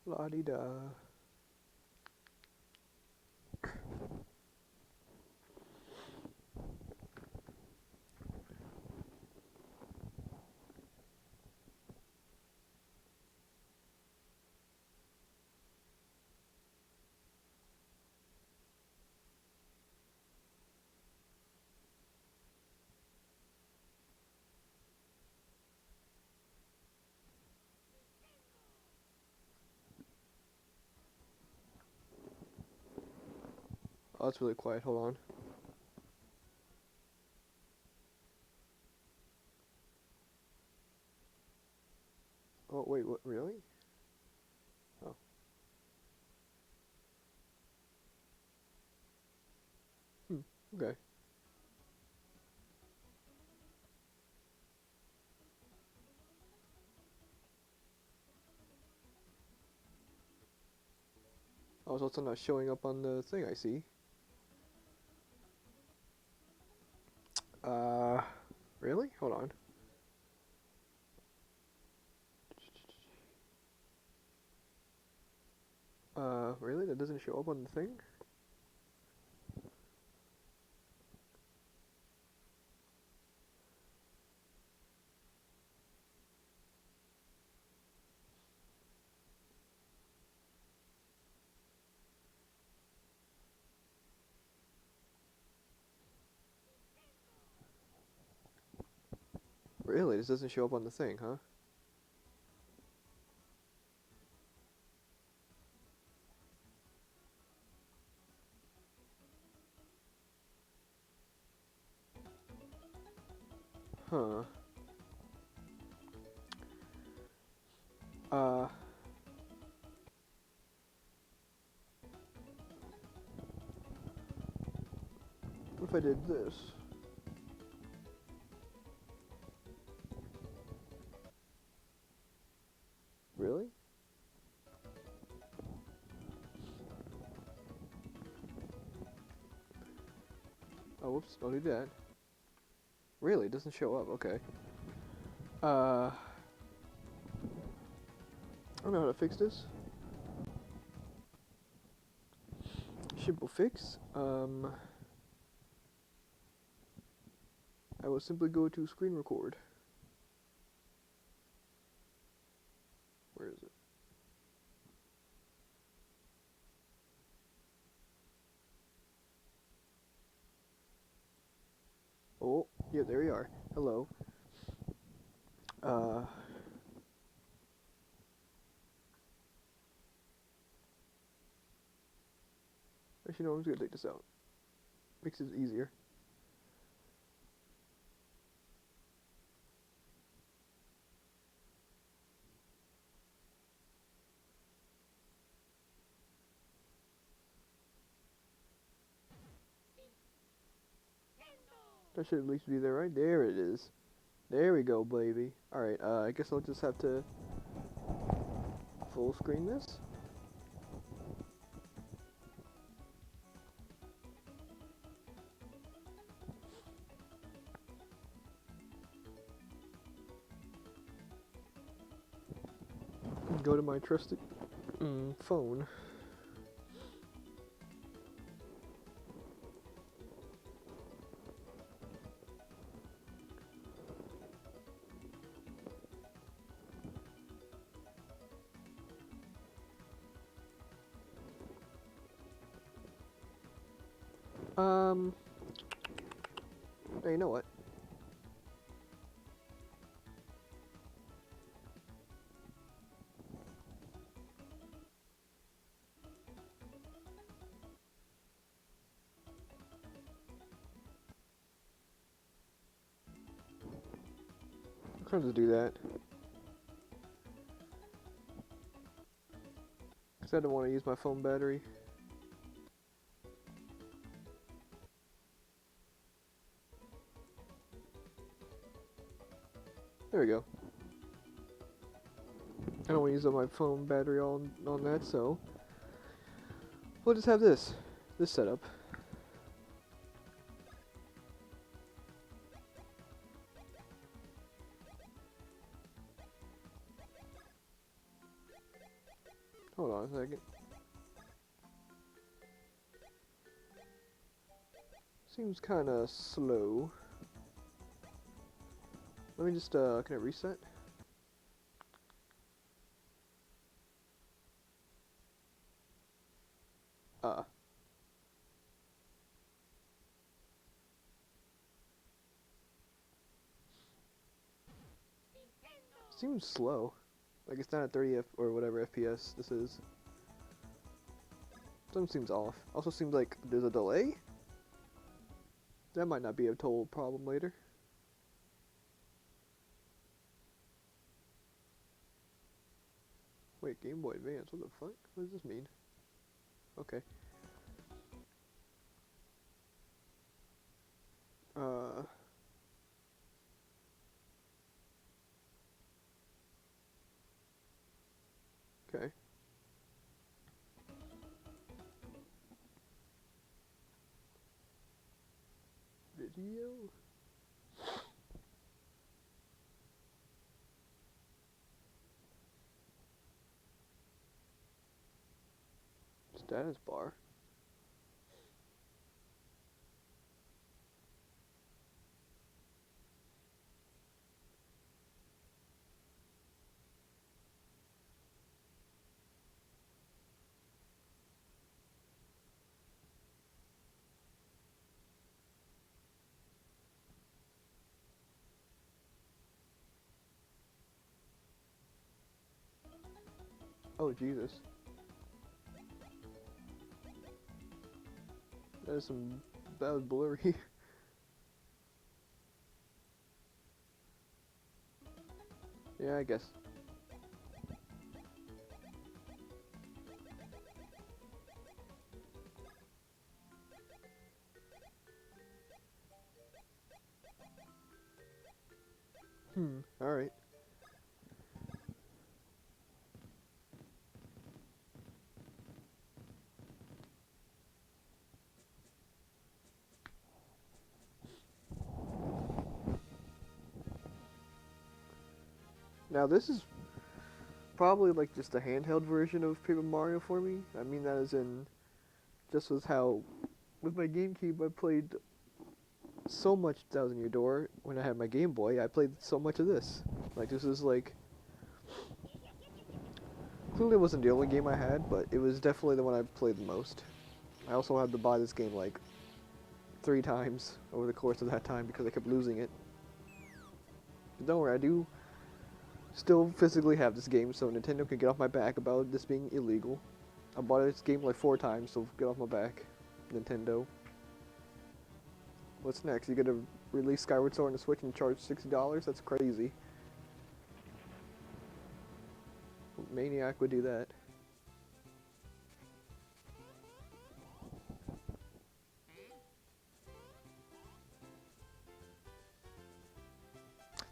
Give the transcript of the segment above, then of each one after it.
La-di-da. Oh, that's really quiet. Hold on. Oh, wait, what? Really? Oh. Hmm. Okay. I was also not showing up on the thing I see. Uh, really? Hold on. Really? That doesn't show up on the thing? Really? This doesn't show up on the thing, huh? Huh. Uh, what if I did this? Really? Oh, whoops. Don't do that. Really? It doesn't show up. Okay. I don't know how to fix this. Simple fix. I will simply go to screen record. Where is it? Oh, yeah, there you are. Hello. Uh, actually, no, I'm just gonna take this out. Makes it easier. That should at least be there, right? There it is. There we go, baby. Alright, I guess I'll just have to full screen this. Go to my trusted phone. Um, hey, you know what? I'm trying to do that. Because I don't want to use my phone battery. There we go. I don't want to use up my phone battery on that, so we'll just have this setup. Hold on a second. Seems kind of slow. Let me just, can it reset? Seems slow. Like it's not at 30 or whatever FPS this is. Something seems off. Also seems like there's a delay? That might not be a total problem later. Wait, Game Boy Advance, what the fuck? What does this mean? Okay. Okay. Video? Status bar. Oh, Jesus. That was blurry. Yeah, I guess. Alright. Now this is probably like just a handheld version of Paper Mario for me. I mean that as in just with how with my GameCube I played so much Thousand Year Door. When I had my Game Boy I played so much of this. Like this is like clearly it wasn't the only game I had, but it was definitely the one I played the most. I also had to buy this game like 3 times over the course of that time because I kept losing it. But don't worry, I do still physically have this game, so Nintendo can get off my back about this being illegal. I bought this game like 4 times, so get off my back, Nintendo. What's next? You gonna release Skyward Sword on the Switch and charge $60? That's crazy. Maniac would do that.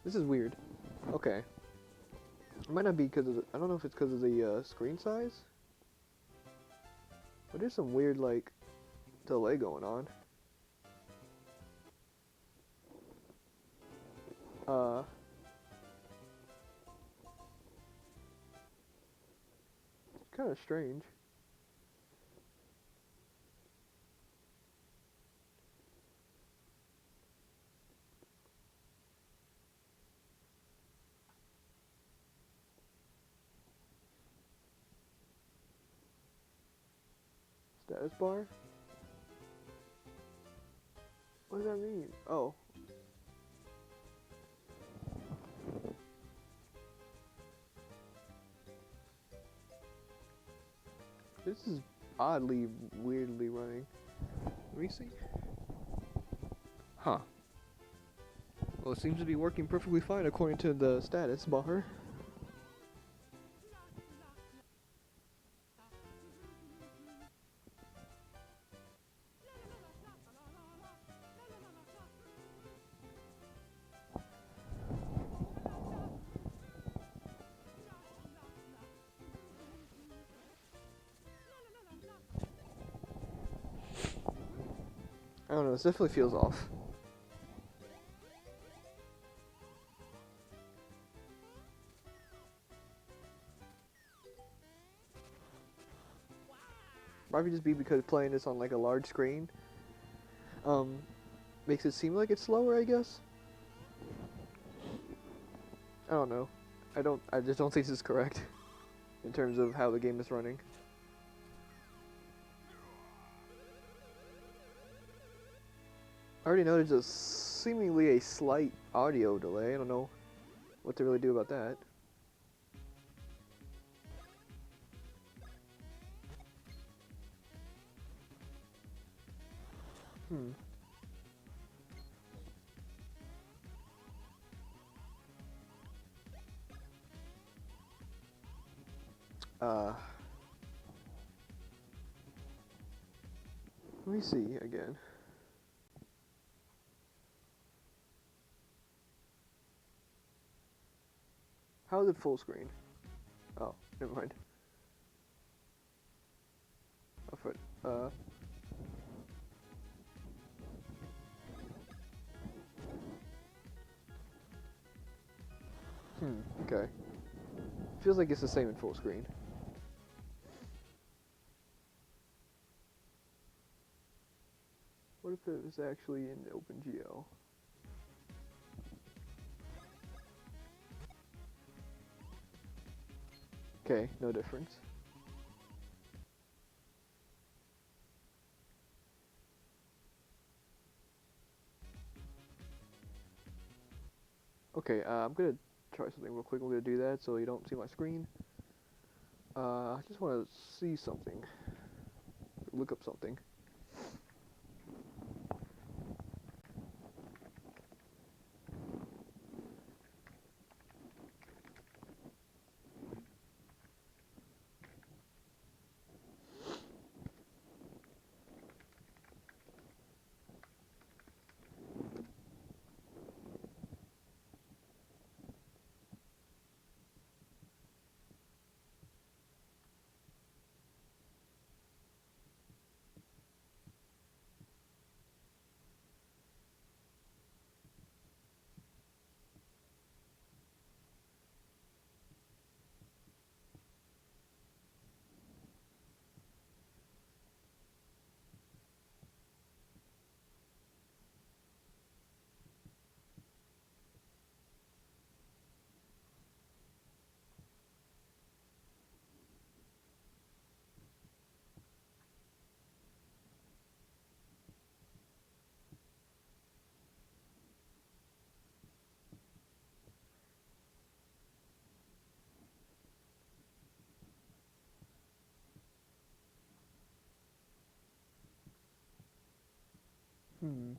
This is weird. Okay. It might not be because of the, I don't know if it's because of the screen size. But there's some weird like delay going on. Kind of strange. Status bar? What does that mean? Oh. This is oddly, weirdly running. Let me see. Huh. Well, it seems to be working perfectly fine according to the status bar. I don't know, this definitely feels off. Probably just be because playing this on like a large screen makes it seem like it's slower, I guess. I don't know. I just don't think this is correct in terms of how the game is running. I already know there's seemingly a slight audio delay. I don't know what to really do about that. Hmm. Let me see again. How is it full screen? Oh, never mind. Uh, okay. Feels like it's the same in full screen. What if it was actually in OpenGL? Okay, no difference. Okay, I'm gonna try something real quick. I'm gonna do that so you don't see my screen. I just want to see something. Look up something. Hmm.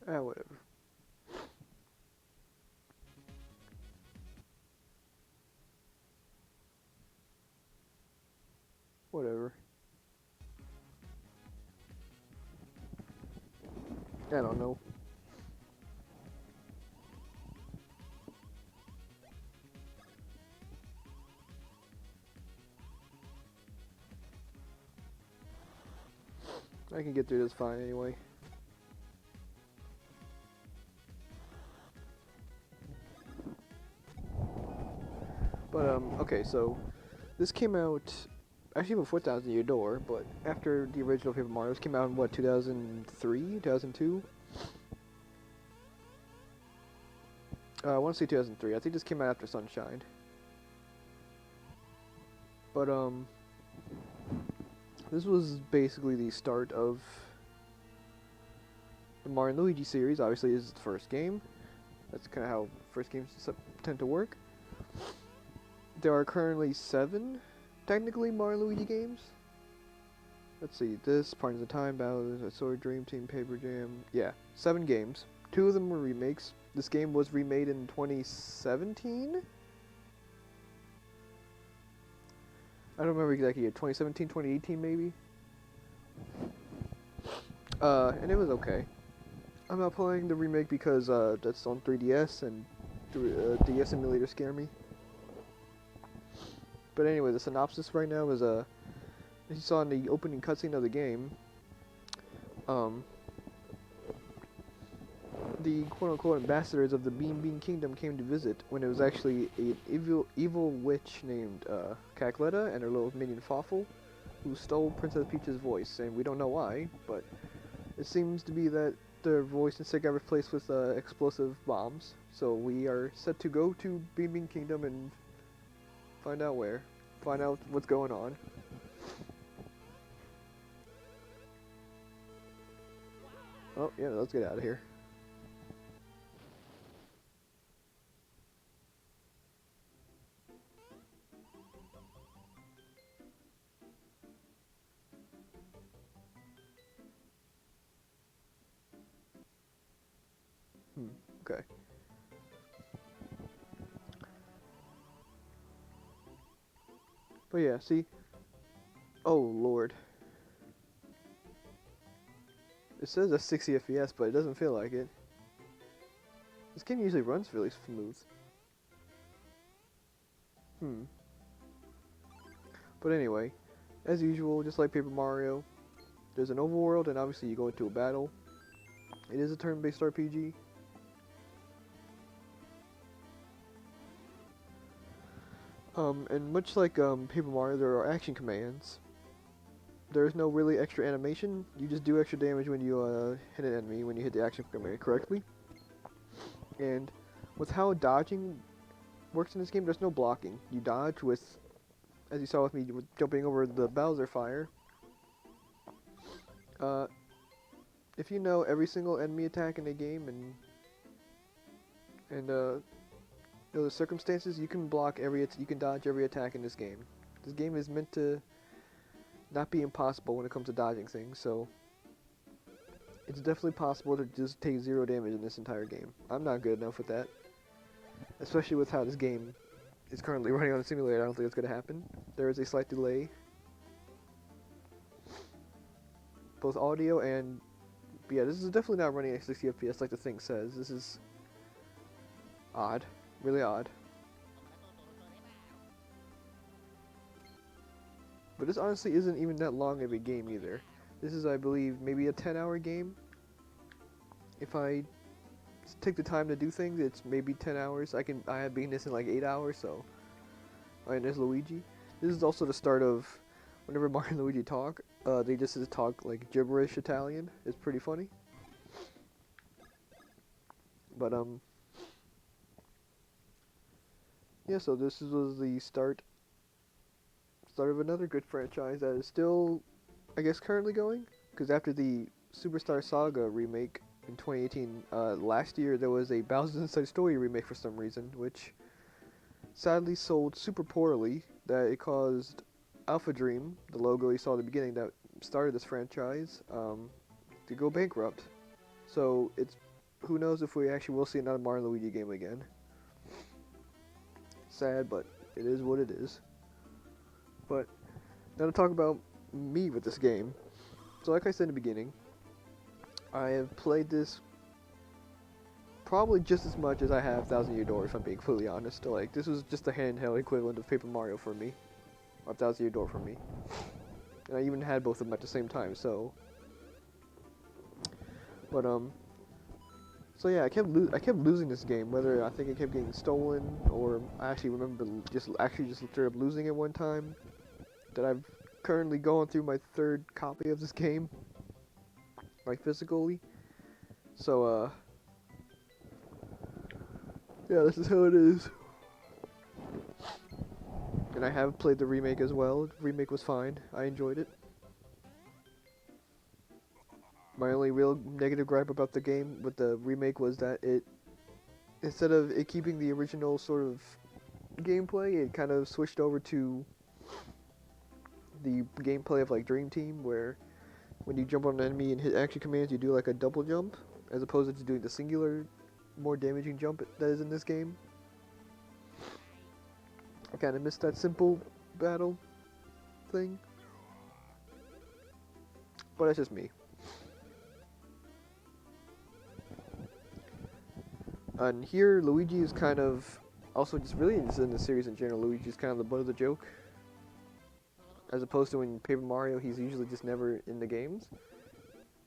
Whatever. Whatever. I don't know. I can get through this fine anyway. But, okay, so this came out actually before Thousand Year Door, but after the original Paper Mario's came out in what, 2003, 2002? I want to say 2003. I think this came out after Sunshine. But, this was basically the start of the Mario and Luigi series. Obviously, this is the first game. That's kind of how first games tend to work. There are currently 7, technically, Mario and Luigi games. Let's see, this, Partners of Time, Battle, Sword, Dream Team, Paper Jam. Yeah, 7 games. 2 of them were remakes. This game was remade in 2017? I don't remember exactly, 2017, 2018 maybe? And it was okay. I'm not playing the remake because that's on 3DS and DS emulators scare me. But anyway, the synopsis right now is as you saw in the opening cutscene of the game, um, the quote-unquote ambassadors of the Bean Kingdom came to visit when it was actually an evil witch named Cacletta and her little minion Fawful, who stole Princess Peach's voice, and we don't know why, but it seems to be that their voice instead got replaced with explosive bombs. So we are set to go to Bean Kingdom and find out what's going on. Oh yeah, let's get out of here. Okay. But yeah, see. Oh lord. It says a 60 FPS, but it doesn't feel like it. This game usually runs really smooth. Hmm. But anyway, as usual, just like Paper Mario, there's an overworld, and obviously you go into a battle. It is a turn-based RPG. And much like Paper Mario, there are action commands. There is no really extra animation. You just do extra damage when you hit an enemy, when you hit the action command correctly. And with how dodging works in this game, there's no blocking. You dodge with, as you saw with me, jumping over the Bowser fire. If you know every single enemy attack in the game and know the circumstances, you can you can dodge every attack in this game. This game is meant to not be impossible when it comes to dodging things, so it's definitely possible to just take 0 damage in this entire game. I'm not good enough with that, especially with how this game is currently running on a simulator. I don't think it's going to happen. There is a slight delay, both audio and... But yeah, this is definitely not running at 60 FPS like the thing says. This is odd. Really odd. But this honestly isn't even that long of a game either. This is, I believe, maybe a 10-hour game. If I take the time to do things, it's maybe 10 hours. I have beaten this in like 8 hours, so... And there's Luigi. This is also the start of... Whenever Mario and Luigi talk, they just talk like gibberish Italian. It's pretty funny. But, yeah, so this was the start of another good franchise that is still, I guess, currently going. Because after the Superstar Saga remake in 2018, last year there was a Bowser's Inside Story remake for some reason, which sadly sold super poorly, that it caused Alpha Dream, the logo you saw at the beginning that started this franchise, to go bankrupt. So it's, who knows if we actually will see another Mario and Luigi game again. Sad, but it is what it is. But now to talk about me with this game. So like I said in the beginning, I have played this probably just as much as I have Thousand Year Door, if I'm being completely honest. Like, this was just the handheld equivalent of Paper Mario for me, or Thousand Year Door for me. And I even had both of them at the same time, so... But, so yeah, I kept losing this game, whether I think it kept getting stolen, or I actually remember just straight up losing it one time. That I've currently gone through my 3rd copy of this game, like physically. So, yeah, this is how it is. And I have played the remake as well. The remake was fine. I enjoyed it. My only real negative gripe about the game with the remake was that it, instead of it keeping the original sort of gameplay, it kind of switched over to the gameplay of like Dream Team, where when you jump on an enemy and hit action commands, you do like a double jump, as opposed to just doing the singular, more damaging jump that is in this game. I kind of missed that simple battle thing, but that's just me. And here, Luigi is kind of also just really in the series in general. Luigi is kind of the butt of the joke, as opposed to in Paper Mario, he's usually just never in the games.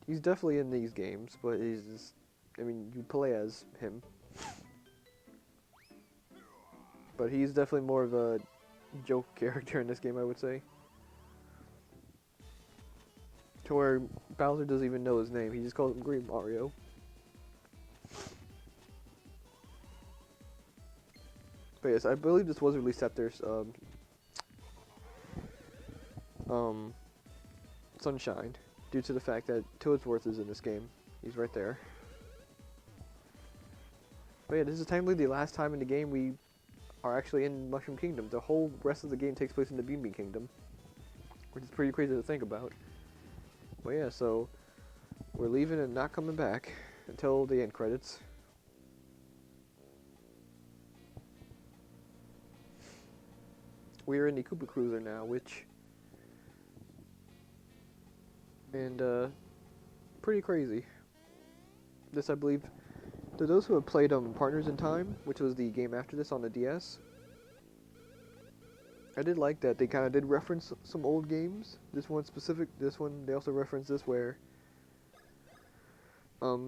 He's definitely in these games, but he's just, I mean, you play as him. But he's definitely more of a joke character in this game, I would say. To where Bowser doesn't even know his name, he just calls him Green Mario. But yes, I believe this was released after Sunshine, due to the fact that Toadsworth is in this game. He's right there. But yeah, this is technically the last time in the game we are actually in Mushroom Kingdom. The whole rest of the game takes place in the Bean Bean Kingdom, which is pretty crazy to think about. But yeah, so we're leaving and not coming back until the end credits. We are in the Koopa Cruiser now, which, and pretty crazy. This, I believe, to those who have played Partners in Time, which was the game after this on the DS, I did like that they kind of did reference some old games. This one, they also referenced this where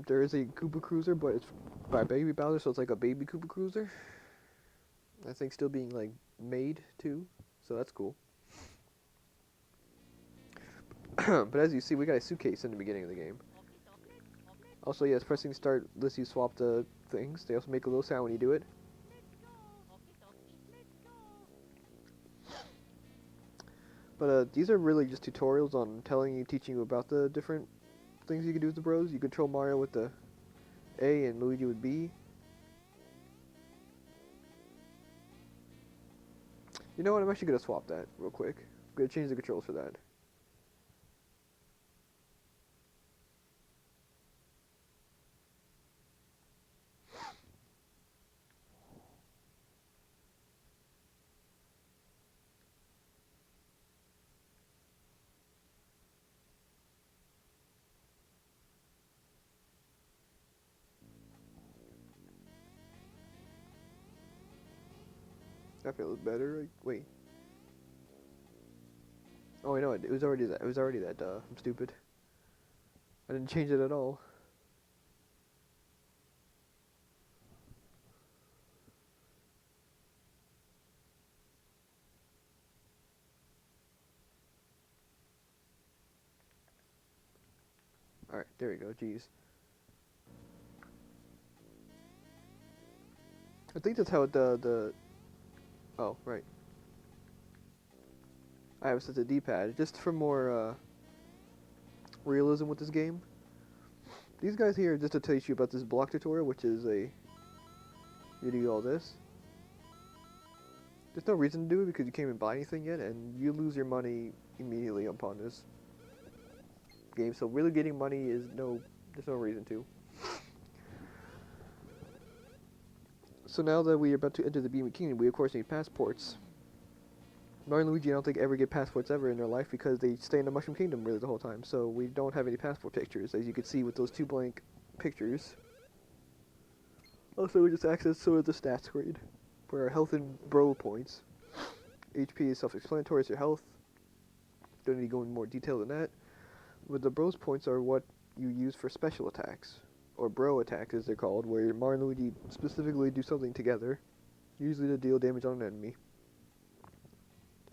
there is a Koopa Cruiser, but it's by Baby Bowser, so it's like a baby Koopa Cruiser. I think still being like made too, so that's cool. But as you see, we got a suitcase in the beginning of the game. Also, yes, pressing start lets you swap the things. They also make a little sound when you do it. But these are really just tutorials on teaching you about the different things you can do with the bros. You control Mario with the A and Luigi with B. You know what, I'm actually going to swap that real quick. I'm going to change the controls for that. That feels better. Wait. Oh, I know it was already that. It was already that. I'm stupid. I didn't change it at all. All right, there we go. Jeez. I think that's how the. Oh, right. I have set the D-pad just for more realism with this game. These guys here are just to teach you about this block tutorial, which is you do all this. There's no reason to do it because you can't even buy anything yet, and you lose your money immediately upon this game. So really getting money is there's no reason to. So now that we are about to enter the Bean Bean Kingdom, we of course need passports. Mario and Luigi, I don't think ever get passports ever in their life because they stay in the Mushroom Kingdom really the whole time. So we don't have any passport pictures, as you can see with those two blank pictures. Also, we just access sort of the stats screen for our health and bro points. HP is self-explanatory, it's your health. Don't need to go into more detail than that. But the bros points are what you use for special attacks, or bro attacks as they're called, where Mario and Luigi specifically do something together, usually to deal damage on an enemy,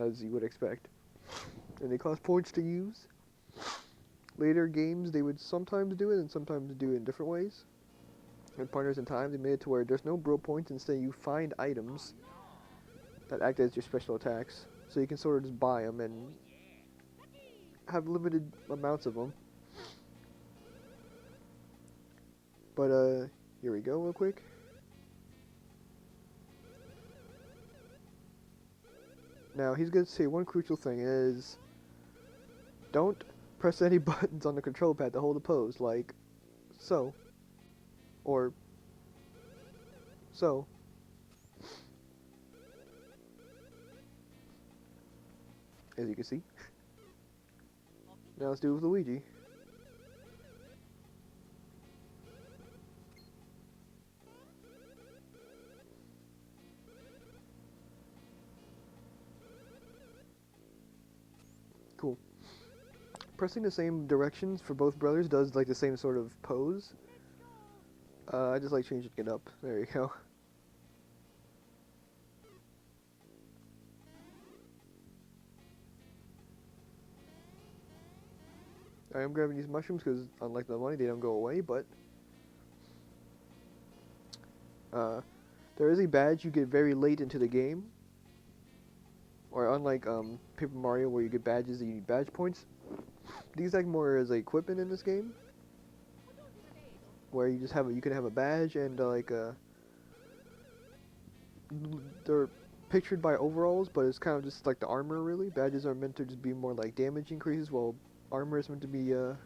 as you would expect. And they cost points to use. Later games, they would sometimes do it and sometimes do it in different ways. In Partners in Time, they made it to where there's no bro points, instead you find items that act as your special attacks, so you can sort of just buy them and have limited amounts of them. But here we go real quick. Now he's going to say one crucial thing is don't press any buttons on the control pad to hold a pose, like so, or so. As you can see. Now let's do it with Luigi. cool. Pressing the same directions for both brothers does like the same sort of pose. I just like changing it up. There you go. I am grabbing these mushrooms because, unlike the money, they don't go away, but there is a badge you get very late into the game. Or unlike Paper Mario where you get badges and you need badge points, these act more as equipment in this game. Where you just have you can have a badge and they're pictured by overalls, but it's kind of just like the armor really. Badges are meant to just be more like damage increases, while armor is meant to be you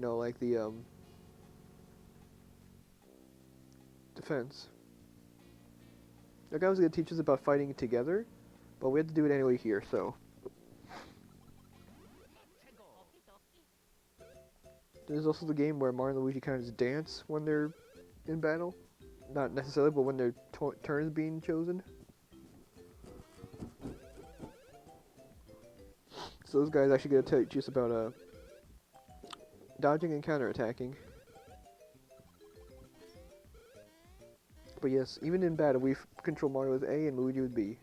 know, like the defense. The guy was gonna teach us about fighting together, but we had to do it anyway here, so. There's also the game where Mario and Luigi kind of just dance when they're in battle. Not necessarily, but when their turn is being chosen. So those guys actually gonna teach us about dodging and counterattacking. But yes, even in battle, we control Mario with A and Luigi with B.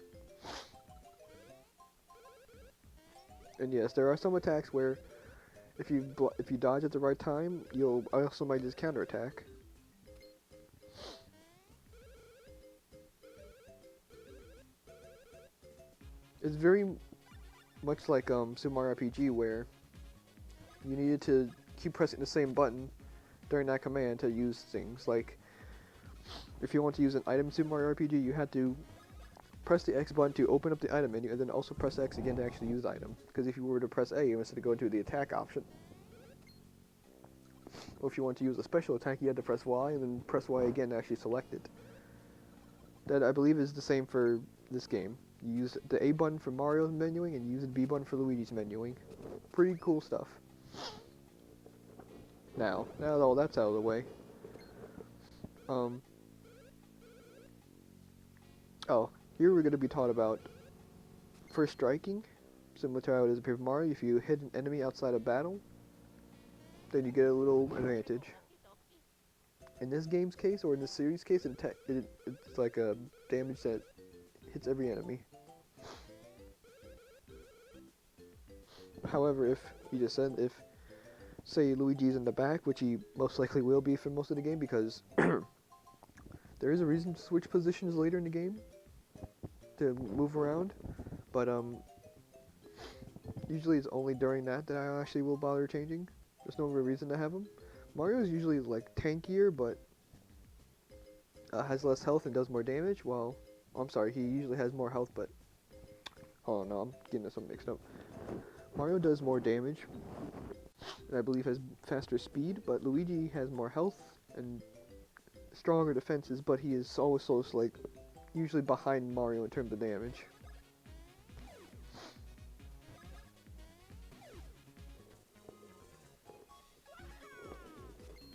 And yes, there are some attacks where if you dodge at the right time, you'll also might just counterattack. It's very much like Super Mario RPG, where you needed to keep pressing the same button during that command to use things. Like, if you want to use an item in Super Mario RPG, you had to press the X button to open up the item menu, and then also press X again to actually use the item. Because if you were to press A, you instead of going to the attack option. Or if you want to use a special attack, you had to press Y, and then press Y again to actually select it. That, I believe, is the same for this game. You use the A button for Mario's menuing, and you use the B button for Luigi's menuing. Pretty cool stuff. Now that all that's out of the way, oh, here we're going to be taught about first striking, similar to how it is in Paper Mario. If you hit an enemy outside of battle, then you get a little advantage. In this game's case, or in this series' case, it's like a damage that hits every enemy. However, if you just said, if, say, Luigi's in the back, which he most likely will be for most of the game, because there is a reason to switch positions later in the game to move around, but usually it's only during that I actually will bother changing. There's no real reason to have him. Mario is usually like tankier, but has less health and does more damage, while, I'm sorry, he usually has more health, but, oh no, I'm getting this one mixed up. Mario does more damage, and I believe has faster speed, but Luigi has more health and stronger defenses, but he is always like usually behind Mario in terms of damage.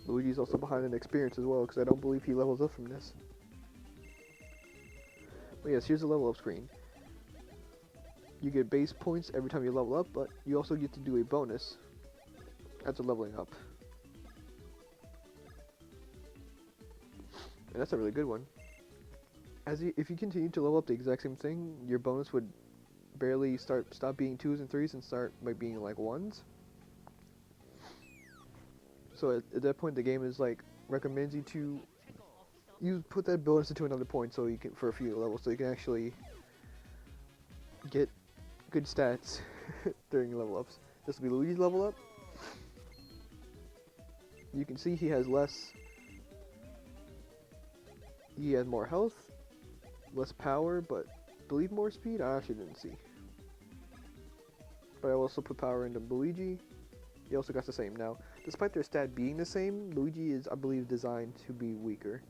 Luigi's also behind in experience as well, because I don't believe he levels up from this. But yes, here's the level up screen. You get base points every time you level up, but you also get to do a bonus after leveling up. And that's a really good one. If you continue to level up the exact same thing, your bonus would barely stop being 2s and 3s and start by being like 1s. So at that point, the game is like recommends you to put that bonus into another point, so you can, for a few levels, so you can actually get good stats during level ups. This will be Luigi's level up. You can see he has less. He has more health, less power, but I believe more speed. I actually didn't see. But I also put power into Luigi. He also got the same. Now, despite their stat being the same, Luigi is, I believe, designed to be weaker.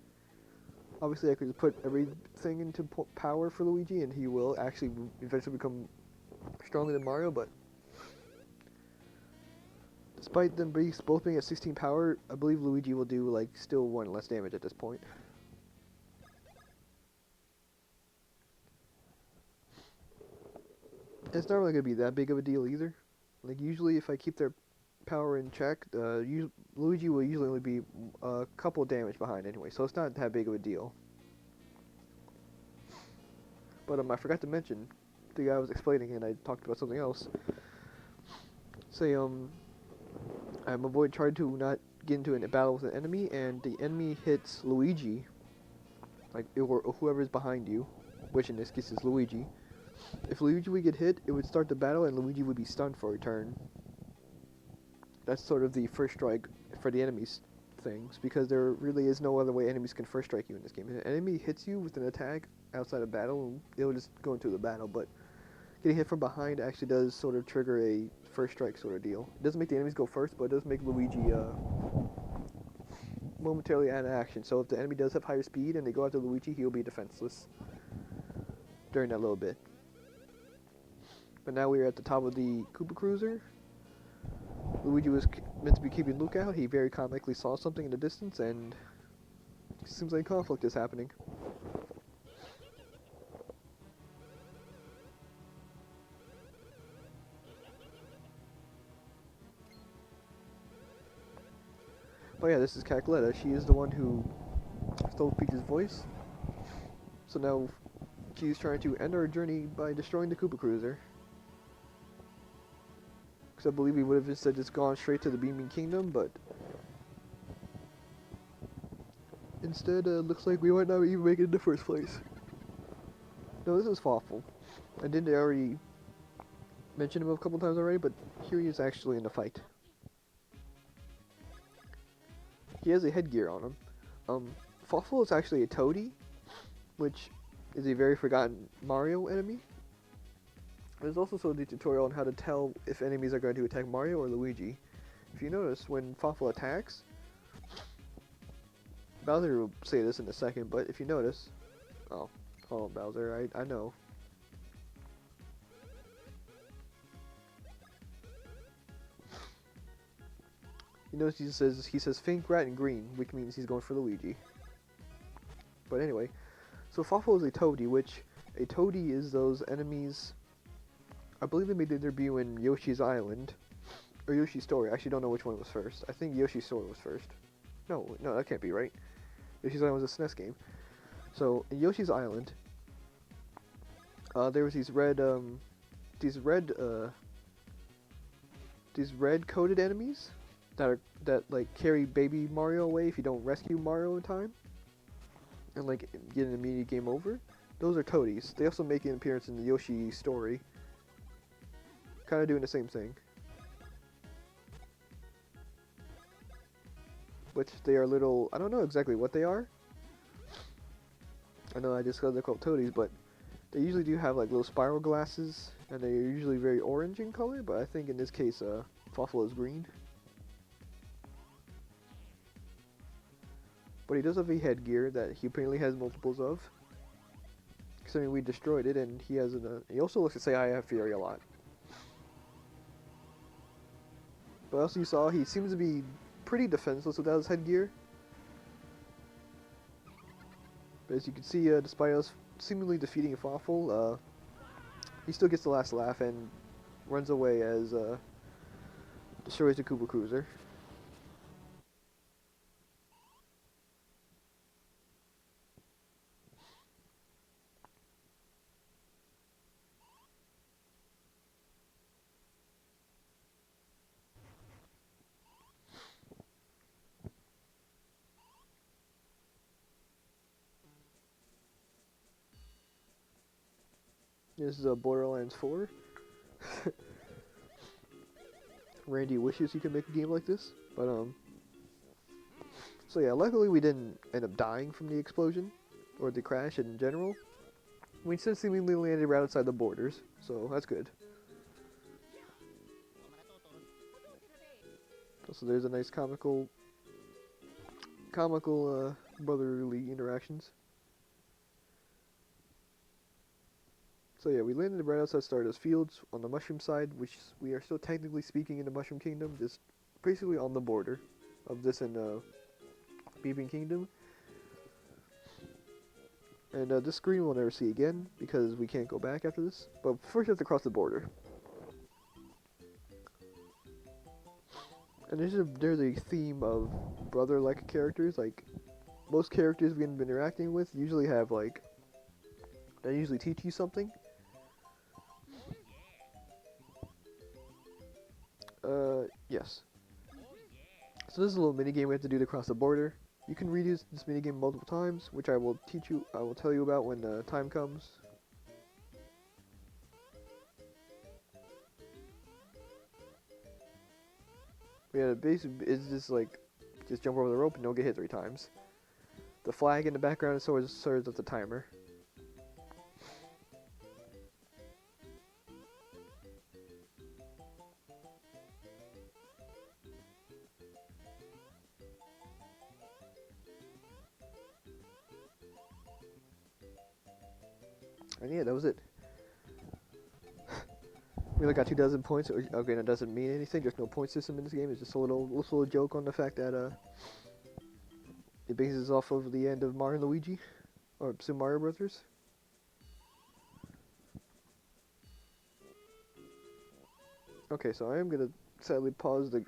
Obviously, I could just put everything into power for Luigi, and he will actually eventually become stronger than Mario, but despite them both being at 16 power, I believe Luigi will do, like, still 1 less damage at this point. It's not really gonna be that big of a deal either. Like usually, if I keep their power in check, Luigi will usually only be a couple damage behind anyway, so it's not that big of a deal. But I forgot to mention, the guy I was explaining and I talked about something else. Say I'm avoid trying to not get into a battle with an enemy, and the enemy hits Luigi, like or whoever is behind you, which in this case is Luigi. If Luigi would get hit, it would start the battle, and Luigi would be stunned for a turn. That's sort of the first strike for the enemies things, because there really is no other way enemies can first strike you in this game. If an enemy hits you with an attack outside of battle, it'll just go into the battle, but getting hit from behind actually does sort of trigger a first strike sort of deal. It doesn't make the enemies go first, but it does make Luigi momentarily out of action. So if the enemy does have higher speed and they go after Luigi, he'll be defenseless during that little bit. But now we're at the top of the Koopa Cruiser. Luigi was meant to be keeping lookout. He very comically saw something in the distance, and it seems like conflict is happening. Oh yeah, this is Cacletta. She is the one who stole Peach's voice. So now she's trying to end our journey by destroying the Koopa Cruiser. Because I believe we would have instead just gone straight to the Beaming Kingdom, but instead looks like we might not even make it in the first place. No, this is Fawful. I did already mention him a couple times already, but here he is actually in the fight. He has a headgear on him. Fawful is actually a toady, which is a very forgotten Mario enemy. There's also sort of the tutorial on how to tell if enemies are going to attack Mario or Luigi. If you notice, when Fawful attacks, Bowser will say this in a second, but if you notice, oh, hold on Bowser, I know. You notice he says Fink, Rat, and Green, which means he's going for Luigi. But anyway, so Fawful is a toady, which a toady is those enemies. I believe they made their debut in Yoshi's Island, or Yoshi's Story. I actually don't know which one was first. I think Yoshi's Story was first. No, that can't be right. Yoshi's Island was a SNES game. So in Yoshi's Island, there was these red coated enemies that like carry baby Mario away if you don't rescue Mario in time, and like get an immediate game over. Those are toadies. They also make an appearance in the Yoshi Story. Kind of doing the same thing. Which they are little, I don't know exactly what they are. I know I just said they're called toadies, but they usually do have like little spiral glasses, and they're usually very orange in color, but I think in this case, Fawful is green. But he does have a headgear that he apparently has multiples of. Because I mean, we destroyed it, and he has he also looks to say I have Fury a lot. But also you saw, he seems to be pretty defenseless without his headgear. But as you can see, despite us seemingly defeating Fawful, he still gets the last laugh and runs away as destroys the Koopa Cruiser. This is Borderlands 4. Randy wishes he could make a game like this, but so yeah, luckily we didn't end up dying from the explosion or the crash in general. We instead seemingly landed right outside the borders, so that's good. So there's a nice comical brotherly interactions. So yeah, we landed right outside Stardust Fields on the Mushroom side, which we are still technically speaking in the Mushroom Kingdom, just basically on the border of this and Beeping Kingdom. And this screen we'll never see again because we can't go back after this. But first you have to cross the border. And there's a theme of brother-like characters. Like most characters we've been interacting with usually have like they usually teach you something. Yes. So this is a little mini game we have to do to cross the border. You can redo this mini game multiple times, which I will tell you about when the time comes. Yeah, the base is just like, just jump over the rope and don't get hit 3 times. The flag in the background serves as the timer. And yeah, that was it. We only got 2 dozen points. Okay, that doesn't mean anything. There's no point system in this game. It's just a little joke on the fact that it bases off of the end of Mario and Luigi, or Super Mario Brothers. Okay, so I am gonna sadly pause the.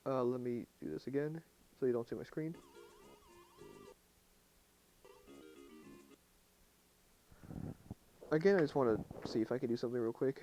Let me do this again, so you don't see my screen. Again, I just want to see if I can do something real quick.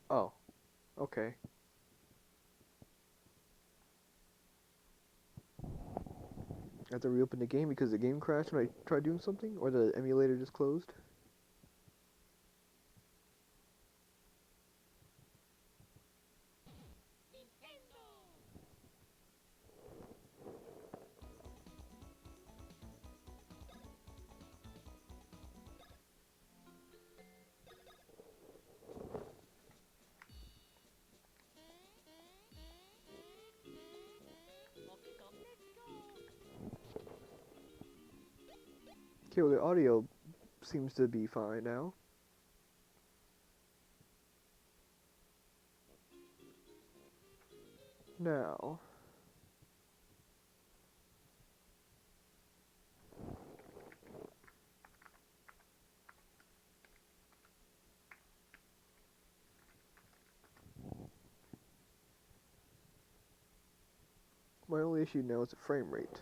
Oh, okay. I have to reopen the game because the game crashed when I tried doing something, or the emulator just closed. Okay, well the audio seems to be fine now. Now, my only issue now is the frame rate.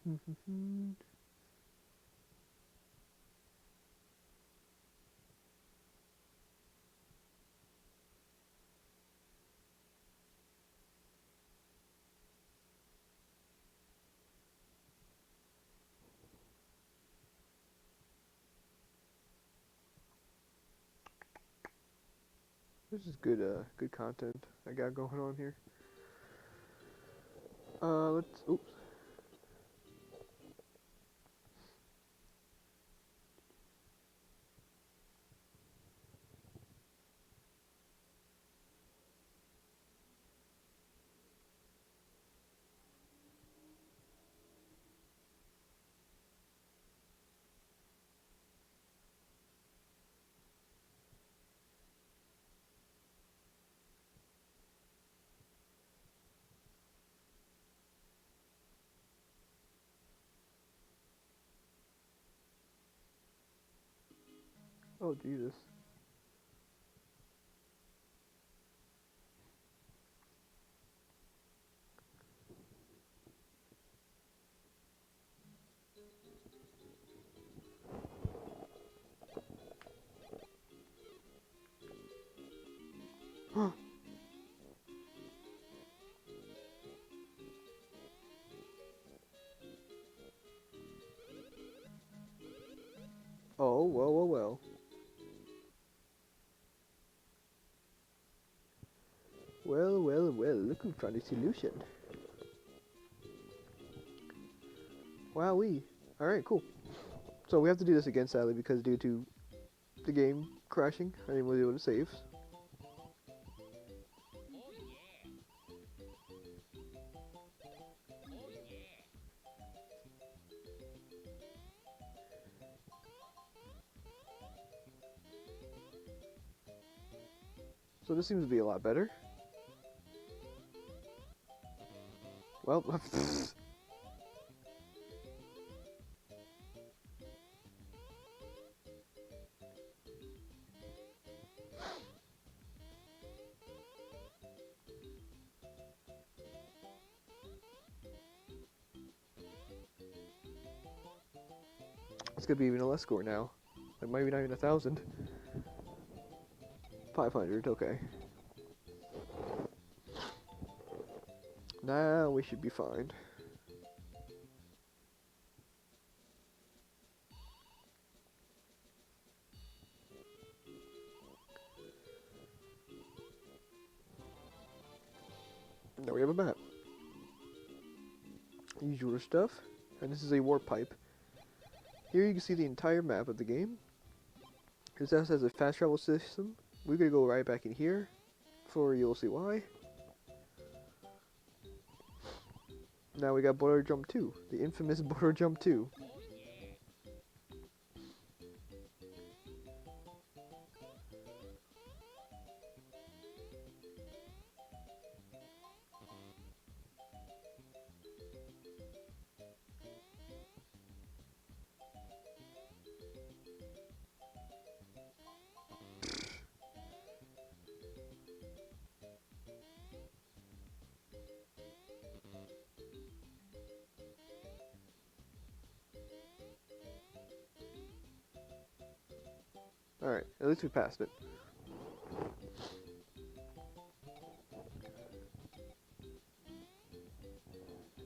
This is good content I got going on here. Let's. Oops. Oh Jesus. Oh well, well, well. Well, well, well. Look who found a solution. Wowee. All right, cool. So we have to do this again, sadly, because due to the game crashing, I didn't really able to save. So this seems to be a lot better. Well, it's gonna be even a less score now. Like maybe not even 1,000. 500. Okay. Now we should be fine. Now we have a map. Usual stuff. And this is a warp pipe. Here you can see the entire map of the game. This house has a fast travel system. We're gonna go right back in here. For you'll see why. Now we got Border Jump 2. The infamous Border Jump 2. Alright, at least we passed it.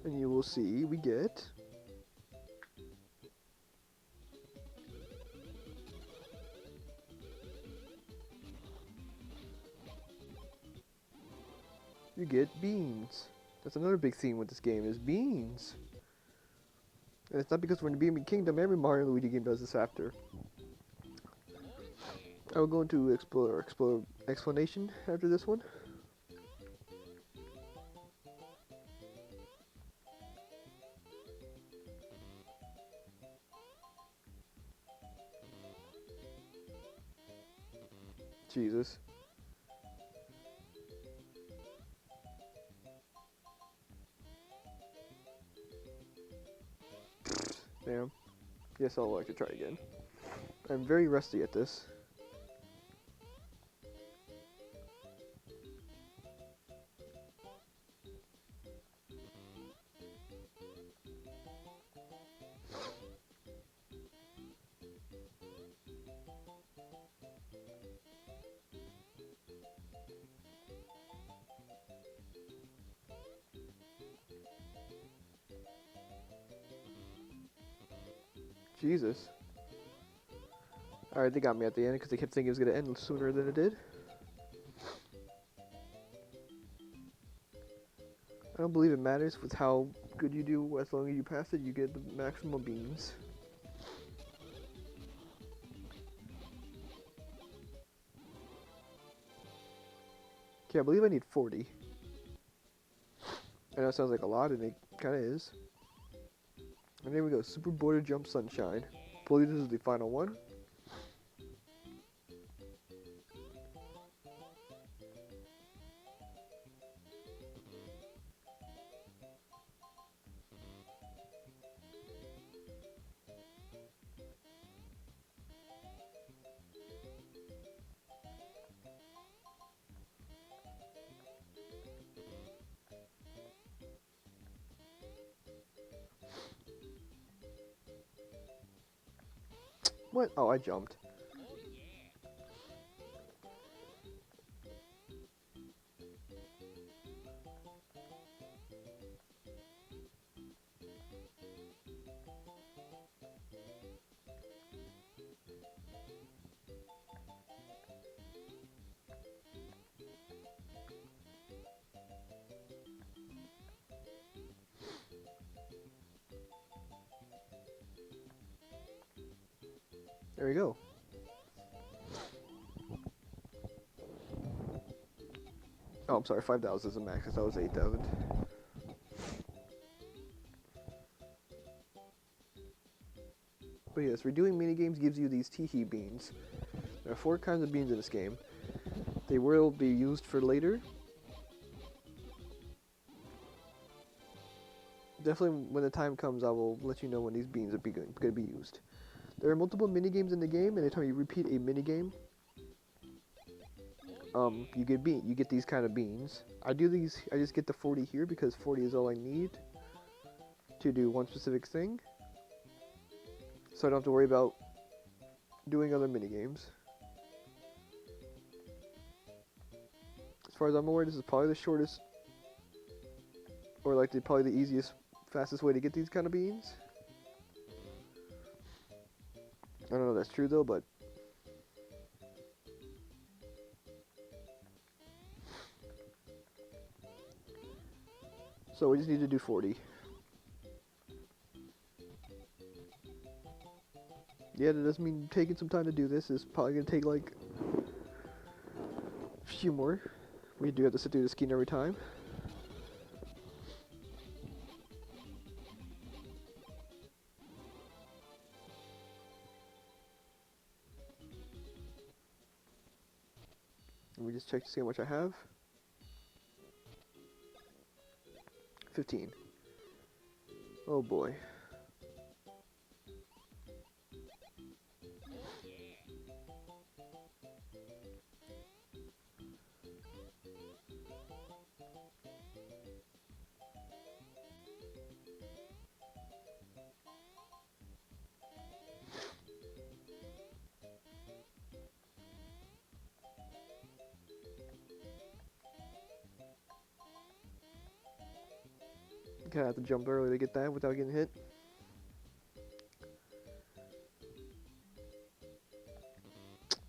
And you will see we get... You get beans. That's another big theme with this game, is beans. And it's not because we're in the BB Kingdom, every Mario and Luigi game does this after. I will go into explore explanation after this one. Jesus. Damn. Yes, I'll like to try again. I'm very rusty at this. Jesus. Alright, they got me at the end because they kept thinking it was going to end sooner than it did. I don't believe it matters with how good you do. As long as you pass it, you get the maximum beans. Okay, I believe I need 40. I know it sounds like a lot, and it kind of is. And there we go, Super Border Jump Sunshine. I believe this is the final one. What? Oh, I jumped. There we go. Oh, I'm sorry, 5,000 is the max. I thought it was 8,000. But yes, redoing minigames gives you these teehee beans. There are 4 kinds of beans in this game. They will be used for later. Definitely when the time comes, I will let you know when these beans are going to be used. There are multiple minigames in the game, and anytime you repeat a minigame, you get these kind of beans. I just get the 40 here because 40 is all I need to do one specific thing. So I don't have to worry about doing other minigames. As far as I'm aware, this is probably the shortest, or like probably the easiest, fastest way to get these kind of beans. I don't know if that's true though, but so we just need to do 40. Yeah, that doesn't mean taking some time to do this. It's probably going to take like a few more. We do have to sit through the skin every time. Let me just check to see how much I have. 15. Oh boy. Okay, I have to jump early to get that without getting hit.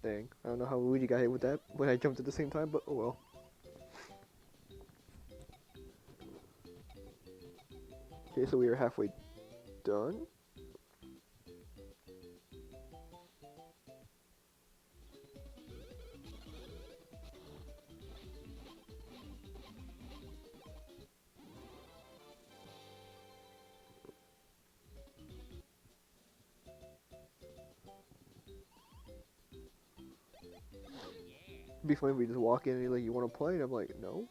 Dang, I don't know how Luigi got hit with that when I jumped at the same time, but oh well. Okay, so we are halfway done. It'd be funny if we just walk in and you're like, you want to play? And I'm like, no.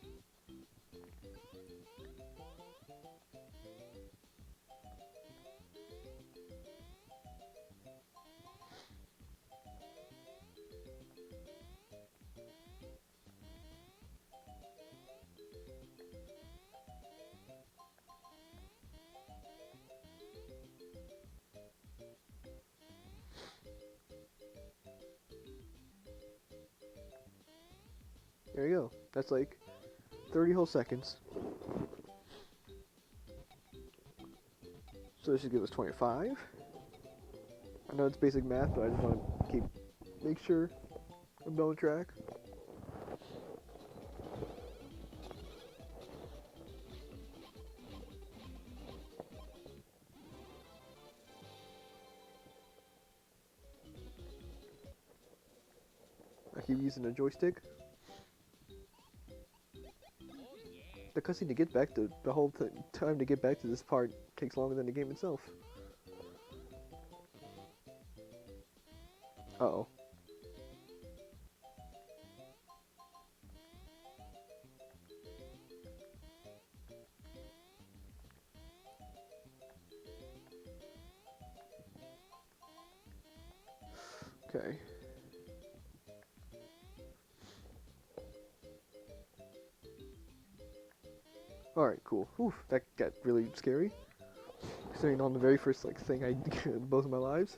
There you go. That's like 30 whole seconds. So this should give us 25. I know it's basic math, but I just want to make sure I'm on track. I keep using a joystick. The cutscene to get back to the whole time to get back to this part takes longer than the game itself. Uh-oh. Okay. Alright, cool. Whew, that got really scary. Considering on the very first thing I did in both of my lives.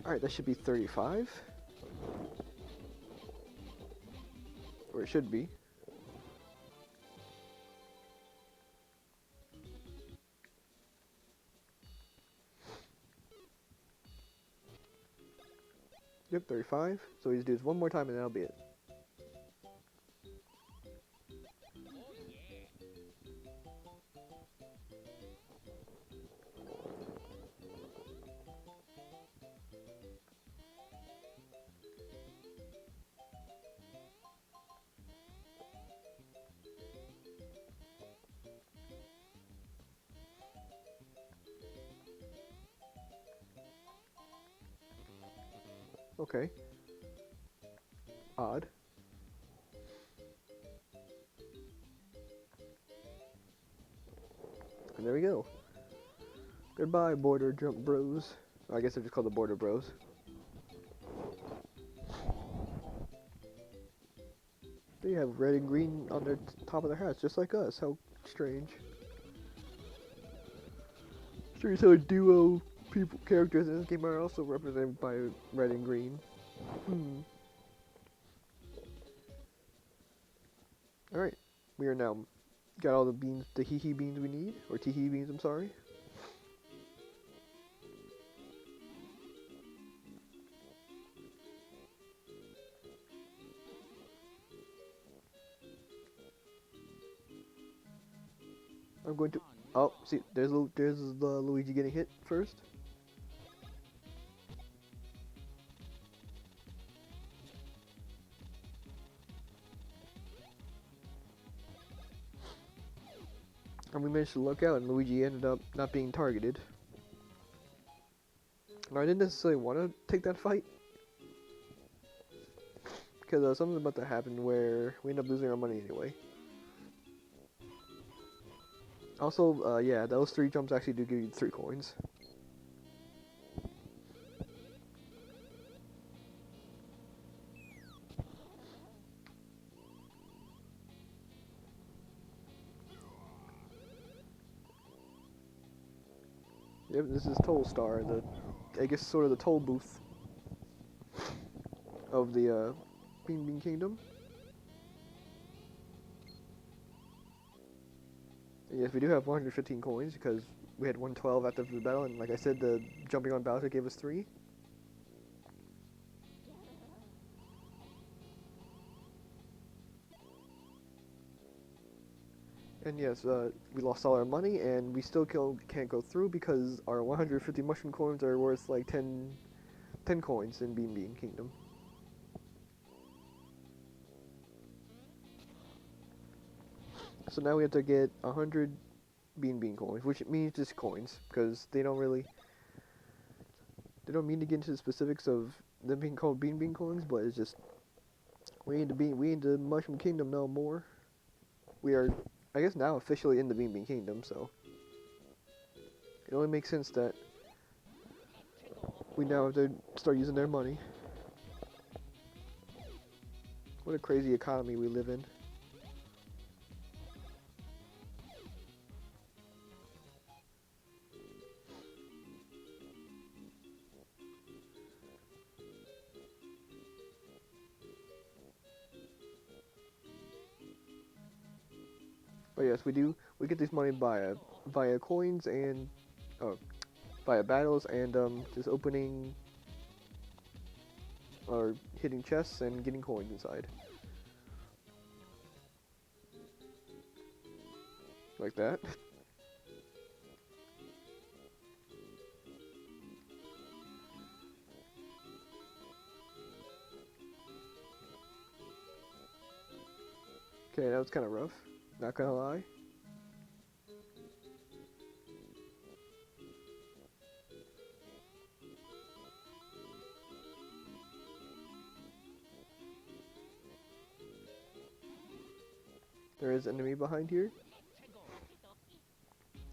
Alright, that should be 35. Or it should be. Yep, 35. So we just do this one more time and that'll be it. Okay. Odd. And there we go. Goodbye, border jump bros. I guess they're just called the border bros. They have red and green on their top of their hats, just like us. How strange. Strange how duo characters in this game are also represented by red and green. Alright, we are now got all the beans, the hee beans we need, or tee beans, I'm sorry. I'm going to, oh, see, there's the Luigi getting hit first. And we managed to look out and Luigi ended up not being targeted. Now, I didn't necessarily want to take that fight. Because something's about to happen where we end up losing our money anyway. Also, yeah, those 3 jumps actually do give you 3 coins. Yep, this is Toll Star, I guess sort of the toll booth of the Bean Kingdom. And yes, we do have 115 coins because we had 112 after the battle, and like I said, the jumping on Bowser gave us 3. And yes, we lost all our money, and we still can't go through because our 150 mushroom coins are worth like 10 coins in Bean Bean Kingdom. So now we have to get 100 Bean Bean coins, which means just coins, because they don't mean to get into the specifics of them being called Bean Bean coins, but it's just we in the Mushroom Kingdom no more. We are, I guess, now officially in the Bean Bean Kingdom, so it only makes sense that we now have to start using their money. What a crazy economy we live in. But yes, we do. We get this money via coins and oh, via battles and just opening or hitting chests and getting coins inside, like that. Okay, that was kind of rough. Not gonna lie. There is an enemy behind here.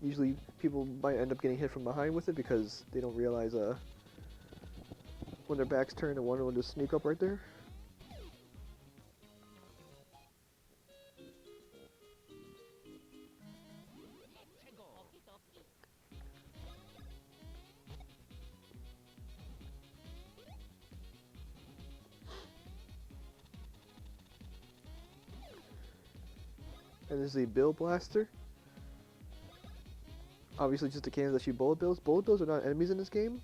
Usually people might end up getting hit from behind with it because they don't realize when their back's turned and one will just sneak up right there. And this is a bill blaster. Obviously just the cannons that shoot bullet bills. Bullet bills are not enemies in this game.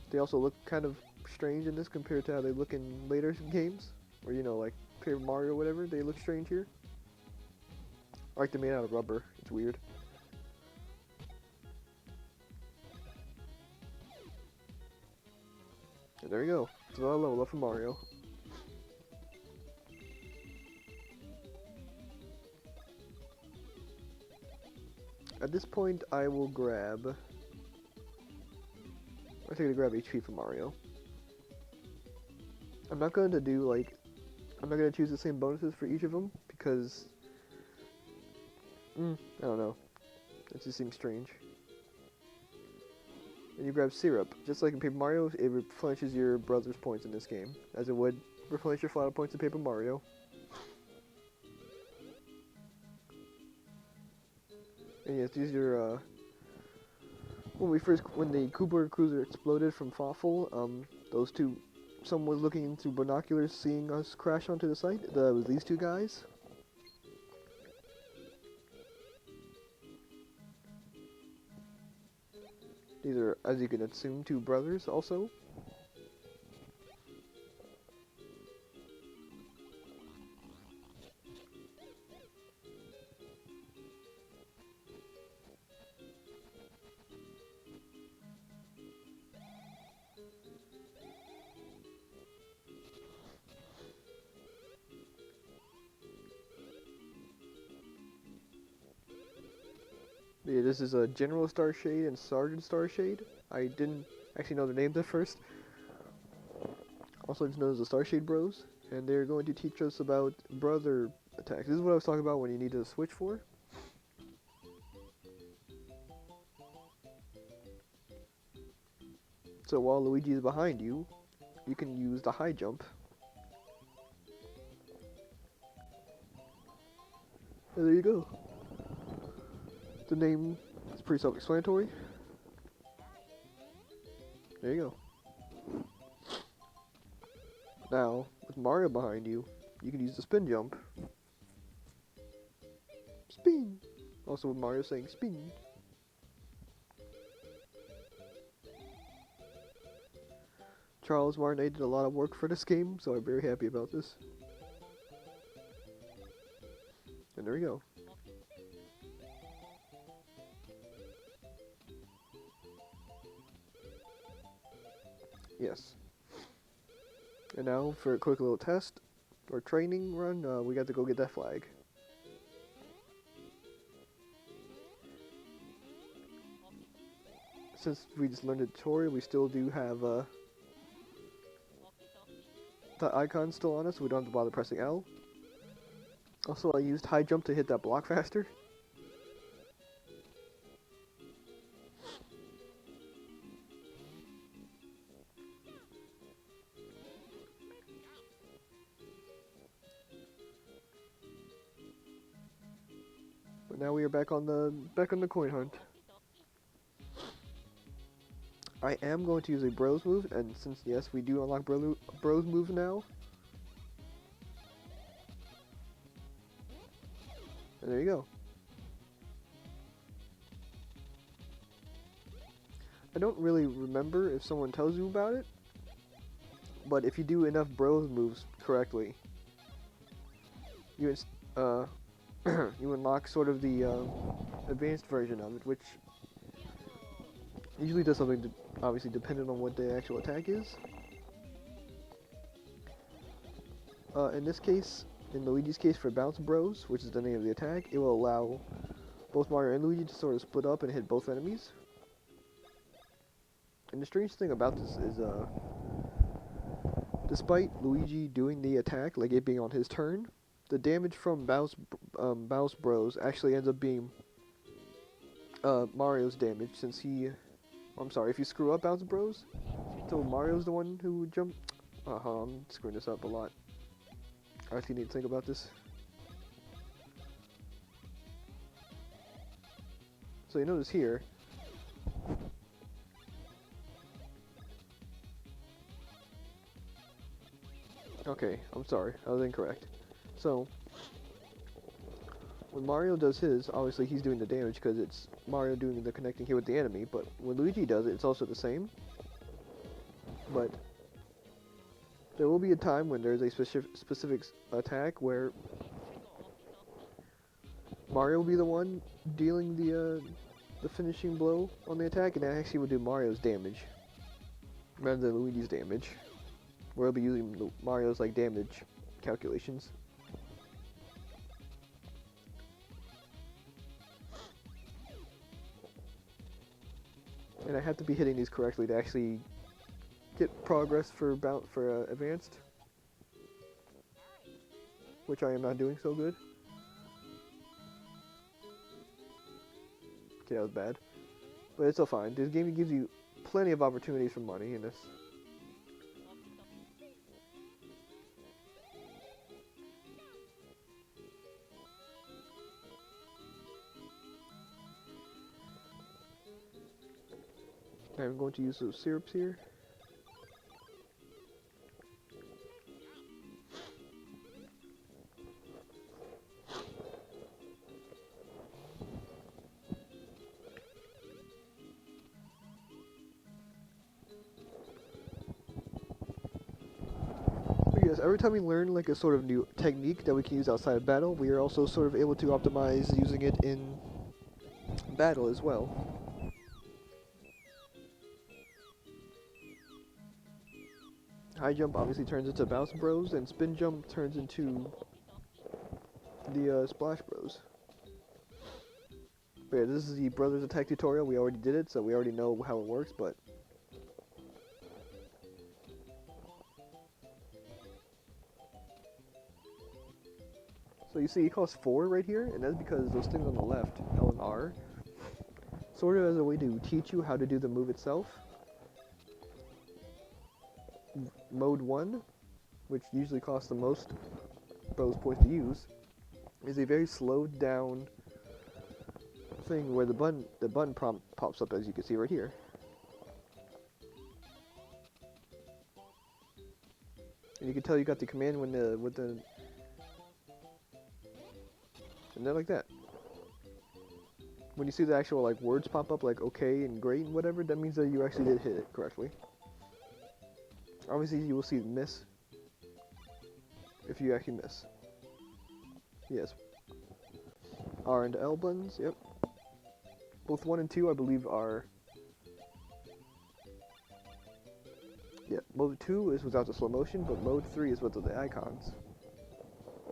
They also look kind of strange in this compared to how they look in later games. Or, you know, like Paper Mario or whatever, they look strange here. Like they're made out of rubber. It's weird. And there you go. It's another level up for Mario. At this point, I will grab... I think I'm gonna grab HP for Mario. I'm not going to do, like... I'm not going to choose the same bonuses for each of them, because... I don't know. It just seems strange. And you grab Syrup. Just like in Paper Mario, it replenishes your brother's points in this game, as it would replenish your Flower points in Paper Mario. And yes, these are, when the Cooper Cruiser exploded from Fawful, those two, someone was looking through binoculars seeing us crash onto the site. It was these two guys. These are, as you can assume, two brothers also. Yeah, this is a General Starshade and Sergeant Starshade. I didn't actually know their names at first. Also just known as the Starshade Bros. And they're going to teach us about brother attacks. This is what I was talking about when you need to switch for. So while Luigi is behind you, you can use the high jump. And there you go. The name is pretty self-explanatory. There you go. Now, with Mario behind you, you can use the spin jump. Spin! Also with Mario saying spin. Charles Martinet did a lot of work for this game, so I'm very happy about this. And there we go. Yes. And now for a quick little test or training run, we got to go get that flag. Since we just learned the tutorial, we still do have the icon still on us, so we don't have to bother pressing L. Also, I used high jump to hit that block faster. But now we are back on the coin hunt. I am going to use a bros move, and since yes, we do unlock bros move now. And there you go. I don't really remember if someone tells you about it, but if you do enough bros moves correctly, you you unlock sort of the advanced version of it, which usually does something obviously dependent on what the actual attack is. In this case, in Luigi's case for Bounce Bros, which is the name of the attack, it will allow both Mario and Luigi to sort of split up and hit both enemies. And the strange thing about this is, despite Luigi doing the attack, like it being on his turn, the damage from Bounce Bros actually ends up being Mario's damage, since he... I'm sorry, if you screw up Bounce Bros, so Mario's the one who would jump... I'm screwing this up a lot. I actually need to think about this. So you notice here, okay, I'm sorry, I was incorrect. So, when Mario does his, obviously he's doing the damage because it's Mario doing the connecting here with the enemy, but when Luigi does it, it's also the same. But there will be a time when there's a specific attack where Mario will be the one dealing the finishing blow on the attack, and that actually will do Mario's damage rather than Luigi's damage. Where he'll be using Mario's like damage calculations. And I have to be hitting these correctly to actually get progress for advanced, which I am not doing so good. Okay, that was bad, but it's still fine. This game gives you plenty of opportunities for money in this. I'm going to use those syrups here. But yes, every time we learn like a sort of new technique that we can use outside of battle, we are also sort of able to optimize using it in battle as well. High jump obviously turns into Bounce Bros, and spin jump turns into the Splash Bros. But yeah, this is the Brothers Attack tutorial. We already did it, so we already know how it works, but... So you see it costs 4 right here, and that's because those things on the left, L and R, sort of as a way to teach you how to do the move itself. Mode 1, which usually costs the most Bros points to use, is a very slowed down thing where the button prompt pops up, as you can see right here. And you can tell you got the command when and then like that. When you see the actual like words pop up like okay and great and whatever, that means that you actually did hit it correctly. Obviously you will see miss if you actually miss. Yes. R and L buttons, yep. Both 1 and 2 I believe are Yeah, mode 2 is without the slow motion, but mode 3 is with the icons.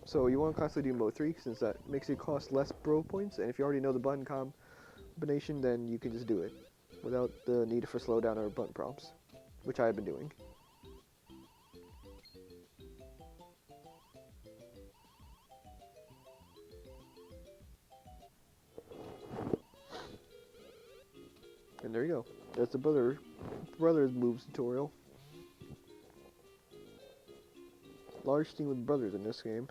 So you want to constantly do mode 3 since that makes it cost less bro points, and if you already know the button combination, then you can just do it without the need for slowdown or button prompts, which I have been doing. And there you go. That's the brothers moves tutorial. Large team with brothers in this game.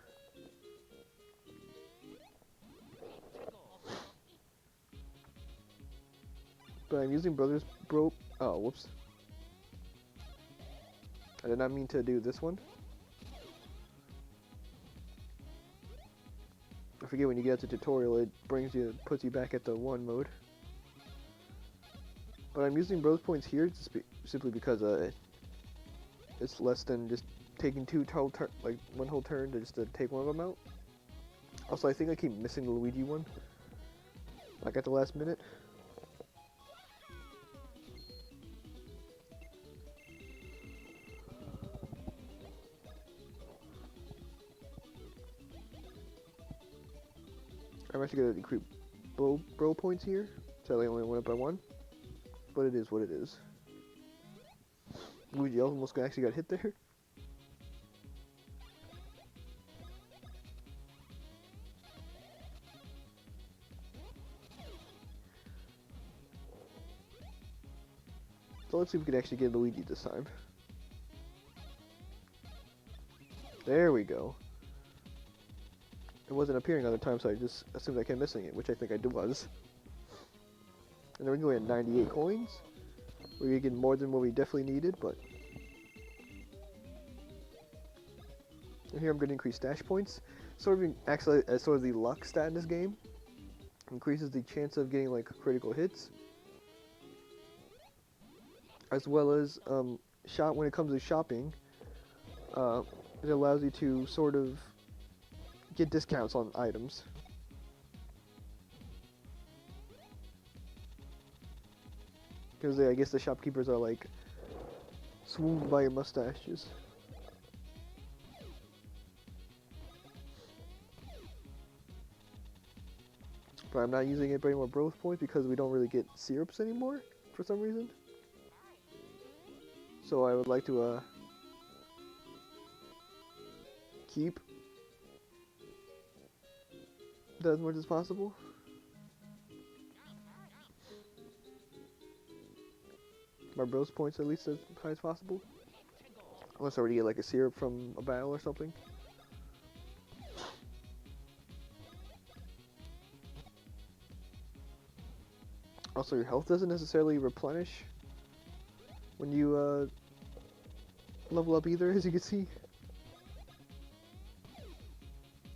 But I'm using brothers bro. Oh, whoops. I did not mean to do this one. I forget when you get to tutorial, it puts you back at the 1 mode. But I'm using both points here simply because it's less than just taking one whole turn to just to take one of them out. Also, I think I keep missing the Luigi one, like at the last minute. I'm actually gonna decrease bro points here, so I only went up by 1. But it is what it is. Luigi almost actually got hit there. So let's see if we can actually get Luigi this time. There we go. It wasn't appearing other times, so I just assumed I kept missing it, which I think I was. And then we're going at 98 coins. We're gonna get more than what we definitely needed, but... And here I'm going to increase dash points. Actually, as sort of the luck stat in this game. Increases the chance of getting like critical hits. As well as when it comes to shopping, it allows you to sort of get discounts on items. Because I guess the shopkeepers are like swooned by your mustaches. But I'm not using it for any more growth points because we don't really get syrups anymore for some reason. So I would like to keep that as much as possible. My bros points at least as high as possible. Unless I already get like a syrup from a battle or something. Also, your health doesn't necessarily replenish when you level up either, as you can see.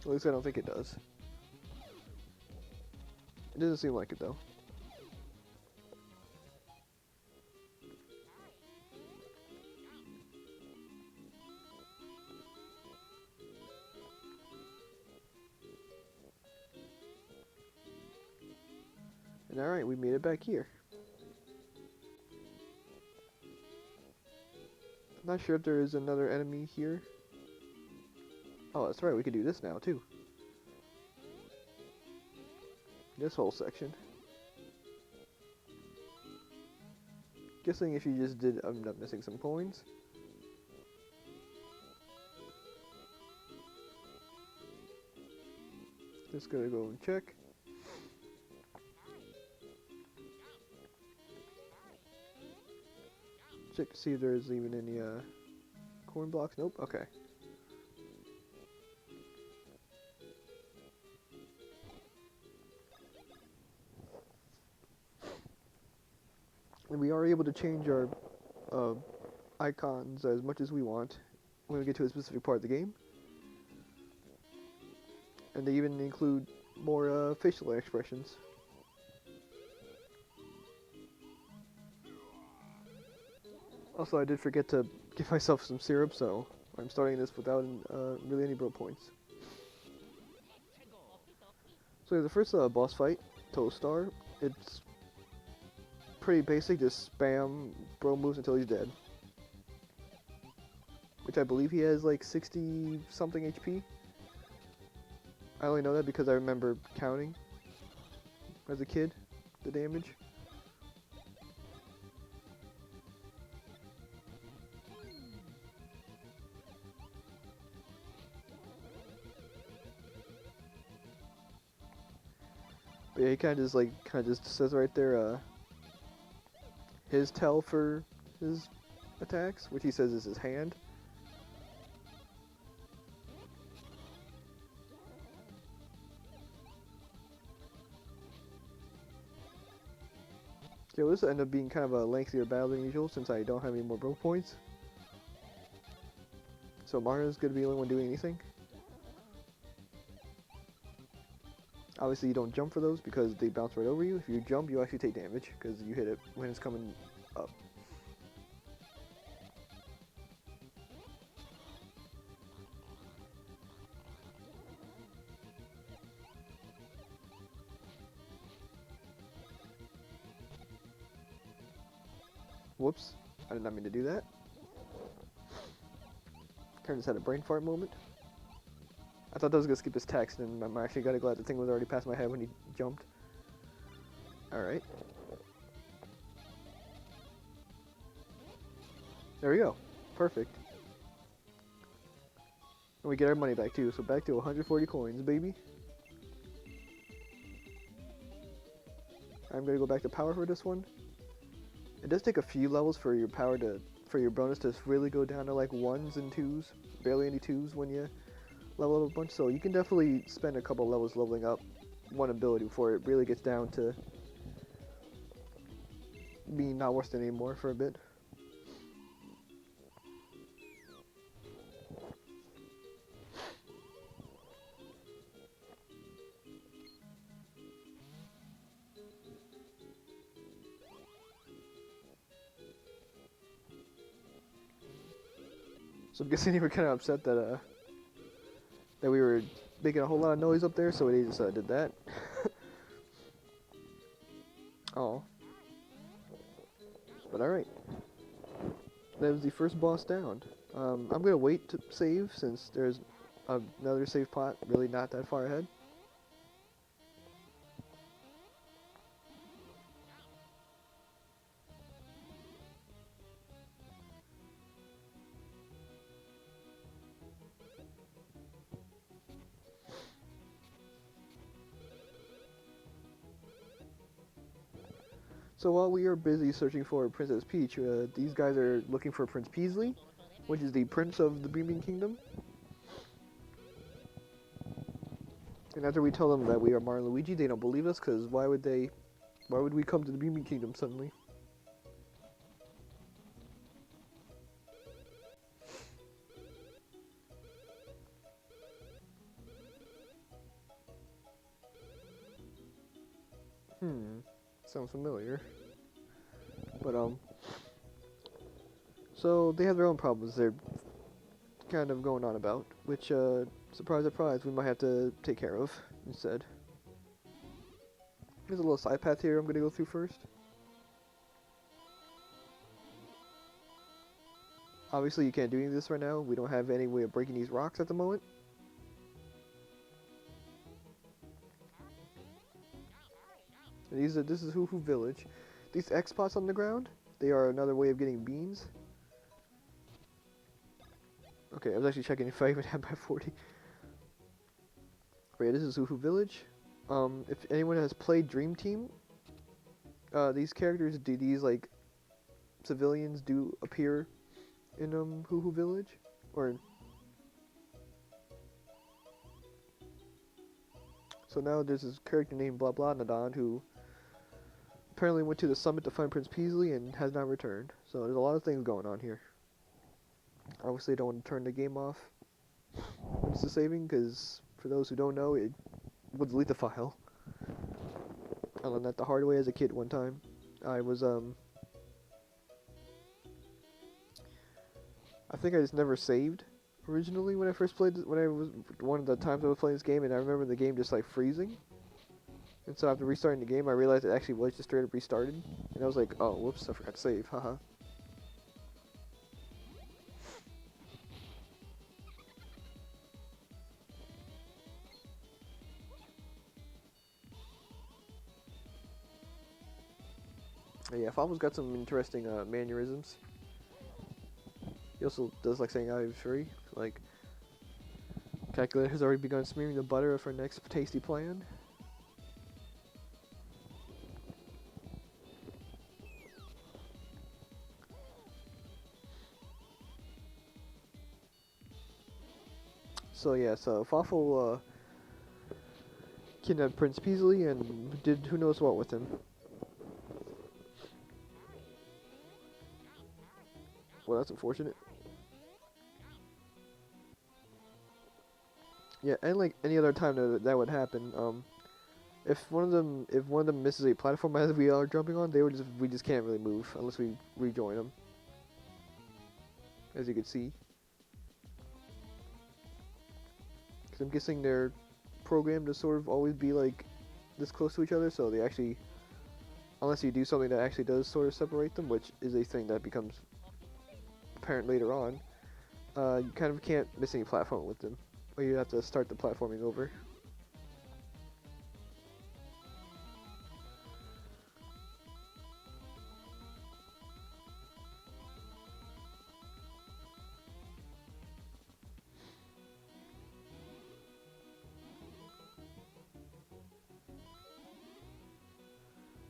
At least I don't think it does. It doesn't seem like it though. And alright, we made it back here. I'm not sure if there is another enemy here. Oh, that's right, we could do this now too. This whole section. Guessing if you just did end up missing some coins. Just gonna go and check. Check to see if there's even any coin blocks. Nope, okay. And we are able to change our icons as much as we want when we get to a specific part of the game. And they even include more facial expressions. Also, I did forget to give myself some syrup, so I'm starting this without really any bro points. So the first boss fight, Toe Star, it's pretty basic, just spam bro moves until he's dead. which I believe he has like 60 something HP. I only know that because I remember counting as a kid the damage. But yeah, he kind of just says right there, his tell for his attacks, which he says is his hand. Okay, well, this will end up being kind of a lengthier battle than usual since I don't have any more broke points. So Mario's gonna be the only one doing anything. Obviously, you don't jump for those because they bounce right over you. If you jump, you actually take damage because you hit it when it's coming up. Whoops, I did not mean to do that. Kind of just had a brain fart moment. I thought that was gonna skip his text, and I'm actually kind of glad the thing was already past my head when he jumped. Alright. There we go. Perfect. And we get our money back too, so back to 140 coins, baby. I'm gonna go back to power for this one. It does take a few levels for your power to, for your bonus to really go down to like 1s and 2s, barely any 2s when you level up a bunch, so you can definitely spend a couple levels leveling up one ability before it really gets down to being not worth it anymore for a bit. So I'm guessing you were kind of upset that that we were making a whole lot of noise up there, so he just did that. Oh. But alright. That was the first boss down. I'm gonna wait to save since there's another save pot really not that far ahead. So while we are busy searching for Princess Peach, these guys are looking for Prince Peasley, which is the Prince of the Beaming Kingdom. And after we tell them that we are Mario and Luigi, they don't believe us, because why would we come to the Beaming Kingdom suddenly? Sounds familiar. But, so they have their own problems they're kind of going on about, which, surprise, surprise, we might have to take care of instead. There's a little side path here I'm gonna go through first. Obviously, you can't do any of this right now. We don't have any way of breaking these rocks at the moment. And this is Hoo Hoo Village. These X spots on the ground, they are another way of getting beans. Okay, I was actually checking if I even had my 40. But yeah, this is Hoo Hoo Village. If anyone has played Dream Team, these characters, these like civilians do appear in Hoo Hoo Village, or so now there's this character named Blah Blah Nadon who apparently went to the summit to find Prince Peasley and has not returned. So there's a lot of things going on here. Obviously, I don't want to turn the game off when it's saving, because for those who don't know, it would delete the file. I learned that the hard way as a kid one time. I was I think I just never saved originally when I first played this, when I was one of the times I was playing this game, and I remember the game just like freezing. And so after restarting the game, I realized it actually was just straight up restarted, and I was like, oh, whoops, I forgot to save, haha. Yeah, Fable's got some interesting mannerisms. He also does like saying "I'm free." Like, calculator has already begun smearing the butter of her next tasty plan. So yeah, so Fawful kidnapped Prince Peasley and did who knows what with him. Well, that's unfortunate. Yeah, and like any other time that would happen, if one of them misses a platform as we are jumping on, we just can't really move unless we rejoin them, as you can see. Because I'm guessing they're programmed to sort of always be like this close to each other, so they actually, unless you do something that actually does sort of separate them, which is a thing that becomes apparent later on, you kind of can't miss any platform with them, or you have to start the platforming over.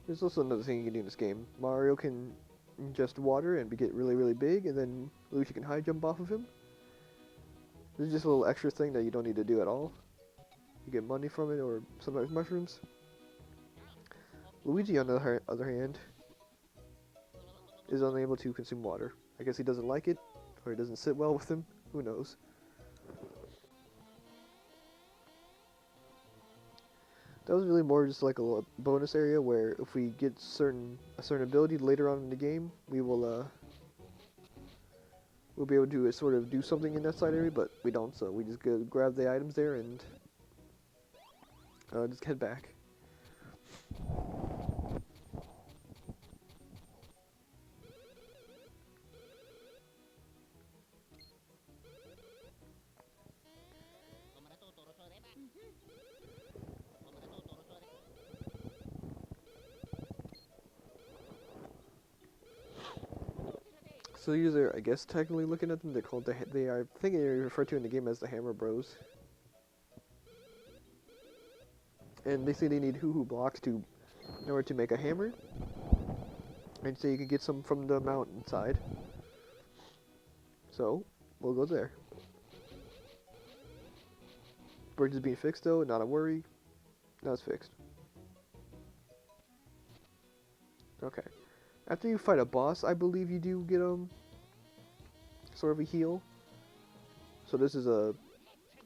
There's also another thing you can do in this game. Mario can ingest water and get really, really big, and then Luigi can high jump off of him. This is just a little extra thing that you don't need to do at all. You get money from it, or sometimes mushrooms. Luigi, on the other hand, is unable to consume water. I guess he doesn't like it, or it doesn't sit well with him. Who knows? That was really more just like a bonus area where if we get a certain ability later on in the game, we'll be able to sort of do something in that side area, but we don't. So we just go grab the items there and just head back. So these are, I guess, technically looking at them, they're called they are. I think they're referred to in the game as the Hammer Bros. And basically, they need hoo-hoo blocks in order to make a hammer. And so you can get some from the mountainside. So we'll go there. Bridge is being fixed though, not a worry. Now it's fixed. Okay. After you fight a boss, I believe you do get sort of a heal. So this is a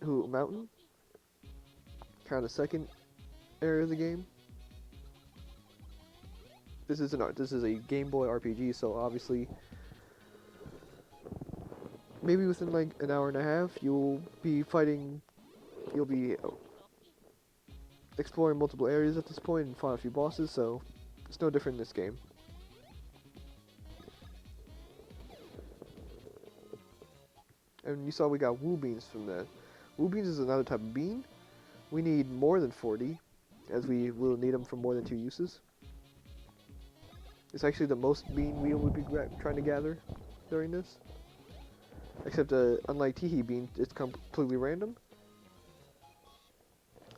mountain, kind of second area of the game. This is a Game Boy RPG, so obviously maybe within like an hour and a half you'll be exploring multiple areas at this point and find a few bosses, so it's no different in this game. And you saw we got Woo Beans from that. Woo Beans is another type of bean. We need more than 40, as we will need them for more than 2 uses. It's actually the most bean we would be trying to gather during this. Except unlike Teehee Bean, it's completely random.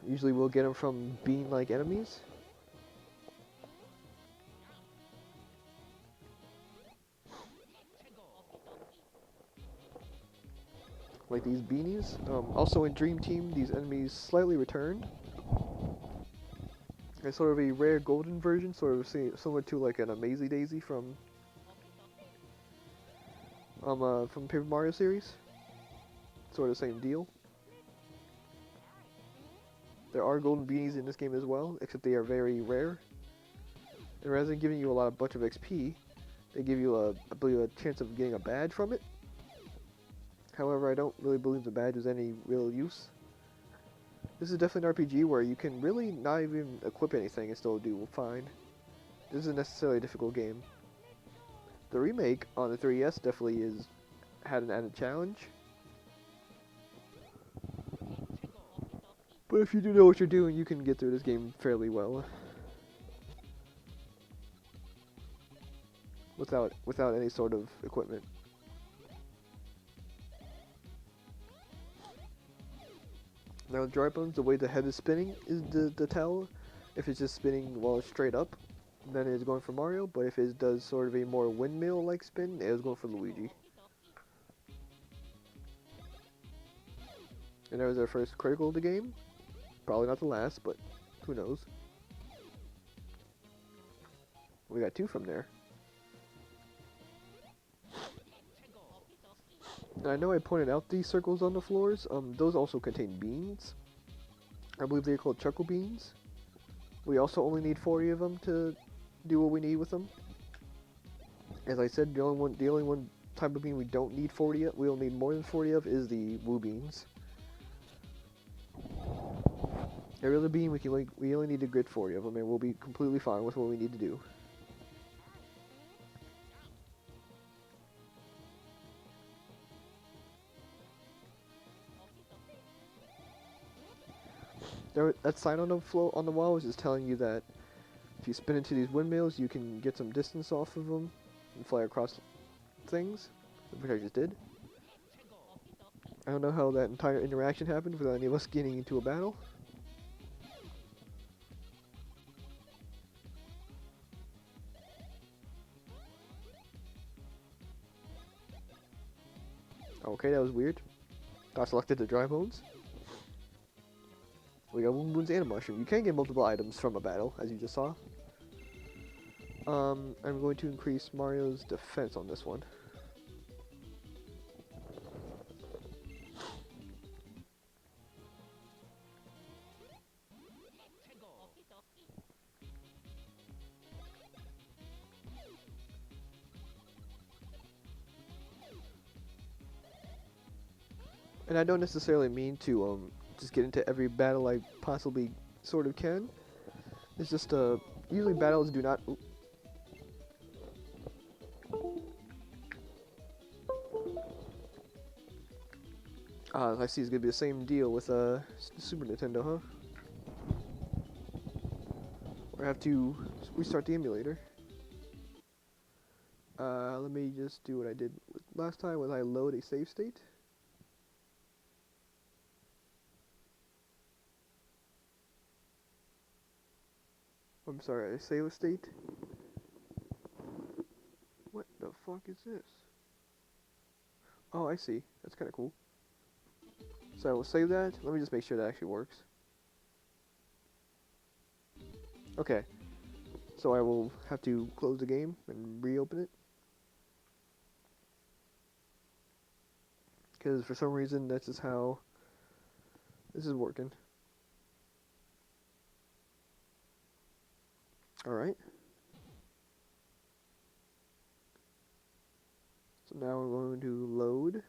Usually we'll get them from bean-like enemies. Like these beanies. Also in Dream Team, these enemies slightly returned. It's sort of a rare golden version, sort of similar to like an Amazy Daisy from Paper Mario series. Sort of the same deal. There are golden beanies in this game as well, except they are very rare. And rather than giving you a bunch of XP, they give you I believe a chance of getting a badge from it. However, I don't really believe the badge is any real use. This is definitely an RPG where you can really not even equip anything and still do fine. This isn't necessarily a difficult game. The remake on the 3DS definitely had an added challenge. But if you do know what you're doing, you can get through this game fairly well. without any sort of equipment. Now with dry bones, the way the head is spinning is the tell. If it's just spinning while it's straight up, then it's going for Mario. But if it does sort of a more windmill-like spin, it is going for Luigi. And that was our first critical of the game. Probably not the last, but who knows. We got 2 from there. And I know I pointed out these circles on the floors. Those also contain beans. I believe they're called chuckle beans. We also only need 40 of them to do what we need with them. As I said, the only one type of bean we don't need 40 of, we'll need more than 40 of, is the woo beans. Every other bean we only need to grid 40 of them, and we'll be completely fine with what we need to do. That sign on the wall is just telling you that if you spin into these windmills, you can get some distance off of them and fly across things, which I just did. I don't know how that entire interaction happened without any of us getting into a battle. Okay, that was weird. I selected the dry bones. We got Moon Boons and a mushroom. You can get multiple items from a battle, as you just saw. I'm going to increase Mario's defense on this one. And I don't necessarily mean to just get into every battle I possibly sort of can. It's just usually battles do not. I see it's gonna be the same deal with Super Nintendo, huh? Or I have to restart the emulator. Let me just do what I did last time. Was I load a save state? I'm sorry, a save state? What the fuck is this? Oh, I see. That's kind of cool. So I will save that. Let me just make sure that actually works. Okay. So I will have to close the game and reopen it. Because for some reason, that's just how this is working. Alright. So now we're going to load.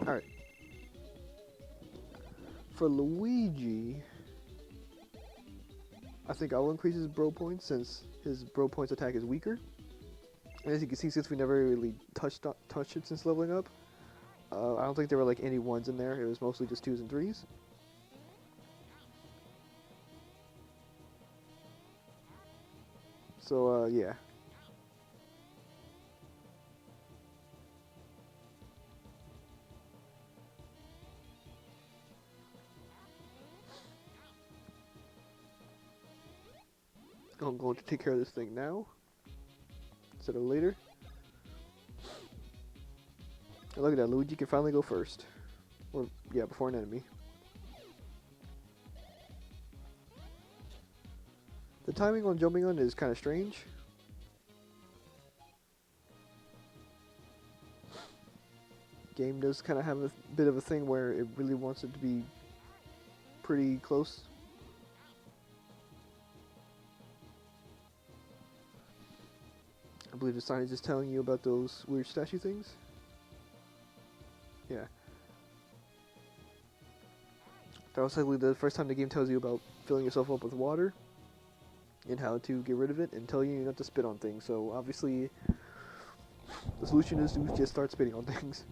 Alright. For Luigi, I think I'll increase his bro points since his bro points attack is weaker. And as you can see, since we never really touched it since leveling up, I don't think there were like any 1s in there. It was mostly just 2s and 3s. So, yeah. I'm going to take care of this thing now, instead of later. And look at that, Luigi can finally go first. Or, yeah, before an enemy. The timing on jumping on is kind of strange. Game does kind of have a bit of a thing where it really wants it to be pretty close. I believe the sign is just telling you about those weird statue things. Yeah. That was likely the first time the game tells you about filling yourself up with water and how to get rid of it, and telling you not to spit on things. So obviously, the solution is to just start spitting on things.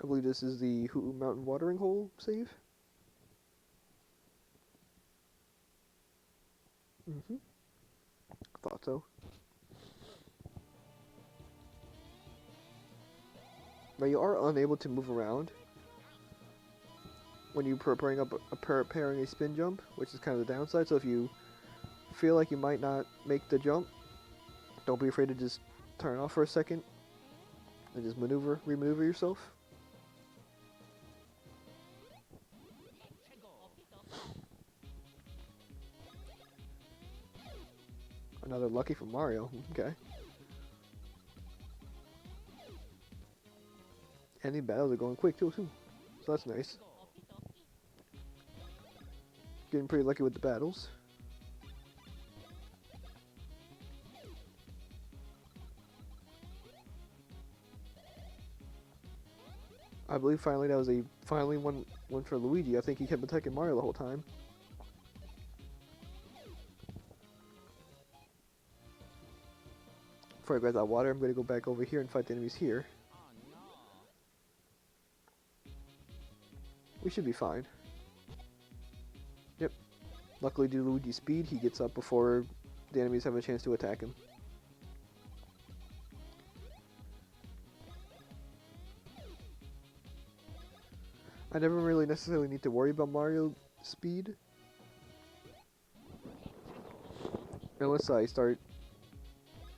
I believe this is the Hoo Mountain Watering Hole save. Mm-hmm. Thought so. Now you are unable to move around when you preparing a spin jump, which is kind of the downside. So if you feel like you might not make the jump, don't be afraid to just turn off for a second and just remaneuver yourself. Another lucky from Mario. Okay. And the battles are going quick too, so that's nice. Getting pretty lucky with the battles. I believe finally that was one for Luigi. I think he kept attacking Mario the whole time. Before I grab that water, I'm going to go back over here and fight the enemies here. We should be fine. Yep. Luckily, due to Luigi's speed, he gets up before the enemies have a chance to attack him. I never really necessarily need to worry about Mario's speed. Unless I start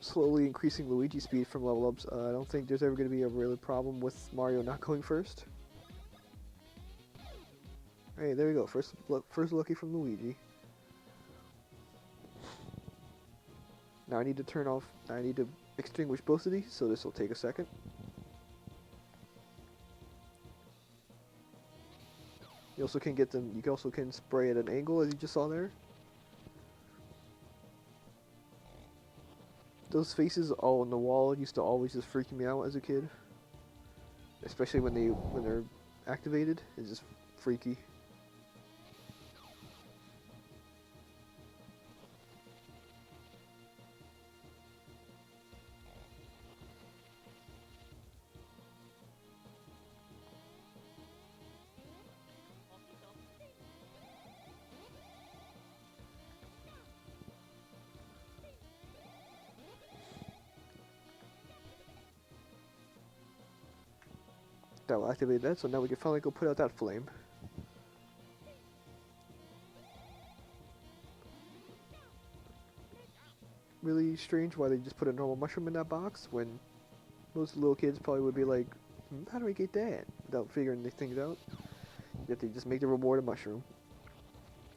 slowly increasing Luigi's speed from level ups, I don't think there's ever going to be a real problem with Mario not going first. Hey, there we go. First lucky from Luigi. Now I need to extinguish both of these, so this will take a second. You also can spray at an angle, as you just saw there. Those faces all on the wall used to always just freak me out as a kid. Especially when they're activated. It's just freaky. That will activate that, so now we can finally go put out that flame. Really strange why they just put a normal mushroom in that box when most little kids probably would be like, how do I get that? Without figuring these things out. Yet they just make the reward a mushroom.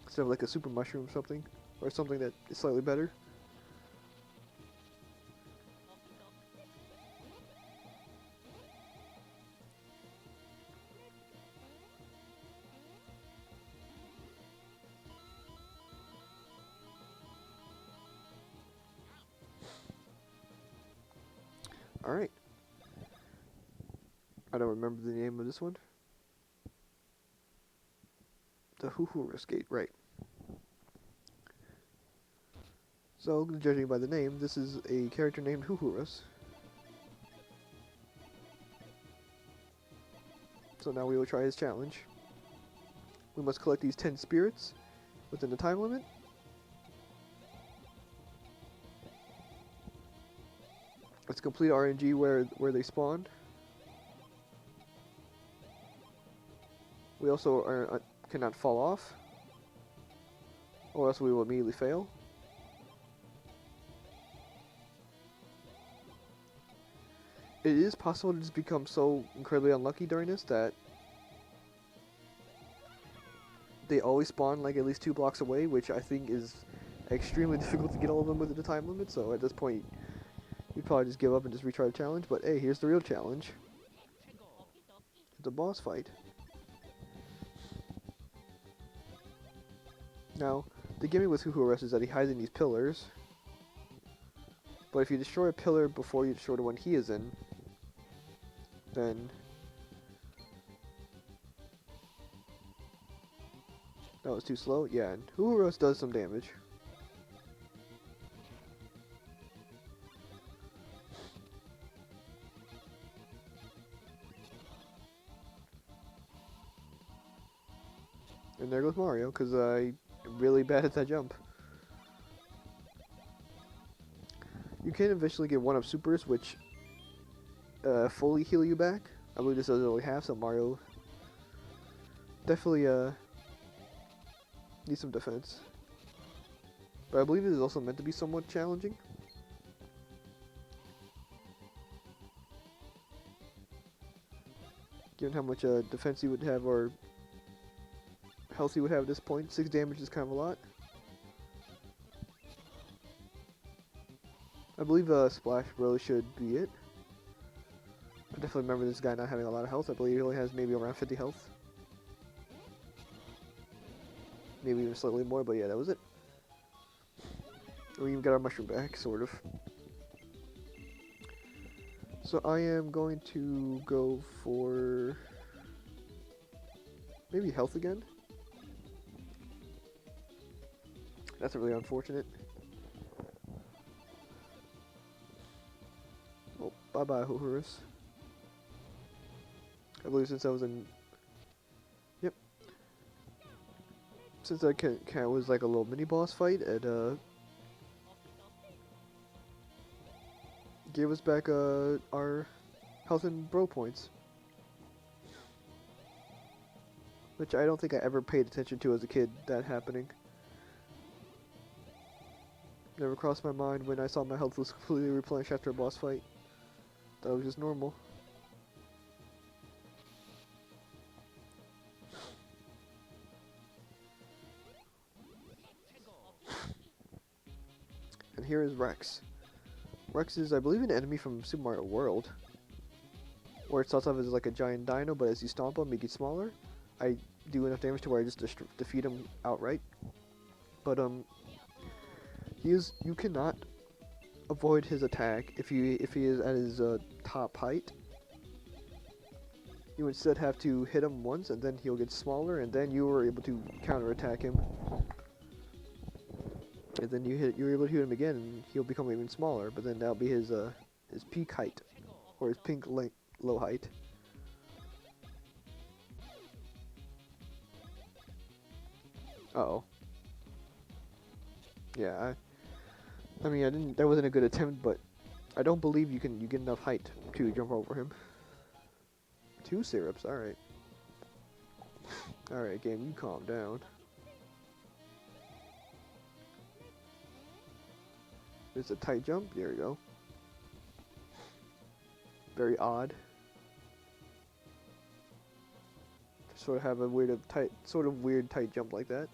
Instead of like a super mushroom or something. Or something that is slightly better. Alright. I don't remember the name of this one. The Hoo-Hoo Gate, right. So, judging by the name, this is a character named Hoo-Hoo-Rus. So now we will try his challenge. We must collect these 10 spirits within the time limit. Let's complete RNG where they spawned. We also cannot fall off, or else we will immediately fail. It is possible to just become so incredibly unlucky during this that they always spawn like at least 2 blocks away, which I think is extremely difficult to get all of them within the time limit, so at this point you'd probably just give up and just retry the challenge, but hey, here's the real challenge. It's a boss fight. Now, the gimmick with Hoo-Hoo-Rus is that he hides in these pillars, but if you destroy a pillar before you destroy the one he is in, then that was too slow. Yeah, and Hoo-Hoo-Rus does some damage. And there goes Mario, because I'm really bad at that jump. You can eventually get 1-up supers, which fully heal you back. I believe this does only half, so Mario definitely needs some defense. But I believe it is also meant to be somewhat challenging. Given how much defense he would have, or health he would have at this point, 6 damage is kind of a lot. I believe Splash Bros should be it. I definitely remember this guy not having a lot of health. I believe he only has maybe around 50 health. Maybe even slightly more, but yeah, that was it. We even got our mushroom back, sort of. So I am going to go for maybe health again. That's really unfortunate. Oh, bye-bye, Horus. I believe since I was in... Yep. Since I was like a little mini-boss fight, it gave us back our health and bro points. Which I don't think I ever paid attention to as a kid, that happening. Never crossed my mind when I saw my health was completely replenished after a boss fight. That was just normal. And here is Rex. Rex is, I believe, an enemy from Super Mario World. Where it starts off as like a giant dino, but as you stomp him, he gets smaller. I do enough damage to where I just defeat him outright. But you cannot avoid his attack if he is at his top height. You instead have to hit him once, and then he'll get smaller, and then you are able to counterattack him. And then you're able to hit him again, and he'll become even smaller. But then that'll be his peak height, or his pink low height. Uh-oh. Yeah, I mean, I didn't. That wasn't a good attempt, but I don't believe you get enough height to jump over him. 2 syrups, all right. All right, game, you calm down. There's a tight jump. There we go. Very odd. To sort of have a weird tight jump like that.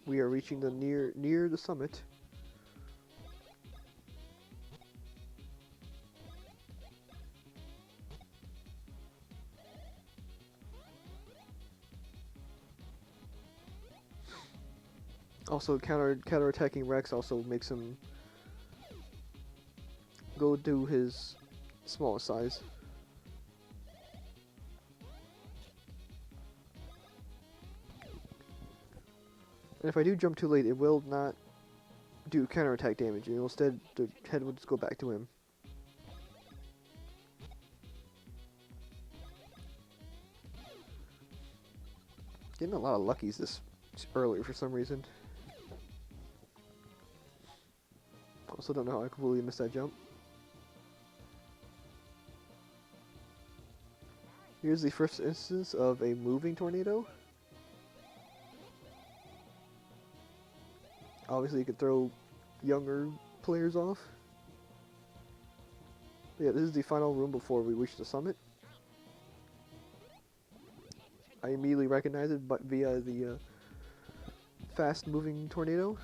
We are reaching the near the summit. Also, counterattacking Rex also makes him go to his smallest size. And if I do jump too late, it will not do counterattack damage. Instead, the head will just go back to him. Getting a lot of luckies this earlier for some reason. Also don't know how I completely missed that jump. Here's the first instance of a moving tornado. Obviously, you could throw younger players off. But yeah, this is the final room before we reach the summit. I immediately recognize it, but via the fast-moving tornado.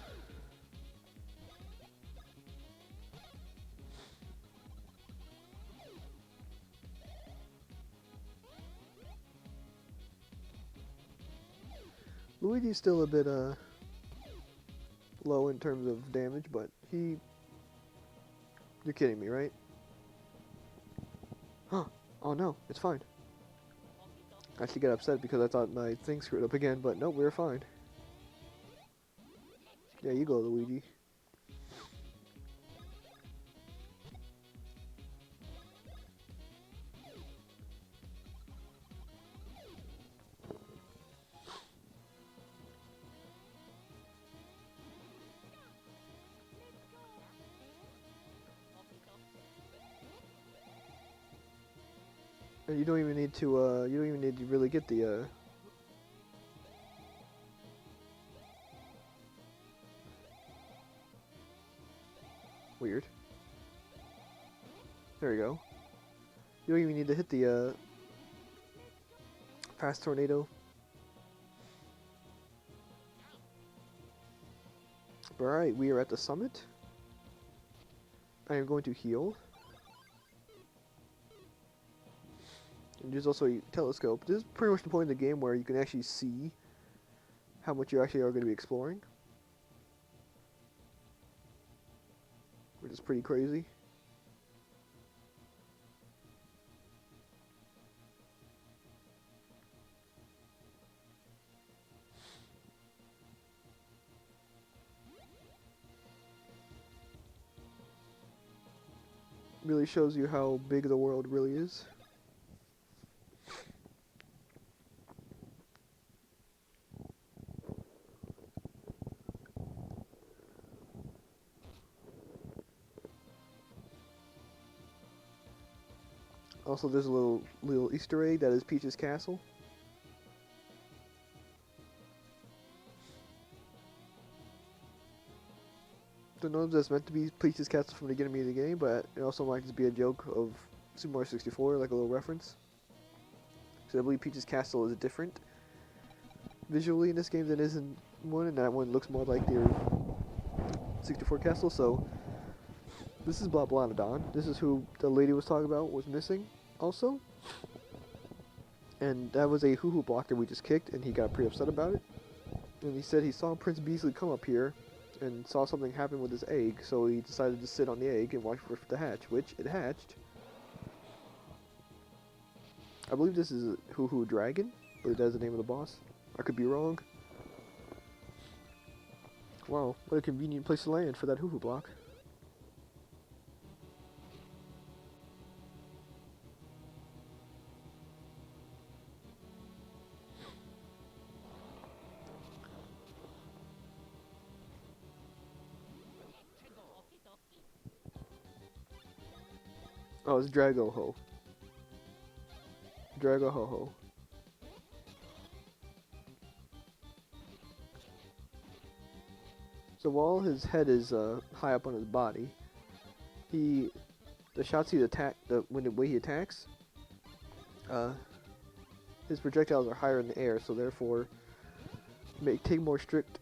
Luigi's still a bit low in terms of damage, but he... You're kidding me, right? Huh. Oh no, it's fine. I actually got upset because I thought my thing screwed up again, but nope, we were fine. Yeah, you go, Luigi. And you don't even need to, you don't even need to really get the, weird. There you go. You don't even need to hit the, fast tornado. Alright, we are at the summit. I am going to heal. And there's also a telescope. This is pretty much the point in the game where you can actually see how much you actually are going to be exploring. Which is pretty crazy. Really shows you how big the world really is. Also, there's a little Easter egg that is Peach's castle. Don't know if that's meant to be Peach's castle from the beginning of the game, but it also might just be a joke of Super Mario 64, like a little reference. So I believe Peach's castle is different visually in this game than it is in one, and that one looks more like their 64 castle. So this is Blah Blah-Don. This is who the lady was talking about was missing also. And that was a hoo-hoo block that we just kicked, and he got pretty upset about it. And he said he saw Prince Beasley come up here and saw something happen with his egg, so he decided to sit on the egg and watch for it to hatch, which it hatched. I believe this is a hoo-hoo dragon. I believe that's the name of the boss. I could be wrong. Wow, what a convenient place to land for that hoo-hoo block. Oh, it's Drago-Ho. Drago-Ho-Ho. So while his head is high up on his body, the shots he attack, the way he attacks, his projectiles are higher in the air, so therefore take more strict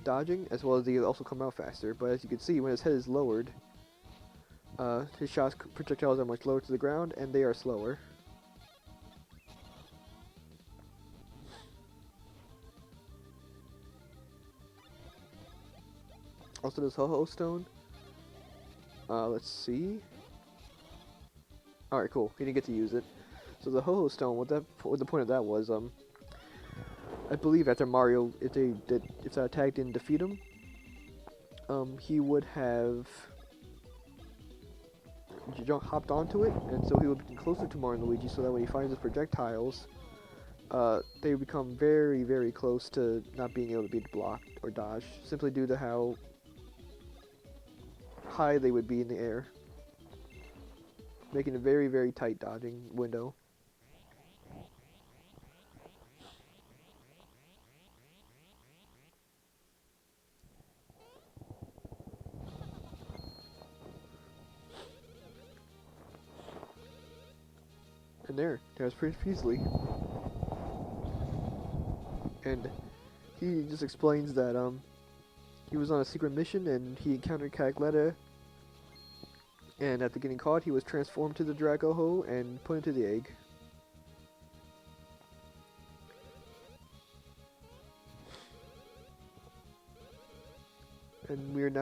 dodging, as well as they also come out faster. But as you can see, when his head is lowered, his projectiles are much lower to the ground, and they are slower. Also, this Ho-Ho stone. Let's see. Alright, cool. He didn't get to use it. So the Ho-Ho stone, what the point of that was, I believe after Mario, if that attack didn't defeat him, he would have hopped onto it, and so he would be closer to Mario and Luigi, so that when he finds his projectiles, they become very, very close to not being able to be blocked or dodged, simply due to how high they would be in the air, making a very, very tight dodging window. And there's Prince Beasley. And he just explains that he was on a secret mission and he encountered Cagletta, and after getting caught he was transformed to the Drago-Ho and put into the egg.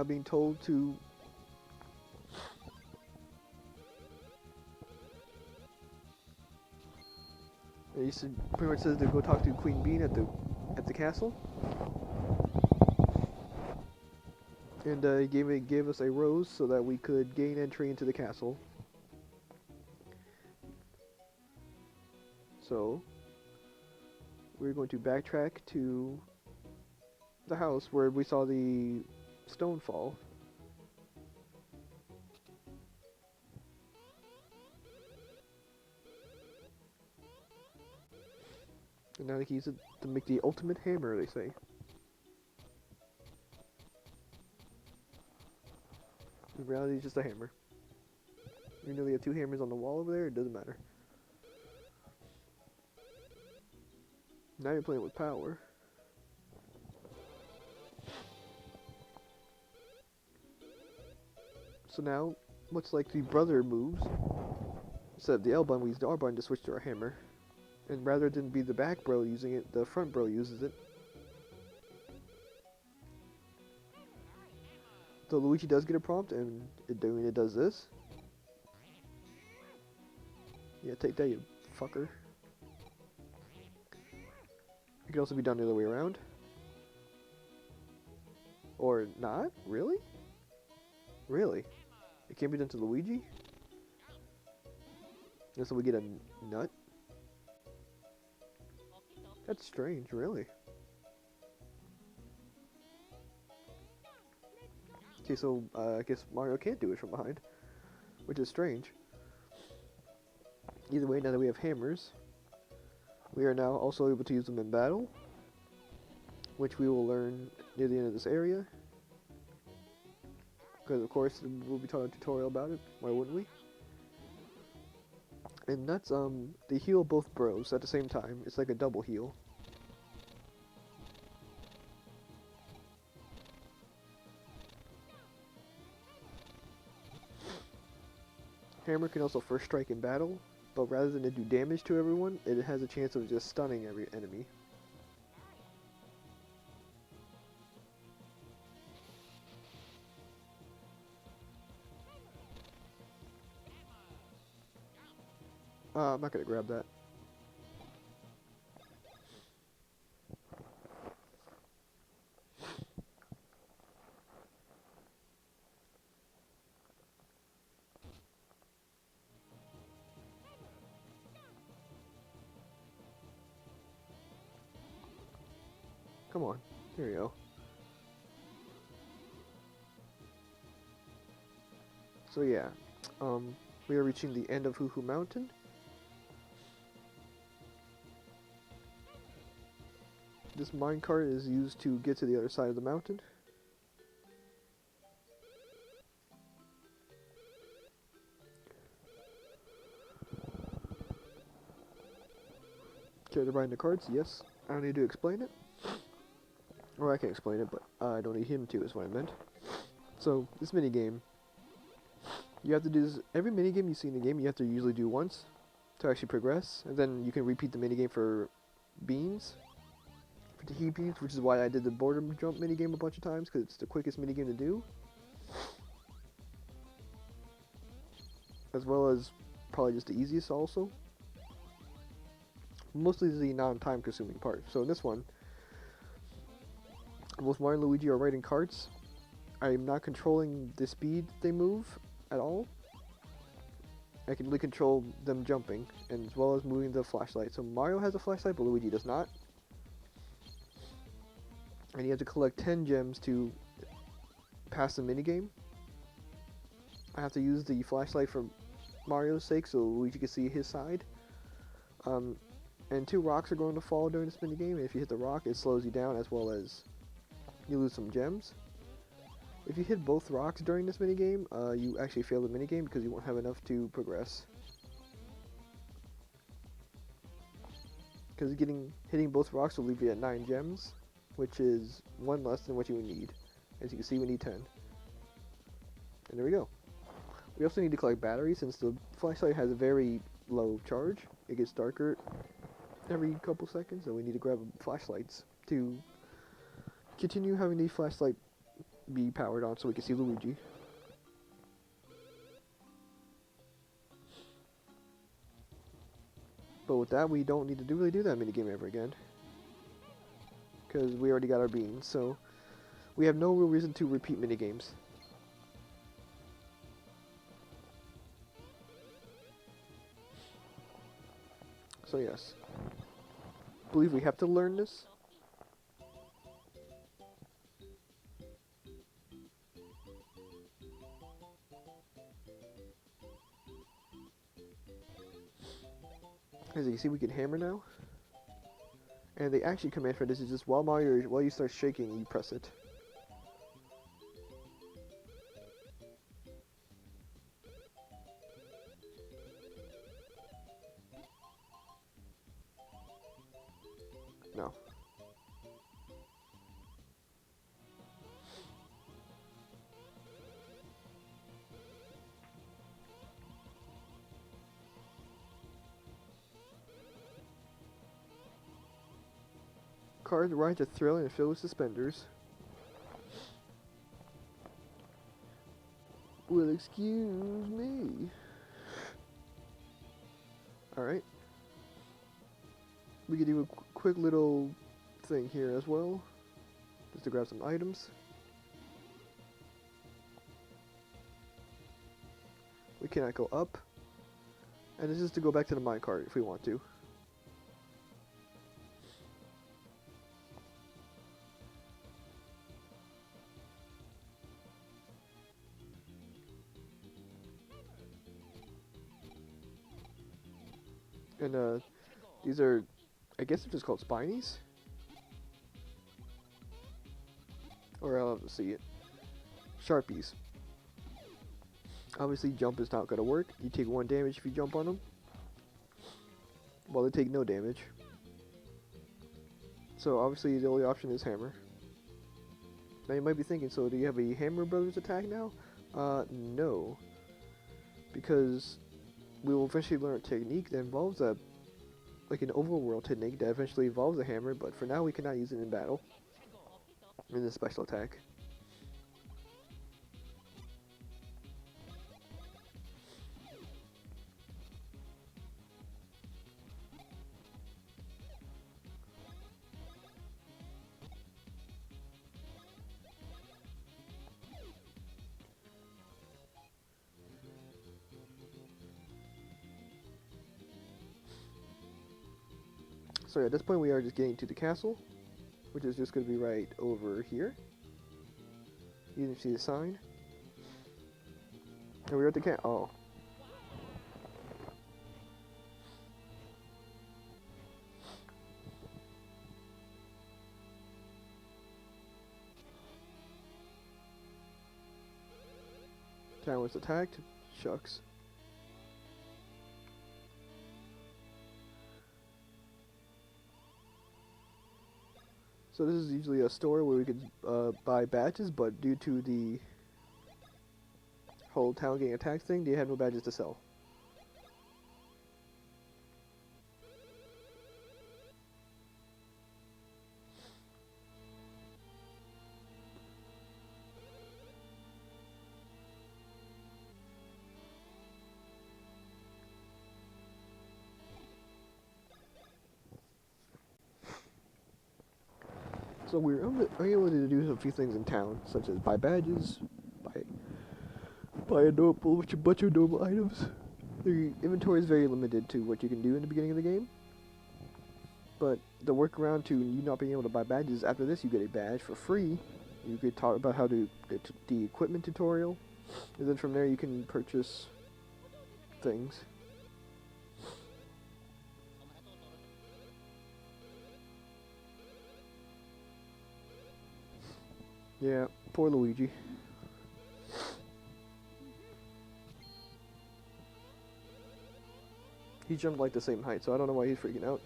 now being told to he said, pretty much says to go talk to Queen Bean at the castle, and he gave us a rose so that we could gain entry into the castle. So we're going to backtrack to the house where we saw the stone fall. And now they can use it to make the ultimate hammer, they say. In reality, it's just a hammer. Even though they have two hammers on the wall over there, it doesn't matter. Now you're playing with power. So now, what's like the brother moves, instead of the L button, we use the R button to switch to our hammer. And rather than be the back bro using it, the front bro uses it. So Luigi does get a prompt, and it does this. Yeah, take that, you fucker. It can also be done the other way around. Or not? Really? Really? It can't be done to Luigi? And so we get a nut? That's strange, really. Okay, so I guess Mario can't do it from behind, which is strange. Either way, now that we have hammers, we are now also able to use them in battle, which we will learn near the end of this area. Because of course we'll be taught a tutorial about it. Why wouldn't we? And that's they heal both bros at the same time. It's like a double heal. Hammer can also first strike in battle, but rather than it do damage to everyone, it has a chance of just stunning every enemy. I'm not gonna grab that. Come on, there you go. So yeah, we are reaching the end of Hoo Hoo Mountain. This minecart is used to get to the other side of the mountain. Care to bind the cards? Yes. I don't need to explain it. Or I can explain it, but I don't need him to, is what I meant. So, this minigame, you have to do this, every minigame you see in the game, you have to usually do once to actually progress, and then you can repeat the minigame for beans, for tahini beans, which is why I did the border jump minigame a bunch of times, because it's the quickest minigame to do. As well as probably just the easiest also. Mostly the non-time consuming part. So in this one, both Mario and Luigi are riding carts. I'm not controlling the speed they move at all. I can only control them jumping, and as well as moving the flashlight. So Mario has a flashlight, but Luigi does not. And you have to collect 10 gems to pass the minigame. I have to use the flashlight for Mario's sake, so Luigi can see his side. And 2 rocks are going to fall during this minigame, and if you hit the rock, it slows you down, as well as you lose some gems. If you hit both rocks during this minigame, you actually fail the minigame because you won't have enough to progress. Because hitting both rocks will leave you at 9 gems, which is 1 less than what you would need. As you can see, we need 10. And there we go. We also need to collect batteries, since the flashlight has a very low charge. It gets darker every couple seconds, so we need to grab flashlights to continue having the flashlight be powered on so we can see Luigi. But with that, we don't need to really do that minigame ever again. Because we already got our beans, so we have no real reason to repeat minigames. So yes. I believe we have to learn this. As you can see, we can hammer now. And the action command for this is just while you start shaking, you press it. No. Cars ride are thrilling and filled with suspenders. Well, excuse me. Alright. We could do a quick little thing here as well. Just to grab some items. We cannot go up. And this is to go back to the minecart if we want to. And these are, I guess they're just called spinies? Or I'll have to see it. Sharpies. Obviously jump is not gonna work. You take 1 damage if you jump on them. Well, they take no damage. So obviously the only option is hammer. Now you might be thinking, so do you have a Hammer Brothers attack now? No. Because we will eventually learn a technique that involves like an overworld technique that eventually evolves a hammer, but for now we cannot use it in battle. In the special attack. So at this point we are just getting to the castle, which is just going to be right over here. You can see the sign. And we're at the oh. Town was attacked. Shucks. So this is usually a store where we could buy badges, but due to the whole town getting attacked thing, they had no badges to sell. So we were able to do a few things in town, such as buy badges, buy a bunch of normal items. The inventory is very limited to what you can do in the beginning of the game. But the workaround to you not being able to buy badges, after this you get a badge for free. You could talk about how to the equipment tutorial, and then from there you can purchase things. Yeah, poor Luigi. He jumped like the same height, so I don't know why he's freaking out.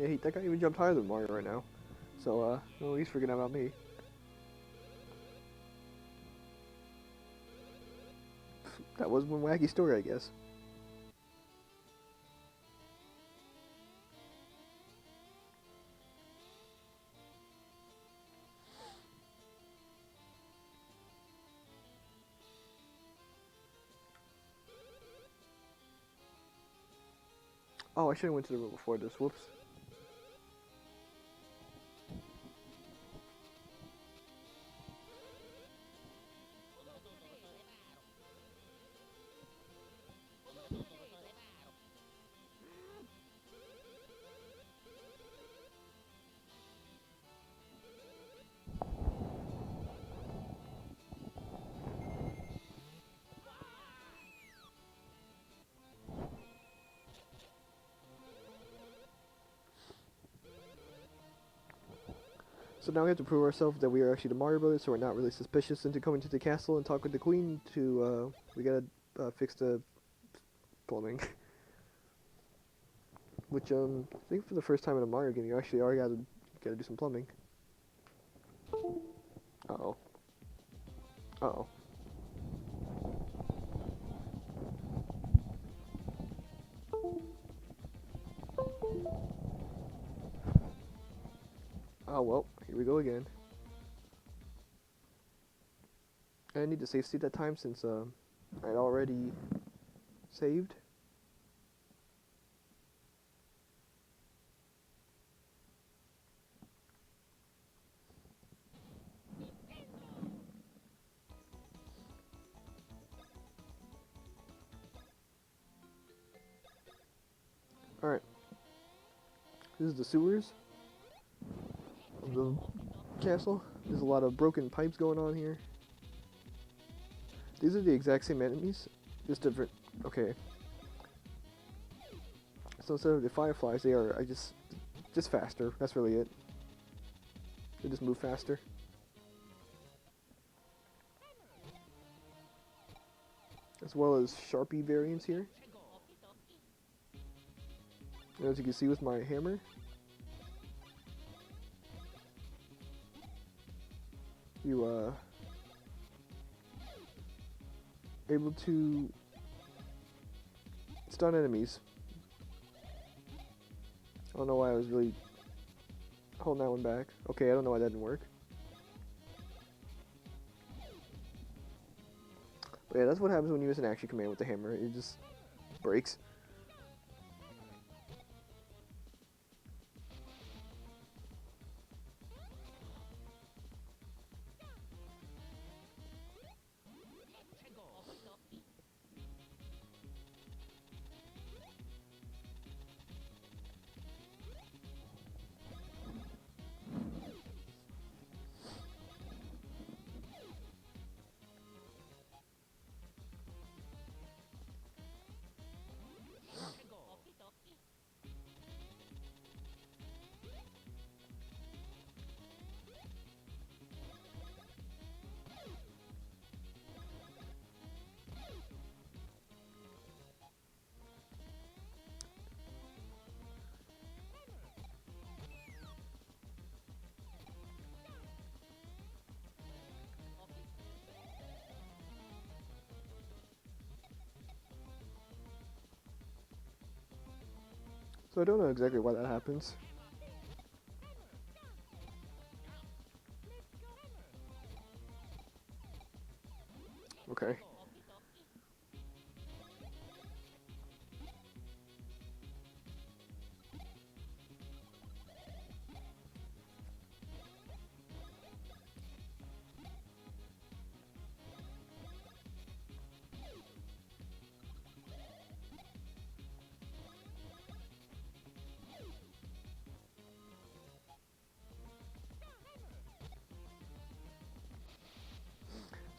Yeah, that guy even jumped higher than Mario right now. So, well, he's forgetting about me. That was one wacky story, I guess. Oh, I should have went to the room before this. Whoops. So now we have to prove ourselves that we are actually the Mario Brothers, so we're not really suspicious into coming to the castle and talk with the Queen to, we gotta fix the plumbing. Which, I think for the first time in a Mario game, you actually are gotta do some plumbing. Uh-oh. Uh-oh. Oh, well, here we go again. I need to save state that time since, I'd already saved. Alright. This is the sewers of the castle. There's a lot of broken pipes going on here. These are the exact same enemies, just different. Okay. So instead of the fireflies, they are just faster. That's really it. They just move faster. As well as Sharpie variants here. And as you can see with my hammer, you able to stun enemies. I don't know why I was really holding that one back. Okay, I don't know why that didn't work. But yeah, that's what happens when you use an action command with the hammer. It just breaks. So I don't know exactly why that happens. Okay.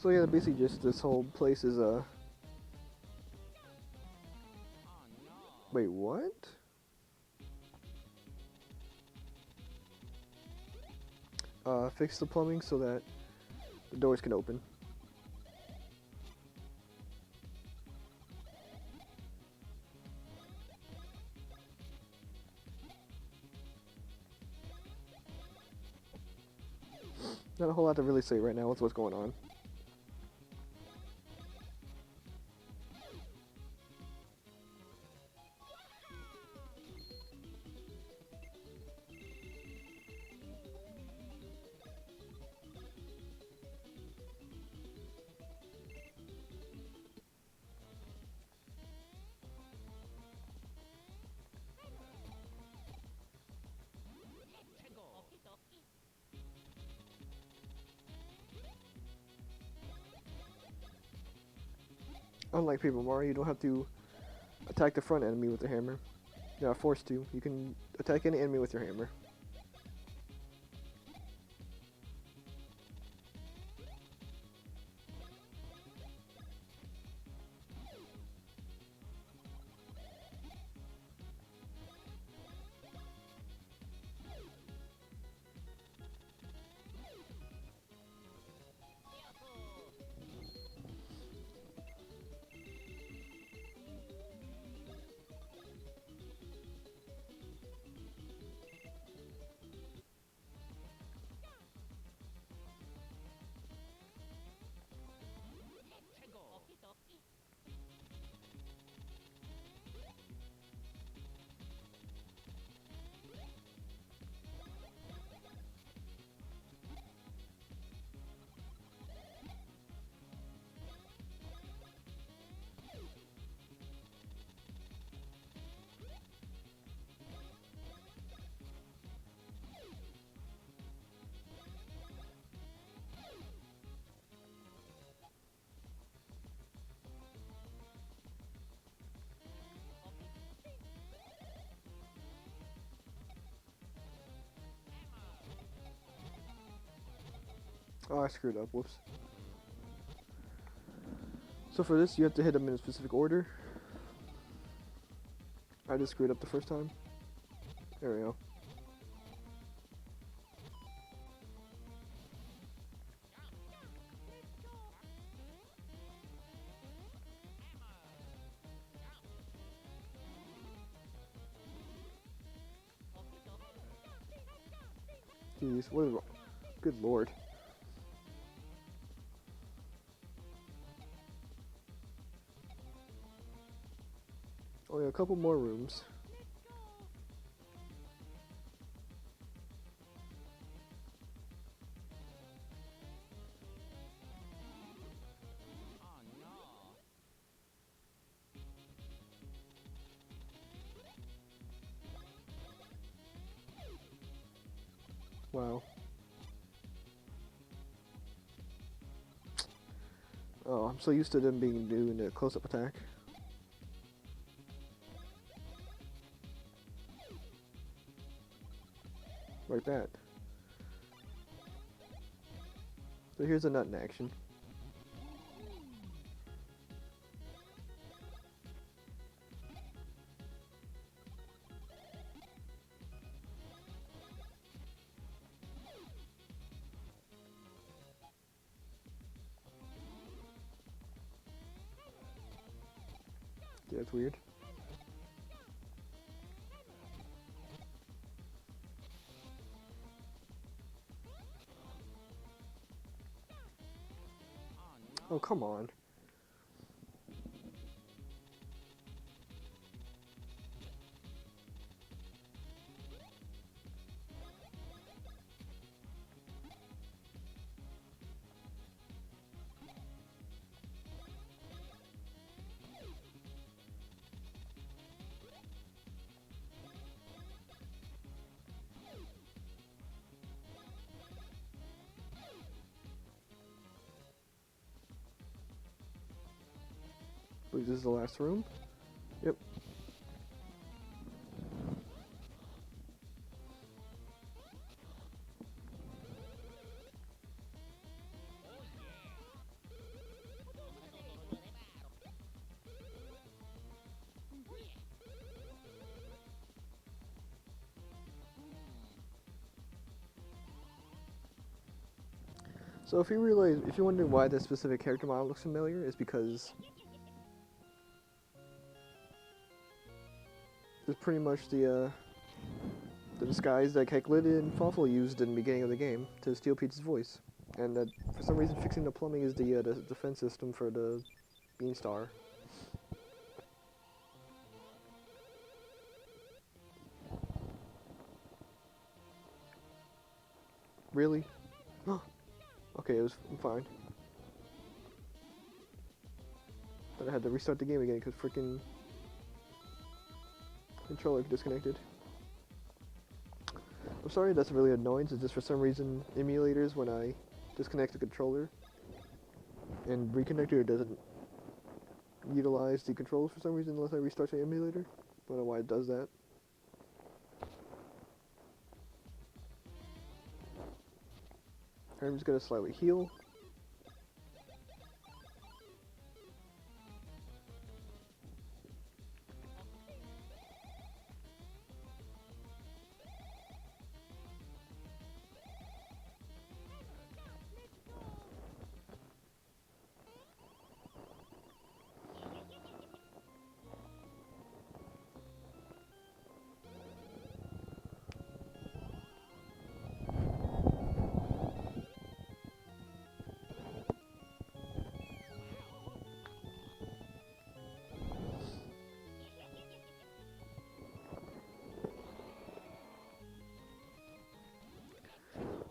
So yeah, basically just this whole place is wait, what? Fix the plumbing so that the doors can open. Not a whole lot to really say right now with what's going on. Unlike Paper Mario, you don't have to attack the front enemy with the hammer. You're not forced to. You can attack any enemy with your hammer. Oh, I screwed up. Whoops. So for this, you have to hit them in a specific order. I just screwed up the first time. There we go. Jeez, what is wrong? Good lord. Only a couple more rooms. Wow. Oh, I'm so used to them being doing a close-up attack. Like that. So here's a nut in action. Yeah, it's weird. Oh, come on. I believe this is the last room. Yep. So if you're wondering why this specific character model looks familiar, it's because it's pretty much the disguise that Keklit and Fawful used in the beginning of the game to steal Peach's voice. And that for some reason fixing the plumbing is the defense system for the Beanstar. Really? Okay, it was fine. Then I had to restart the game again because freaking controller disconnected. I'm sorry, that's really annoying. It's just for some reason emulators, when I disconnect the controller and reconnect it, it doesn't utilize the controls for some reason unless I restart the emulator. I don't know why it does that. I'm just gonna slightly heal.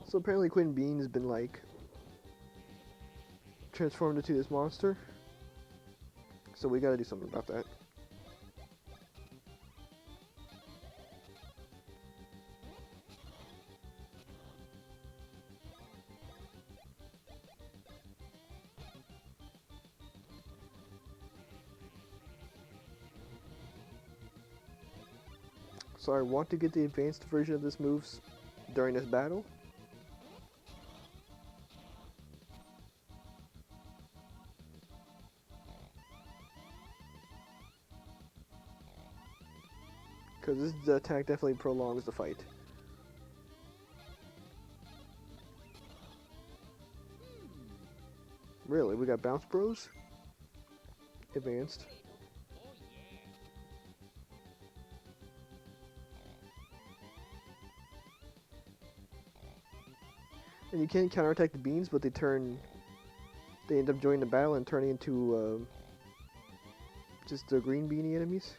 So apparently Quinn Bean has been like transformed into this monster. So we gotta do something about that. So I want to get the advanced version of this moves during this battle. Because this attack definitely prolongs the fight. Really? We got Bounce Bros? Advanced. And you can't counterattack the beans, but they end up joining the battle and turning into just the green beanie enemies.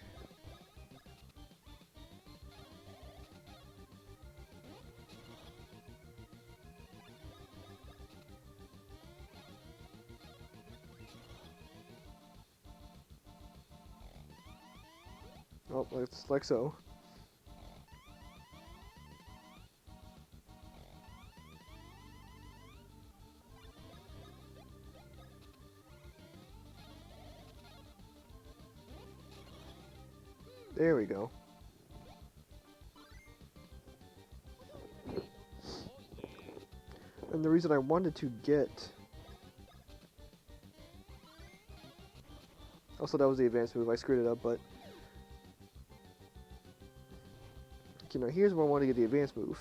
Oh, it's like so. There we go. And the reason I wanted to get... Also, that was the advanced move. I screwed it up, but... Okay, now here's where I want to get the advanced move.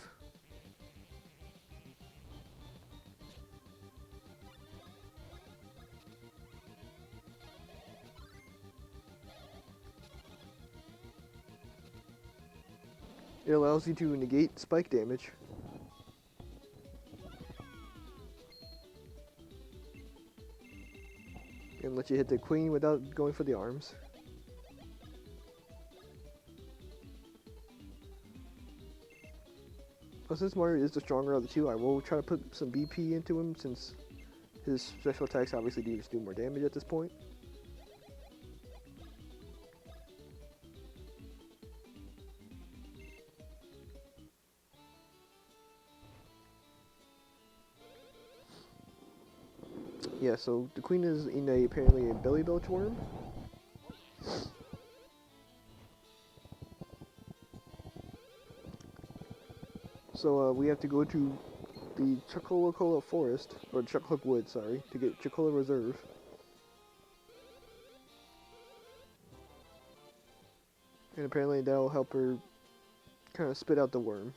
It allows you to negate spike damage. And let you hit the queen without going for the arms. But since Mario is the stronger of the two, I will try to put some BP into him since his special attacks obviously do just do more damage at this point. Yeah, so the queen is in apparently a belly belch worm. So we have to go to the Chocolocola Forest, or Chocolate Wood, sorry, to get Chocola Reserve. And apparently that'll help her kind of spit out the worm.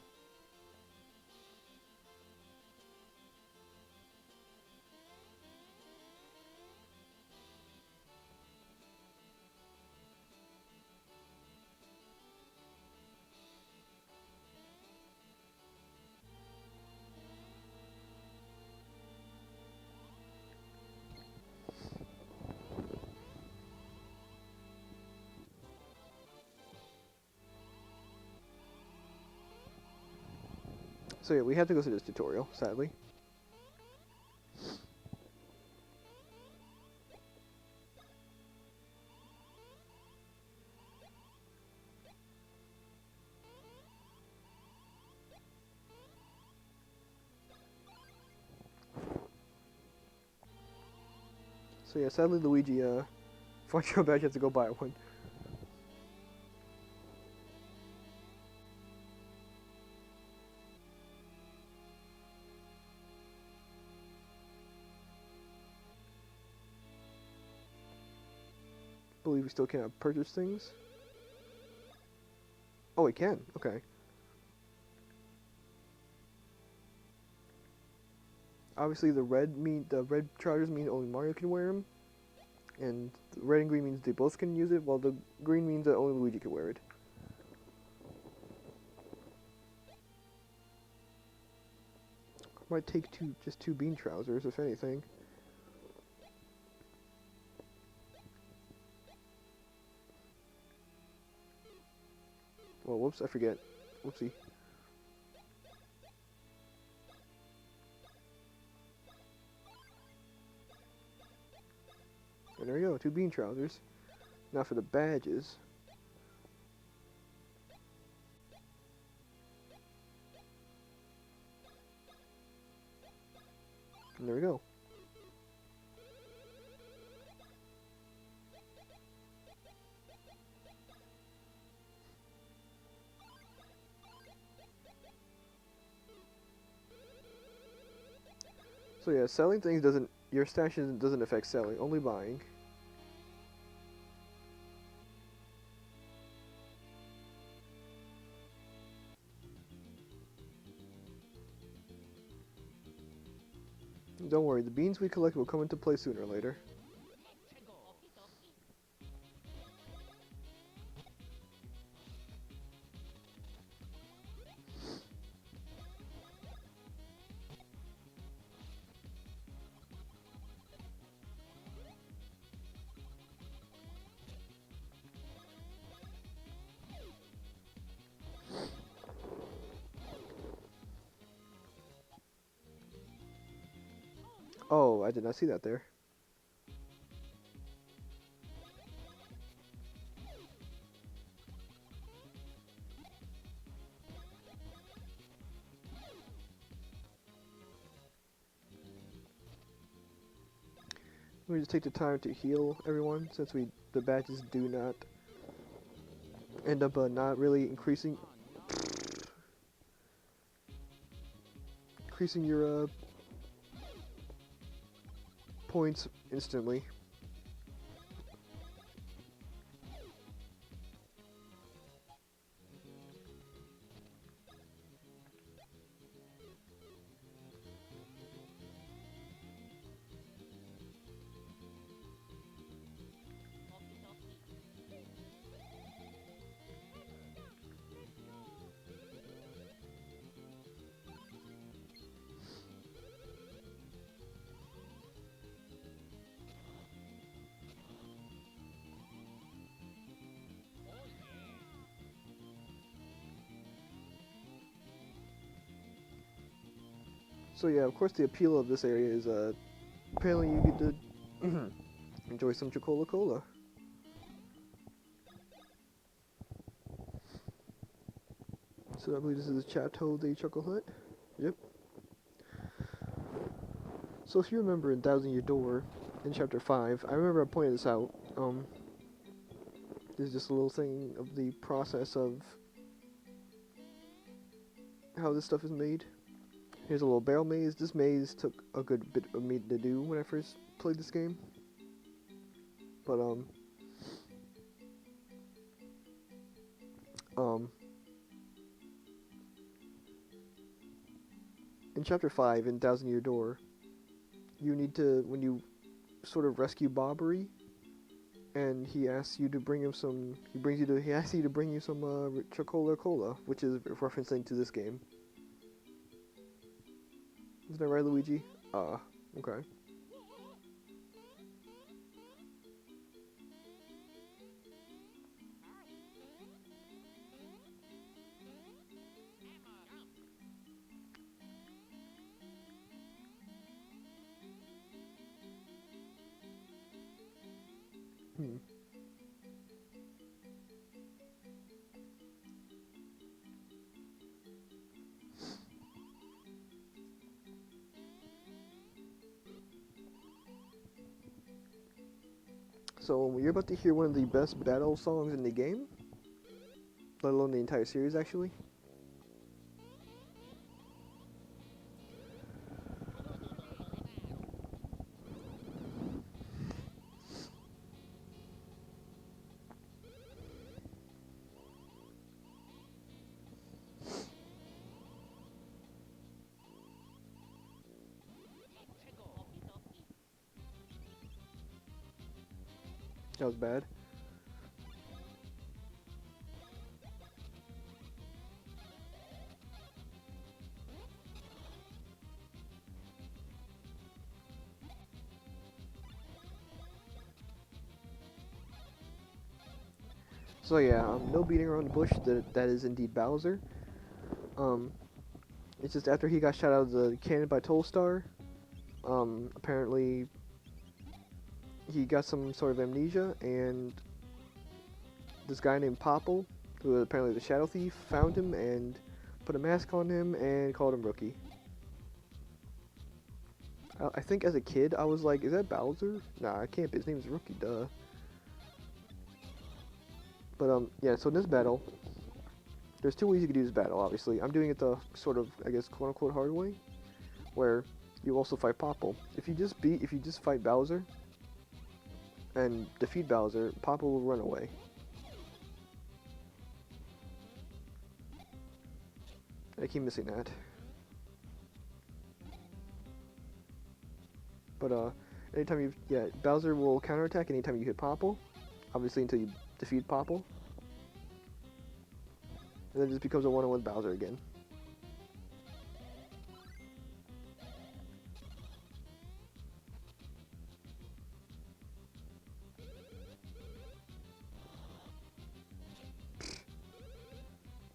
So yeah, we have to go through this tutorial, sadly. So yeah, sadly Luigi, finds your badge, you have to go buy one. Believe we still cannot purchase things. Oh, we can. Okay. Obviously, the red trousers mean only Mario can wear them, and red and green means they both can use it, while the green means that only Luigi can wear it. Might take just two bean trousers, if anything. Well, whoops, I forget. Whoopsie. And there you go, two bean trousers. Now for the badges. And there we go. So yeah, selling things doesn't, your stash doesn't affect selling, only buying. Don't worry, the beans we collect will come into play sooner or later. Oh, I did not see that there. Let me just take the time to heal everyone, since the badges do not end up not really increasing your points instantly. So yeah, of course the appeal of this area is apparently you get to enjoy some Chocola Cola. So I believe this is Chateau de Chocolat. Yep. So if you remember in Thousand Year Door, in Chapter 5, I remember I pointed this out. There's just a little thing of the process of how this stuff is made. Here's a little barrel maze. This maze took a good bit of me to do when I first played this game. But, in Chapter 5, in Thousand Year Door, you need to, when you sort of rescue Bobbery, and he asks you to bring him some, he asks you to bring you some, Chocola Cola, which is referencing to this game. Isn't that right, Luigi? Okay. Hmm. So you're about to hear one of the best battle songs in the game, let alone the entire series, actually. That was bad. So yeah, no beating around the bush. That is indeed Bowser. Um, it's just after he got shot out of the cannon by Tolstar. Apparently he got some sort of amnesia, and this guy named Popple, who was apparently the Shadow Thief, found him and put a mask on him and called him Rookie. I think as a kid I was like, is that Bowser? Nah, it can't be. His name's Rookie, duh. But yeah. So in this battle, there's two ways you can do this battle. Obviously, I'm doing it the sort of, I guess, quote unquote hard way, where you also fight Popple. If you just fight Bowser and defeat Bowser, Popple will run away. I keep missing that. But anytime Bowser will counterattack anytime you hit Popple, obviously until you defeat Popple, and then it just becomes a one-on-one Bowser again.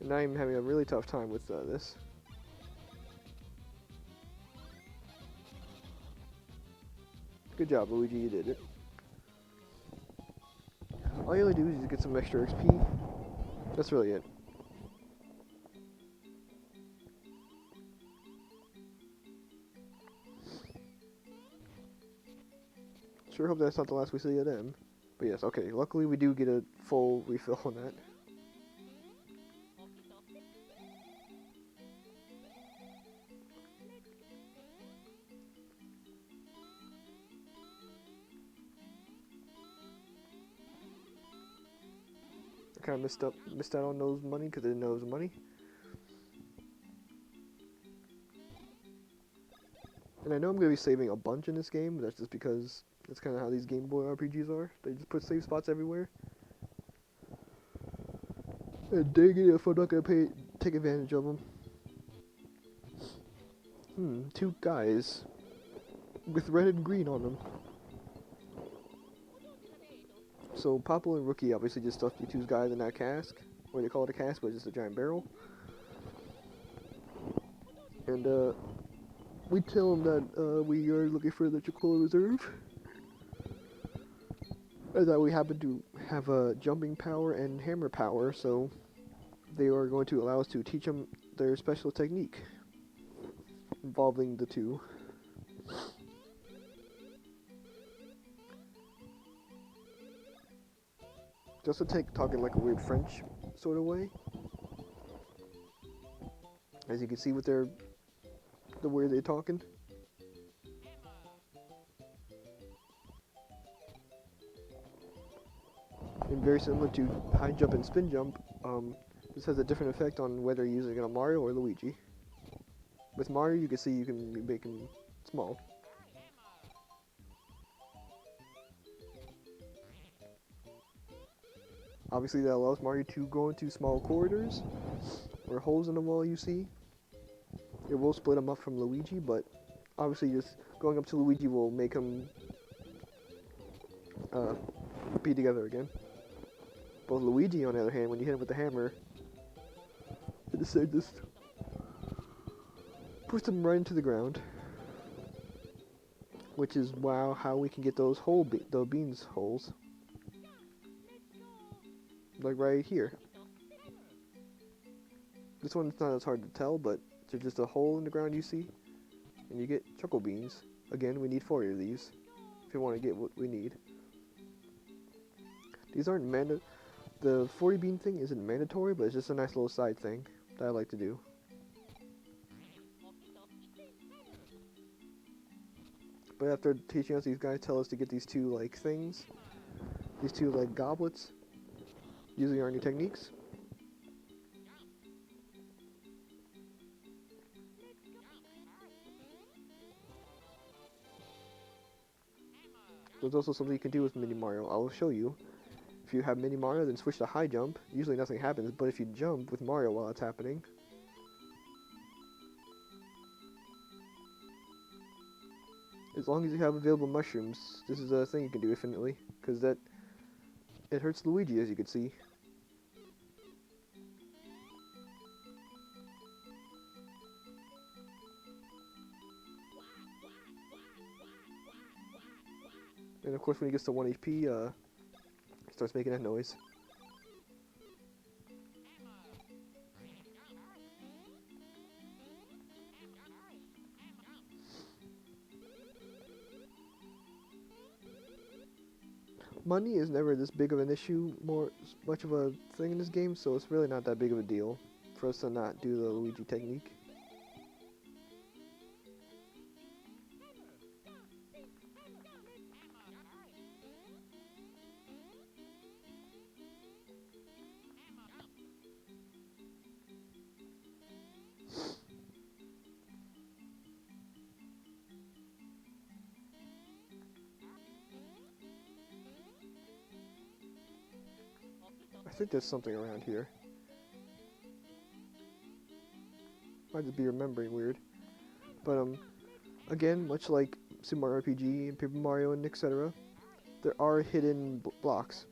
And I'm having a really tough time with this. Good job, Luigi, you did it. All you really do is just get some extra XP. That's really it. Sure hope that's not the last we see of them. But yes, okay, luckily we do get a full refill on that. I kind of missed out on those money because I didn't know it was money. And I know I'm going to be saving a bunch in this game, but that's just because that's kind of how these Game Boy RPGs are. They just put save spots everywhere. And dang it if I'm not going to take advantage of them. Two guys with red and green on them. So Popple and Rookie obviously just stuffed the two guys in that cask. Or they call it a cask, but it's just a giant barrel. And we tell them that we are looking for the Chocola Reserve. And that we happen to have a jumping power and hammer power, so they are going to allow us to teach them their special technique involving the two. Just to talking like a weird French sort of way. As you can see with the way they're talking. And very similar to high jump and spin jump, this has a different effect on whether you're using it on Mario or Luigi. With Mario, you can see you can make him small. Obviously, that allows Mario to go into small corridors or holes in the wall you see. It will split him up from Luigi, but obviously just going up to Luigi will make him be together again. But Luigi, on the other hand, when you hit him with the hammer, it just puts him right into the ground. Which is how we can get those the beans holes. like right here. This one's not as hard to tell, but there's just a hole in the ground you see, and you get choco beans. Again, we need 40 of these if you want to get what we need. These aren't the 40 bean thing isn't mandatory, but it's just a nice little side thing that I like to do. But after teaching us, these guys tell us to get these two like things, these two like goblets, using our new techniques. There's also something you can do with Mini Mario. I'll show you. If you have Mini Mario, then switch to high jump. Usually nothing happens, but if you jump with Mario while it's happening, as long as you have available mushrooms, this is a thing you can do infinitely, because it hurts Luigi, as you can see. And of course when he gets to 1 HP, he starts making that noise. Money is never this big of an issue, much of a thing in this game, so it's really not that big of a deal for us to not do the Luigi technique. I think there's something around here. Might just be remembering weird. But again, much like Super Mario RPG and Paper Mario and etc., there are hidden blocks.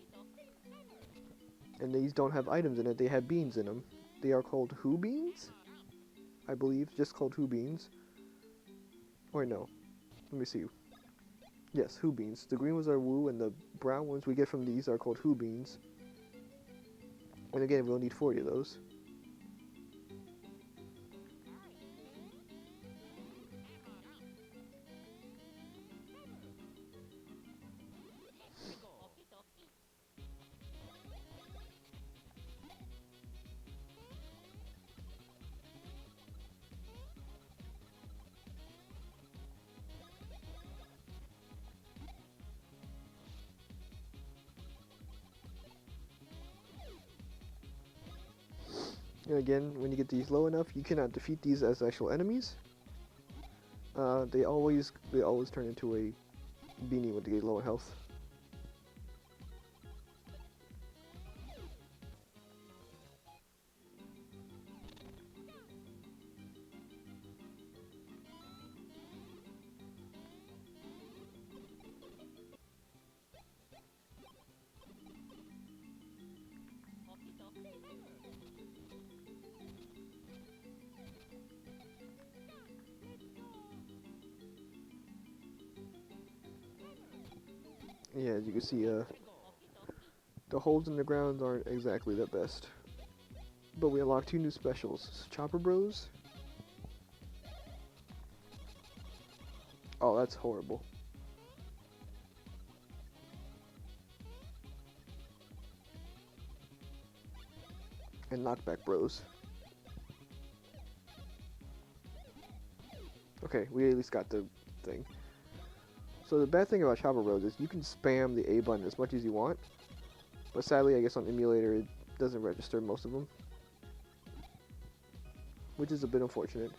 And these don't have items in it, they have beans in them. They are called Who Beans? I believe, just called Who Beans. Or no, let me see. Yes, Who Beans. The green ones are Woo, and the brown ones we get from these are called Who Beans. And again, we'll need 40 of those. And again, when you get these low enough, you cannot defeat these as actual enemies. They always turn into a beanie when they get low in health. Yeah, as you can see, the holes in the ground aren't exactly the best. But we unlocked 2 new specials. Chopper Bros. Oh, that's horrible. And Knockback Bros. Okay, we at least got the thing. So the bad thing about Chopper Bros is you can spam the A button as much as you want, but sadly I guess on emulator it doesn't register most of them, which is a bit unfortunate.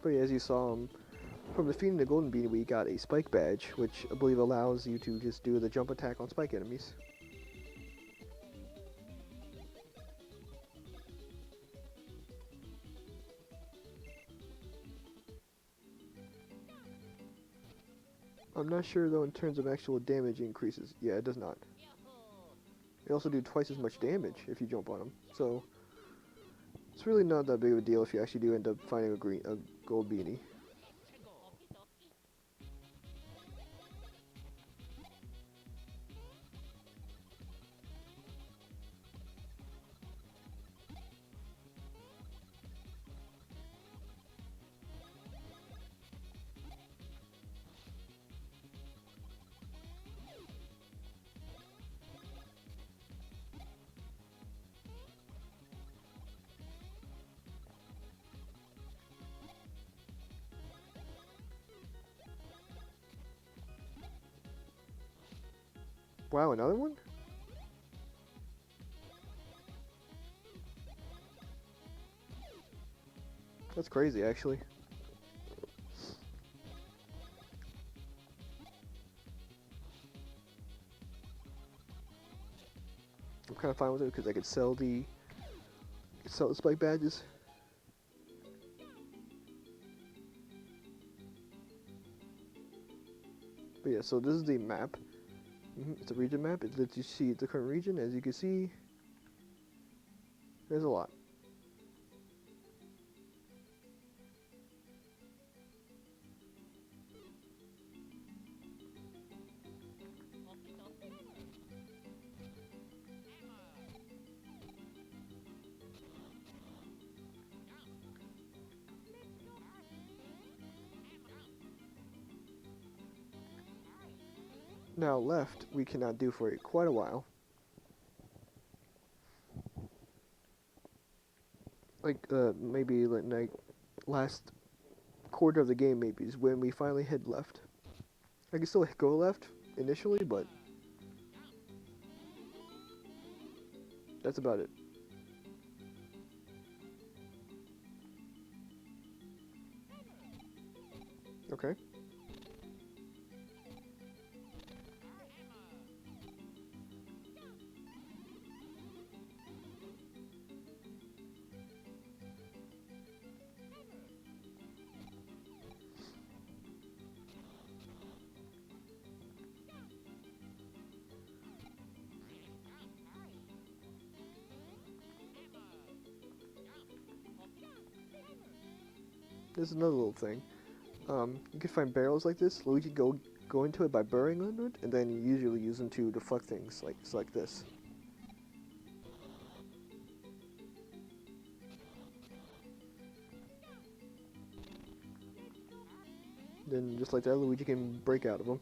But yeah, as you saw, from defeating the Golden Bean, we got a Spike Badge, which I believe allows you to just do the jump attack on Spike enemies. I'm not sure though in terms of actual damage increases. Yeah, it does not. They also do twice as much damage if you jump on them. So it's really not that big of a deal if you actually do end up finding a gold beanie. Wow, another one? That's crazy, actually. I'm kind of fine with it because I could sell the spike badges. But yeah, so this is the map. It's a region map. It lets you see the current region. As you can see, there's a lot. Now left, we cannot do for quite a while. Like maybe like last quarter of the game maybe is when we finally head left. I can still go left initially, but that's about it. Okay. There's another little thing. You can find barrels like this. Luigi go into it by burrowing under it, and then you usually use them to deflect things like this. Then just like that, Luigi can break out of them.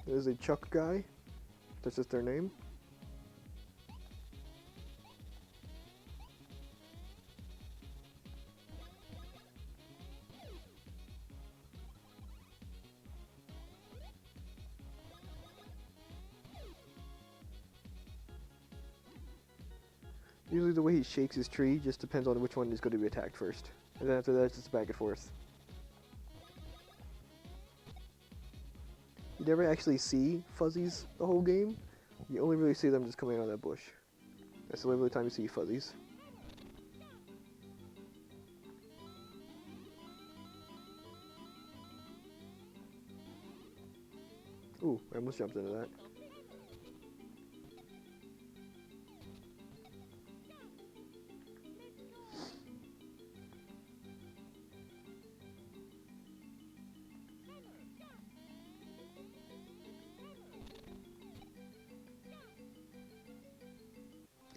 There's a Chuck guy. That's just their name. Usually the way he shakes his tree just depends on which one is going to be attacked first. And then after that, it's just back and forth. You never actually see fuzzies the whole game. You only really see them just coming out of that bush. That's the only time you see fuzzies. Ooh, I almost jumped into that.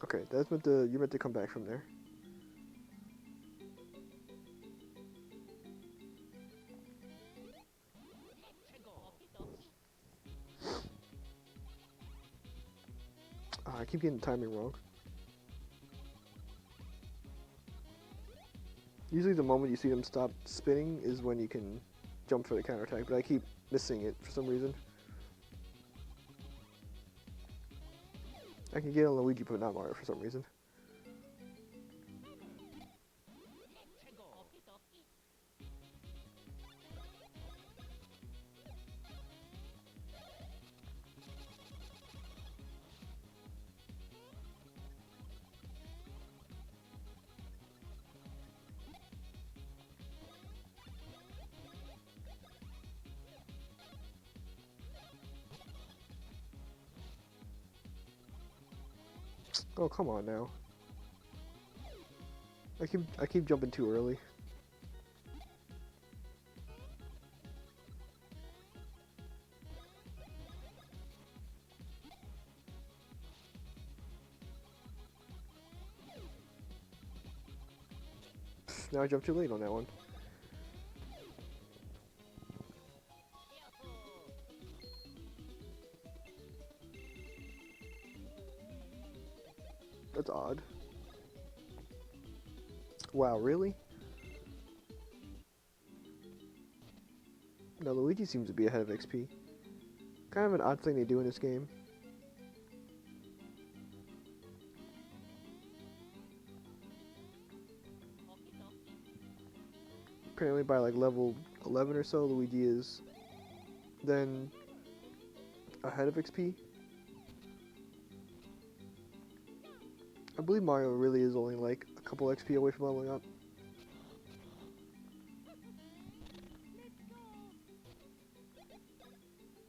Okay, that's you're meant to come back from there. I keep getting the timing wrong. Usually the moment you see them stop spinning is when you can jump for the counterattack, but I keep missing it for some reason. I can get on Luigi, but not Mario for some reason. Oh, come on now. I keep jumping too early. Now I jumped too late on that one. That's odd. Wow, really? Now Luigi seems to be ahead of XP. Kind of an odd thing they do in this game. Apparently by like level 11 or so, Luigi is then ahead of XP. I believe Mario really is only like a couple XP away from leveling up.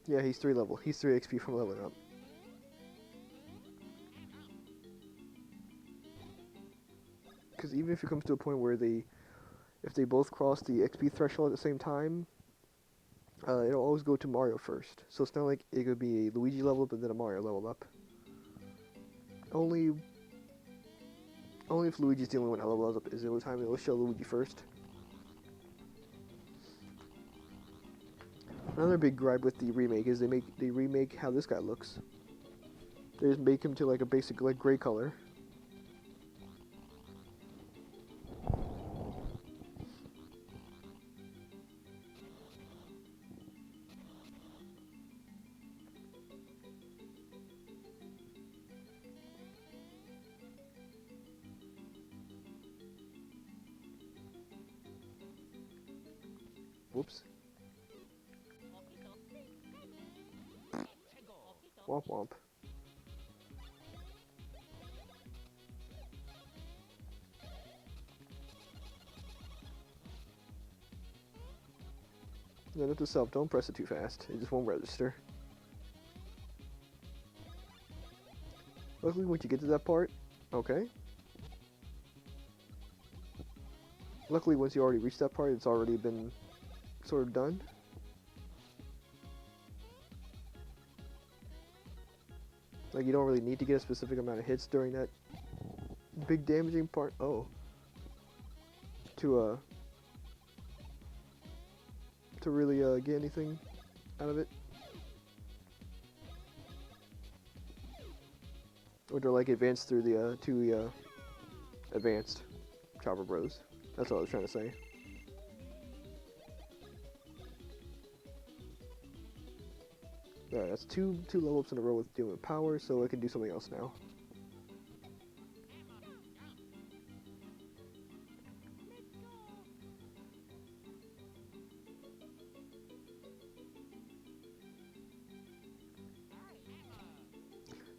Yeah, he's 3 level. He's 3 XP from leveling up. Because even if it comes to a point where if they both cross the XP threshold at the same time, it'll always go to Mario first. So it's not like it could be a Luigi level up and then a Mario level up. Only if Luigi's the only one that levels up is the only time it will show Luigi first. Another big gripe with the remake is they remake how this guy looks. They just make him to like a basic like gray color. Whoops. Womp womp. Then note to self, don't press it too fast. It just won't register. Luckily, once you get to that part, okay. Luckily, once you already reached that part, it's already been sort of done. Like, you don't really need to get a specific amount of hits during that big damaging part. Oh. To really get anything out of it. Or to like advance through the advanced Chopper Bros. That's what I was trying to say. Alright, that's two level ups in a row with dealing with power, so I can do something else now.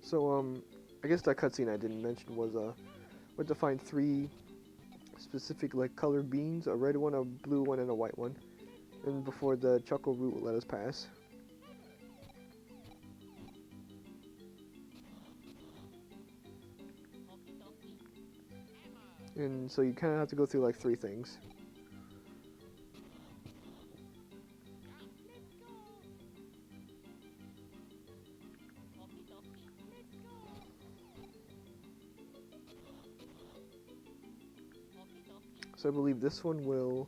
So, I guess that cutscene I didn't mention was, we had to find 3 specific, like, colored beans, a red one, a blue one, and a white one. And before the Choco Root will let us pass. And so you kind of have to go through, like, 3 things. So I believe this one will...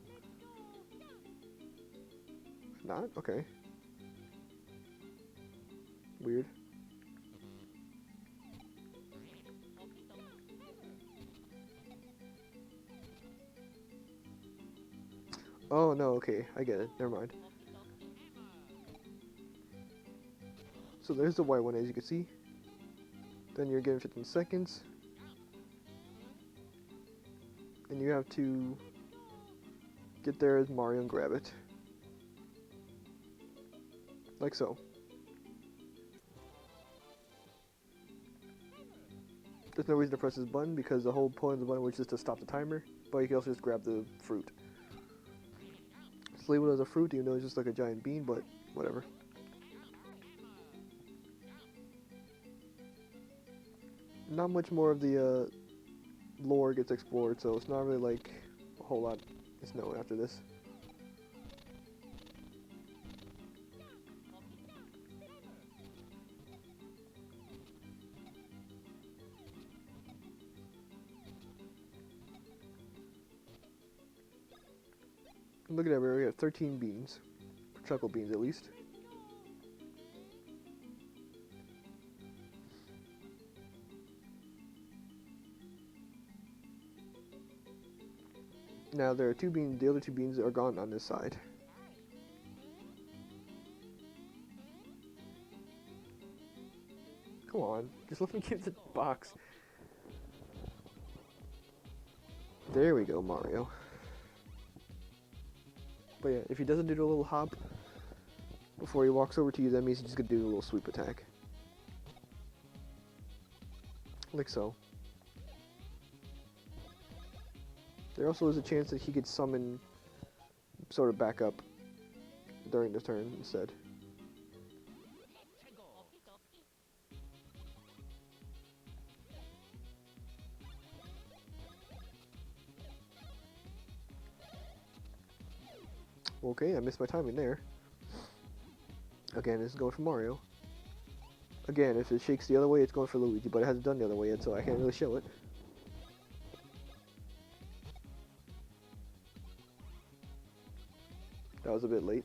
Not? Okay. Weird. Oh, no, okay. I get it. Never mind. So there's the white one, as you can see. Then you're getting 15 seconds. And you have to get there as Mario and grab it. Like so. There's no reason to press this button because the whole point of the button was just to stop the timer, but you can also just grab the fruit. It's labeled as a fruit even though it's just like a giant bean, but whatever. not much more of the lore gets explored, so it's not really like a whole lot is known after this. Look at that, we have 13 beans. Chuckle beans, at least. Now there are 2 beans, the other 2 beans are gone on this side. Come on, just let me get the box. There we go, Mario. But yeah, if he doesn't do the little hop before he walks over to you, that means he's just gonna do a little sweep attack. Like so. There also is a chance that he could summon sort of back up during the turn instead. Okay, I missed my timing there. Again, this is going for Mario. Again, if it shakes the other way, it's going for Luigi, but it hasn't done the other way yet, so I can't really show it. That was a bit late.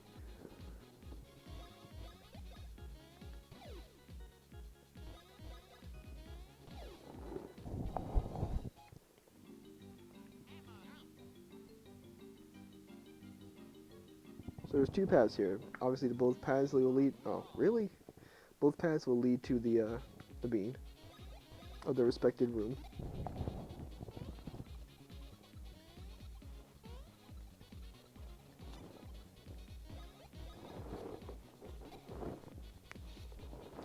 So there's 2 paths here. Obviously, both paths will lead. Oh, really? Both paths will lead to the bean of the respected room.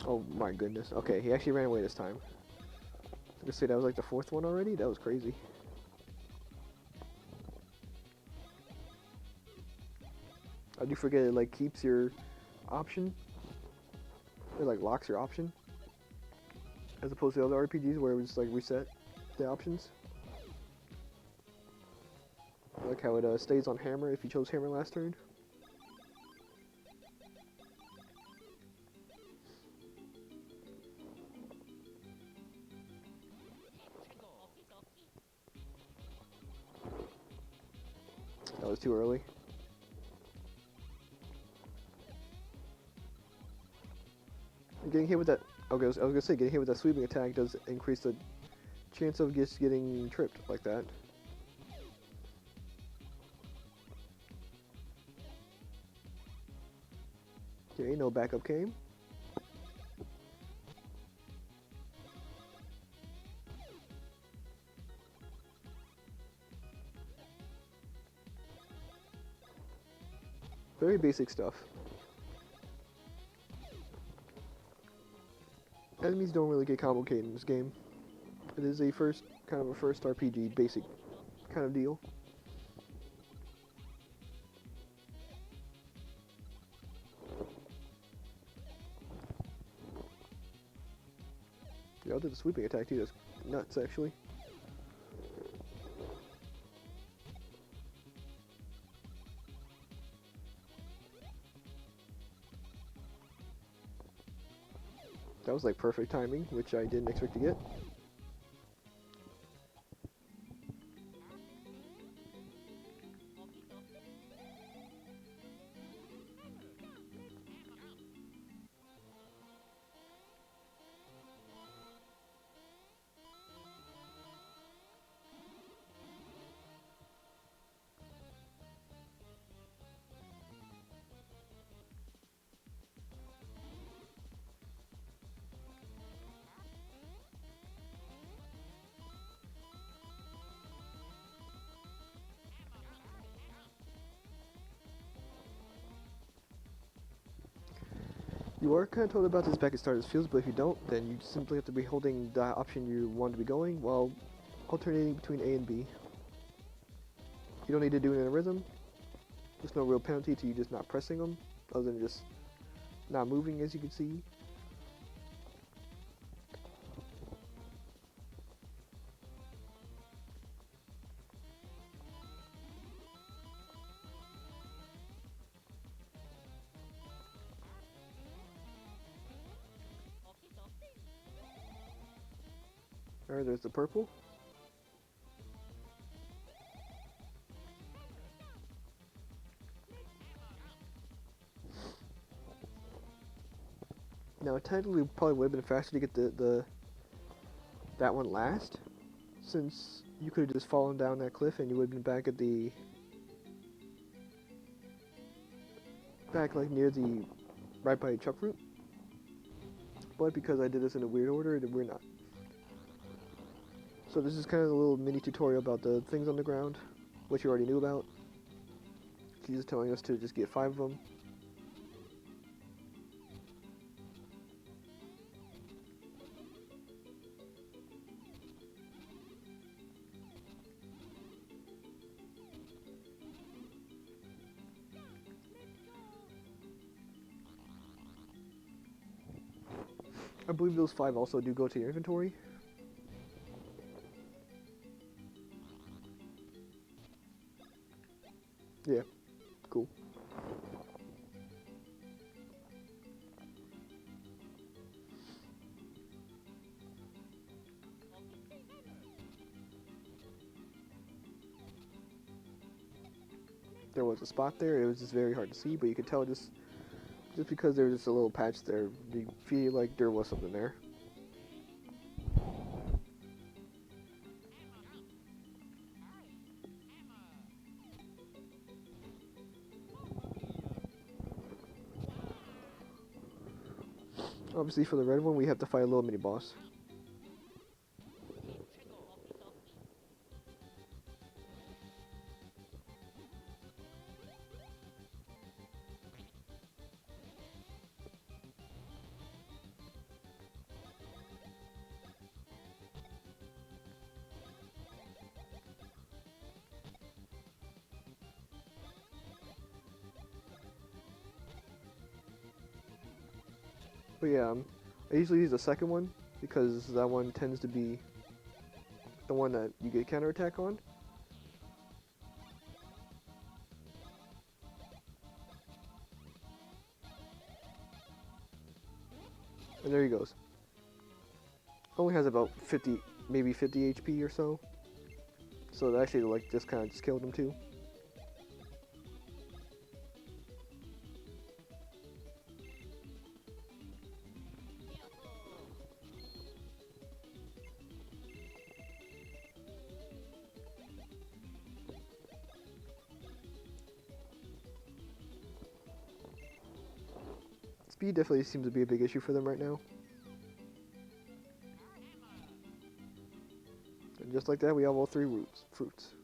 Oh my goodness. Okay, he actually ran away this time. I was gonna say that was like the 4th one already? That was crazy. I do forget it like keeps your option. It like locks your option. As opposed to other RPGs where it would just like reset the options. I like how it stays on hammer if you chose hammer last turn. That was too early. Getting hit with that, okay, I was gonna say, getting hit with that sweeping attack does increase the chance of just getting tripped like that. Okay, no backup came. Very basic stuff. Enemies don't really get complicated in this game. It is a first RPG basic kind of deal. Yeah, I'll do the sweeping attack too, that's nuts actually. That was like perfect timing, which I didn't expect to get. You are kind of told about this back at start as fields, but if you don't, then you simply have to be holding the option you want to be going while alternating between A and B. You don't need to do it in a rhythm. There's no real penalty to you just not pressing them, other than just not moving, as you can see. Alright, there's the purple. Now, technically, it probably would have been faster to get that one last, since you could have just fallen down that cliff and you would have been back at the like near the right by chuck root. But because I did this in a weird order, we're not. So this is kind of a little mini tutorial about the things on the ground, which you already knew about. She's just telling us to just get 5 of them. I believe those 5 also do go to your inventory. Yeah, cool. There was a spot there, it was just very hard to see, but you could tell just because there was just a little patch there, you feel like there was something there. Obviously for the red one we have to fight a little mini boss. But yeah, I usually use the second one because that one tends to be the one that you get counterattack on. And there he goes. Only has about 50, maybe 50 HP or so. So that actually like just kind of just killed him too. Speed definitely seems to be a big issue for them right now. And just like that, we have all 3 fruits.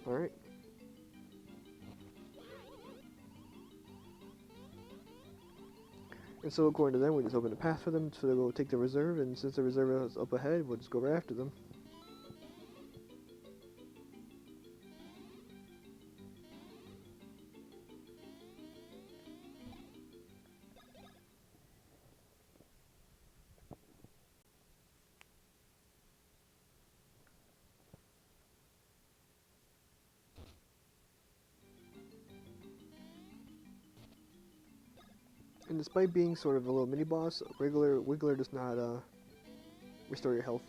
Alright. And so according to them, we just open a path for them, so they'll go take the reserve, and since the reserve is up ahead, we'll just go right after them. And despite being sort of a little mini boss, Wiggler does not restore your health.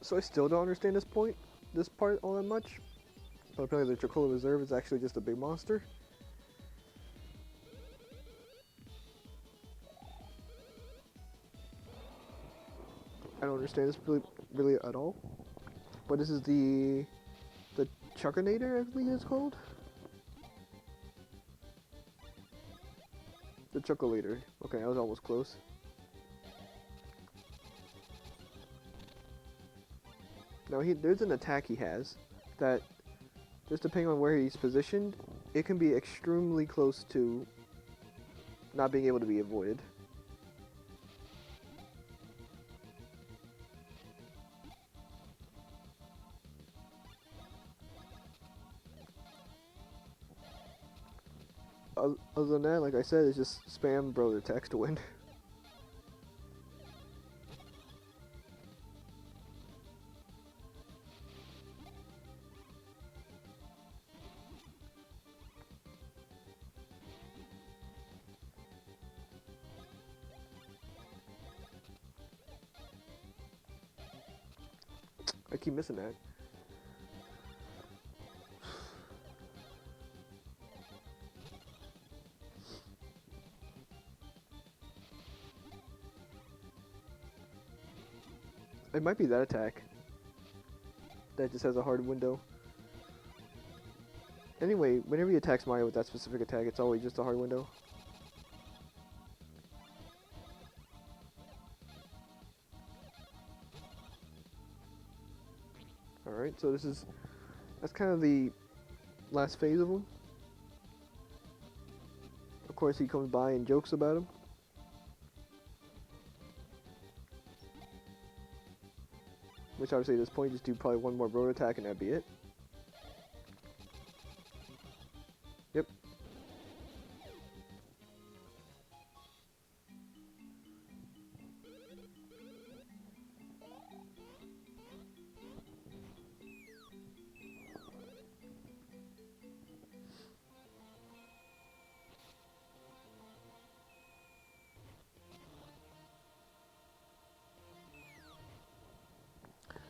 So I still don't understand this part all that much. But apparently the Chocola Reserve is actually just a big monster. I don't understand this really at all. But this is the Chuckinator, I believe it's called. The Chocolator. Okay, I was almost close. Now there's an attack he has that, just depending on where he's positioned, it can be extremely close to not being able to be avoided. Other than that, like I said, it's just spam bro attacks to win. I keep missing that. It might be that attack that just has a hard window. Anyway, whenever he attacks Mario with that specific attack, it's always just a hard window. Alright, so that's kind of the last phase of him. Of course, he comes by and jokes about him. Which obviously at this point, just do probably one more road attack and that'd be it. Yep.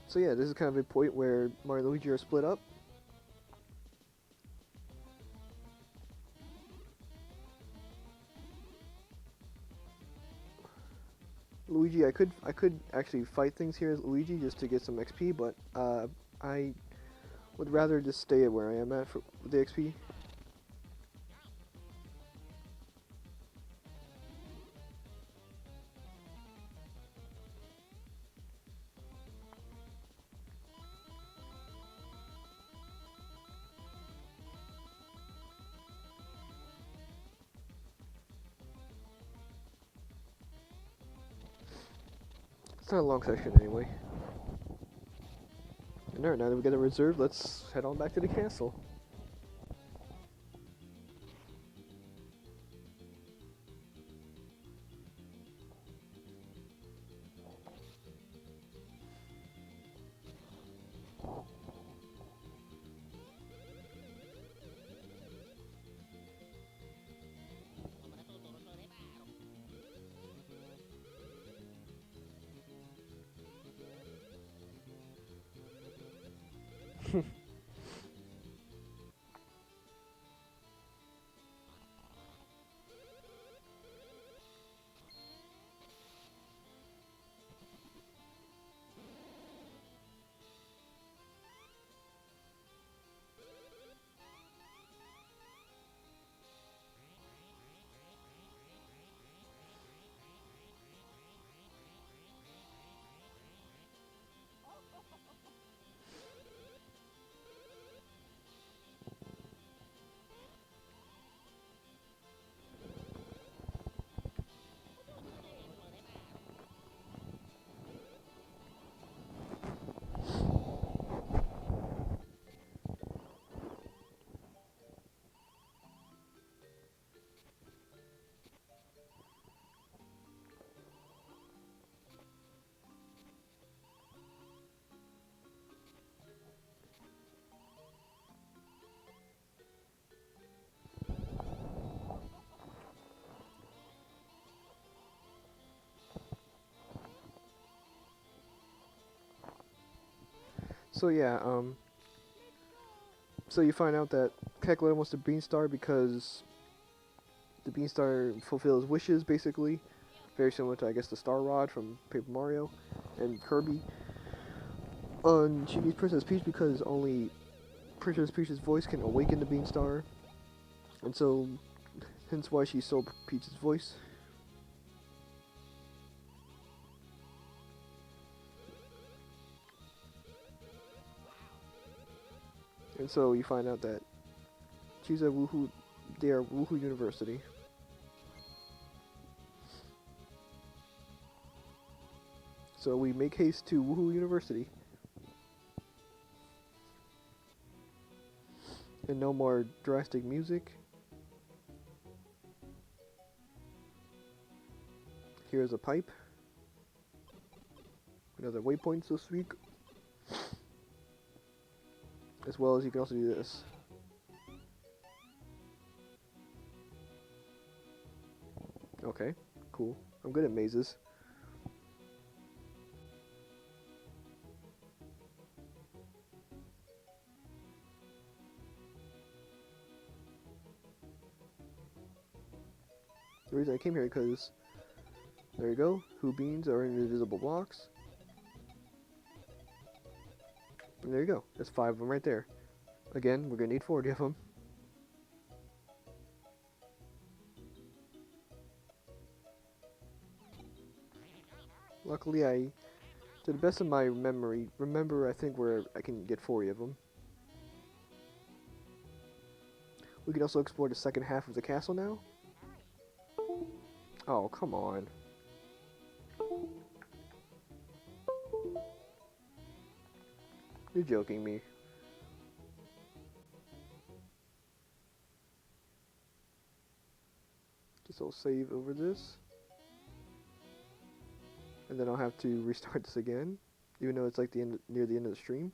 So yeah, this is kind of a point where Mario and Luigi are split up. Luigi, I could actually fight things here as Luigi just to get some XP, but I would rather just stay at where I am at for the XP. It's not a long section anyway. Alright, now that we got a reserve, let's head on back to the castle. So yeah, so you find out that Kekler wants the Beanstar because the Beanstar fulfills wishes, basically. Very similar to, I guess, the Star Rod from Paper Mario and Kirby. She needs Princess Peach because only Princess Peach's voice can awaken the Beanstar. And so, hence why she stole Peach's voice. And so you find out that she's a Woohoo, they are Woohoo University. So we make haste to Woohoo University. And no more drastic music. Here's a pipe. Another waypoint, so to speak. As well as you can also do this. Okay, cool. I'm good at mazes. The reason I came here because there you go. Who beans are in invisible blocks. And there you go. There's 5 of them right there. Again, we're gonna need 40 of them. Luckily, I, to the best of my memory, remember I think where I can get 40 of them. We can also explore the second half of the castle now. Oh, come on. You're joking me. Just I'll save over this. And then I'll have to restart this again, even though it's like near the end of the stream.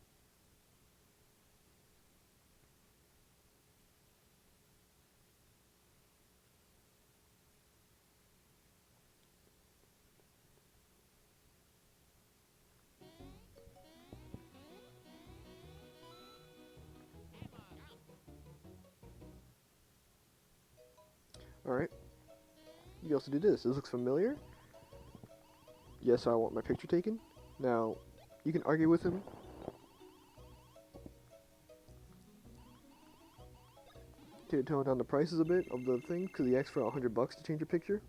Alright. You can also do this. This looks familiar. Yes, I want my picture taken. Now, you can argue with him. To tone down the prices a bit of the thing, because he asked for $100 to change your picture.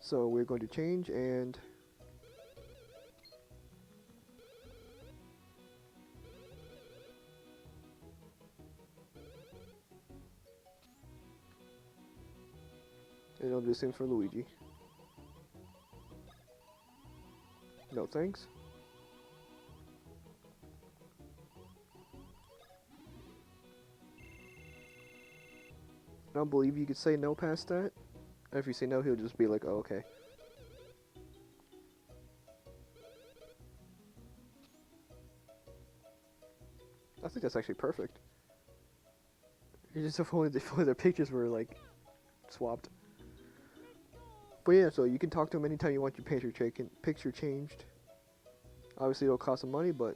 So we're going to change and I'll do the same for Luigi. No thanks. I don't believe you could say no past that. And if you say no, he'll just be like, oh, okay. I think that's actually perfect. You just if only their pictures were like swapped. But yeah, so you can talk to him anytime you want your picture changed. Obviously it'll cost some money, but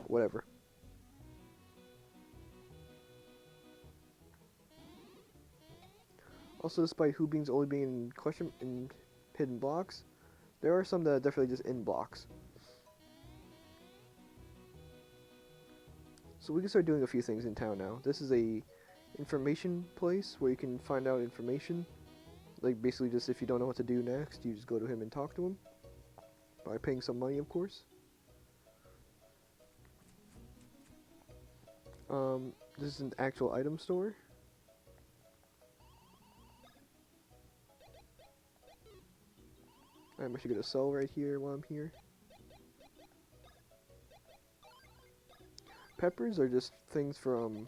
whatever. Also, despite Who Beans only being in hidden blocks, there are some that are definitely just in blocks. So we can start doing a few things in town now. This is a information place where you can find out information. Like basically just if you don't know what to do next, you just go to him and talk to him. By paying some money, of course. This is an actual item store. I'm actually gonna sell right here while I'm here. Peppers are just things from...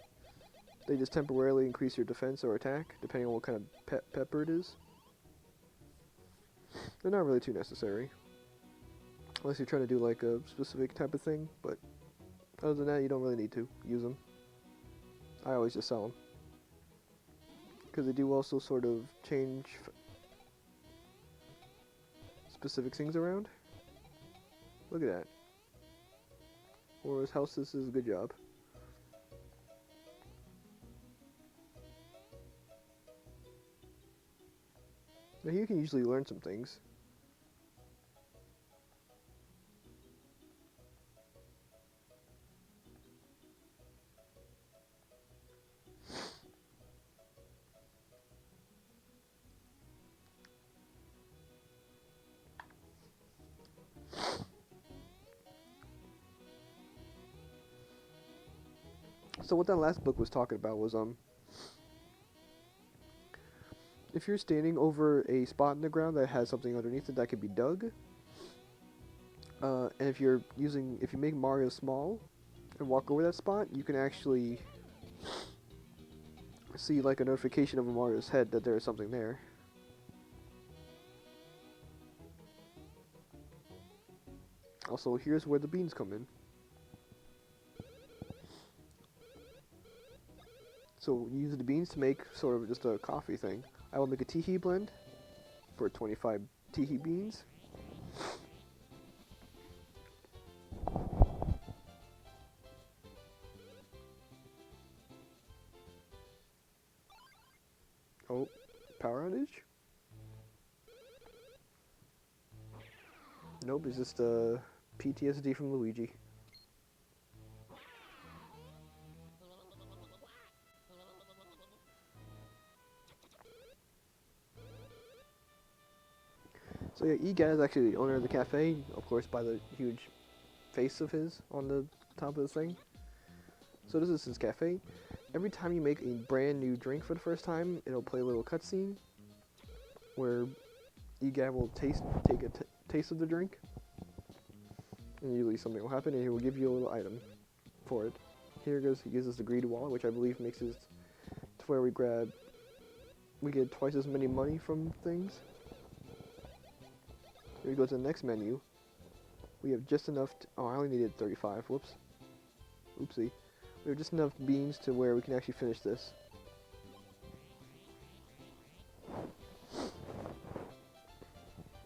They just temporarily increase your defense or attack, depending on what kind of pepper it is. They're not really too necessary. Unless you're trying to do like a specific type of thing, but other than that, you don't really need to use them. I always just sell them. Because they do also sort of change specific things around. Look at that. Or his house, this is a good job. Now here you can usually learn some things. So what that last book was talking about was if you're standing over a spot in the ground that has something underneath it that could be dug, and if you make Mario small and walk over that spot, you can actually see like a notification over Mario's head that there is something there. Also, here's where the beans come in. So use the beans to make sort of just a coffee thing. I will make a Teehee blend for 25 Teehee beans. Oh, power outage? Nope, it's just PTSD from Luigi. So yeah, Egad is actually the owner of the cafe, of course by the huge face of his on the top of the thing. So this is his cafe. Every time you make a brand new drink for the first time, it'll play a little cutscene where Egad will take a taste of the drink, and usually something will happen, and he will give you a little item for it. Here goes, he gives us the greedy wallet, which I believe makes it to where we get twice as many money from things. Here we go to the next menu. We have just enough, oh I only needed 35, whoops. Oopsie. We have just enough beans to where we can actually finish this.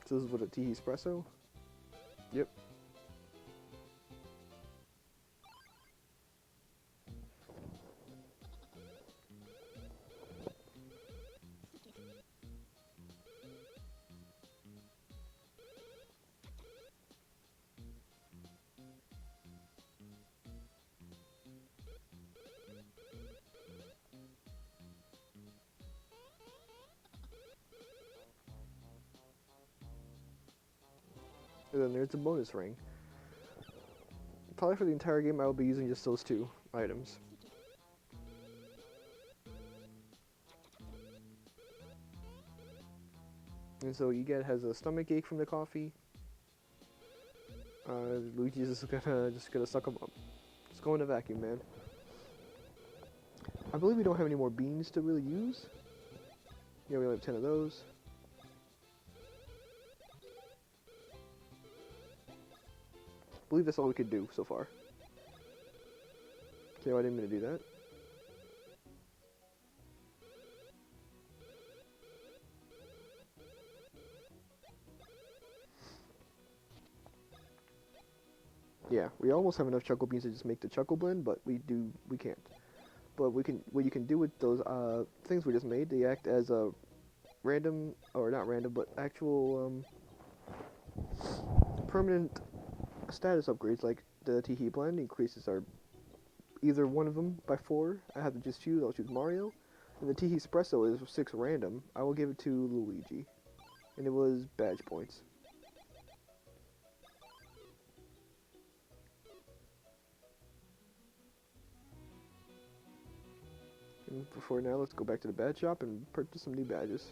So this is what a Teehee espresso? Yep. And then there's the bonus ring. Probably for the entire game I will be using just those two items. And so Egad has a stomach ache from the coffee. Luigi's just gonna suck him up. Just go in the vacuum, man. I believe we don't have any more beans to really use. Yeah, we only have 10 of those. I believe that's all we could do so far. Okay, well, I didn't mean to do that. Yeah, we almost have enough Chuckle Beans to just make the Chuckle Blend, but we can't. But what you can do with those things we just made, they act as a random, or not random, but actual permanent status upgrades, like the Teehee Blend increases our either one of them by 4. I have to just choose. I'll choose Mario. And the Teehee Espresso is 6 random. I will give it to Luigi. And it was badge points. And before now, let's go back to the badge shop and purchase some new badges.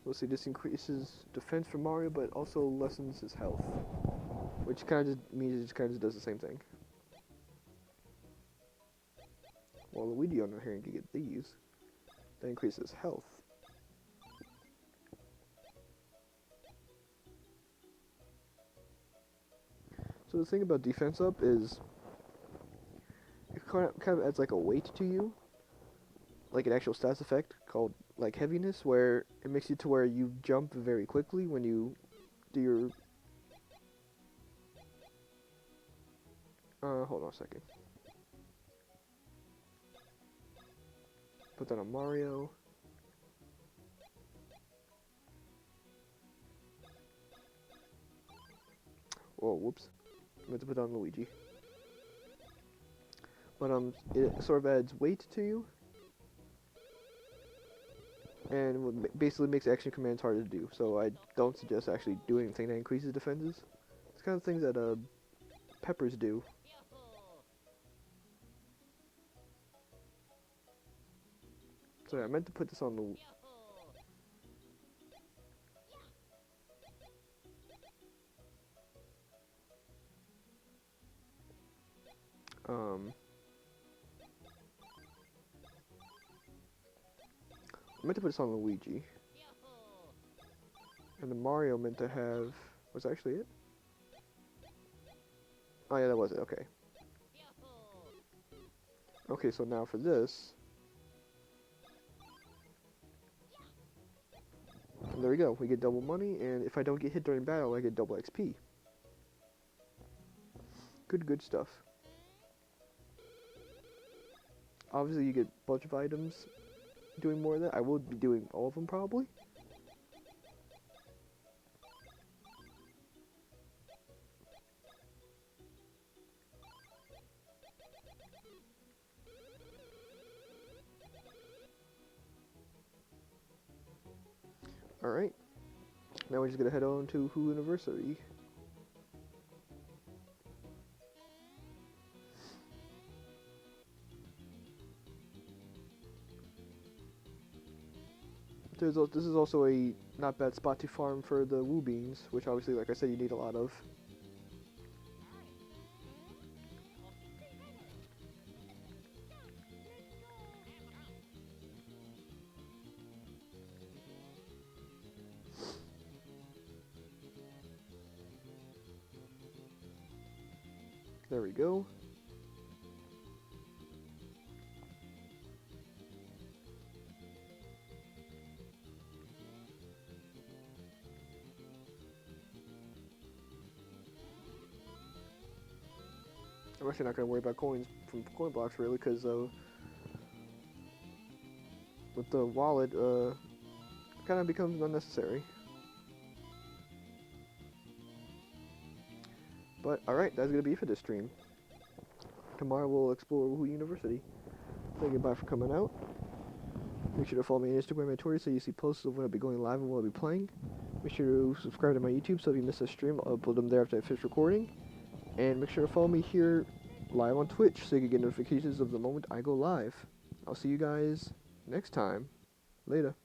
We'll see, this increases defense for Mario, but also lessens his health. Which kind of just means it just kind of does the same thing. While Luigi on the other hand can get these. That increases health. So the thing about defense up is it kind of adds like a weight to you. like an actual stats effect called like heaviness, where it makes you to where you jump very quickly when you do your. Hold on a second. Put that on Mario. Whoa, whoops. I meant to put on Luigi. But it sort of adds weight to you, and basically makes action commands harder to do. So I don't suggest actually doing anything that increases defenses. It's kind of things that peppers do. Sorry, I meant to put this on the. Um, I meant to put this on Luigi. And the Mario meant to have. Was that actually it? Oh yeah, that was it. Okay. Okay, so now for this. And there we go. We get double money, and if I don't get hit during battle, I get double XP. Good stuff. Obviously, you get a bunch of items doing more of that. I will be doing all of them probably. Alright. Now we're just gonna head on to Who University. This is also a not bad spot to farm for the Woo Beans, which obviously, like I said, you need a lot of. There we go. I'm actually not going to worry about coins from coin blocks really, because with the wallet, kind of becomes unnecessary. But alright, that's going to be it for this stream. Tomorrow we'll explore Woohoo University. Thank you, bye for coming out. Make sure to follow me on Instagram and Twitter so you see posts of when I'll be going live and what I'll be playing. Make sure to subscribe to my YouTube so if you miss a stream, I'll upload them there after I finish recording. And make sure to follow me here live on Twitch so you can get notifications of the moment I go live. I'll see you guys next time. Later.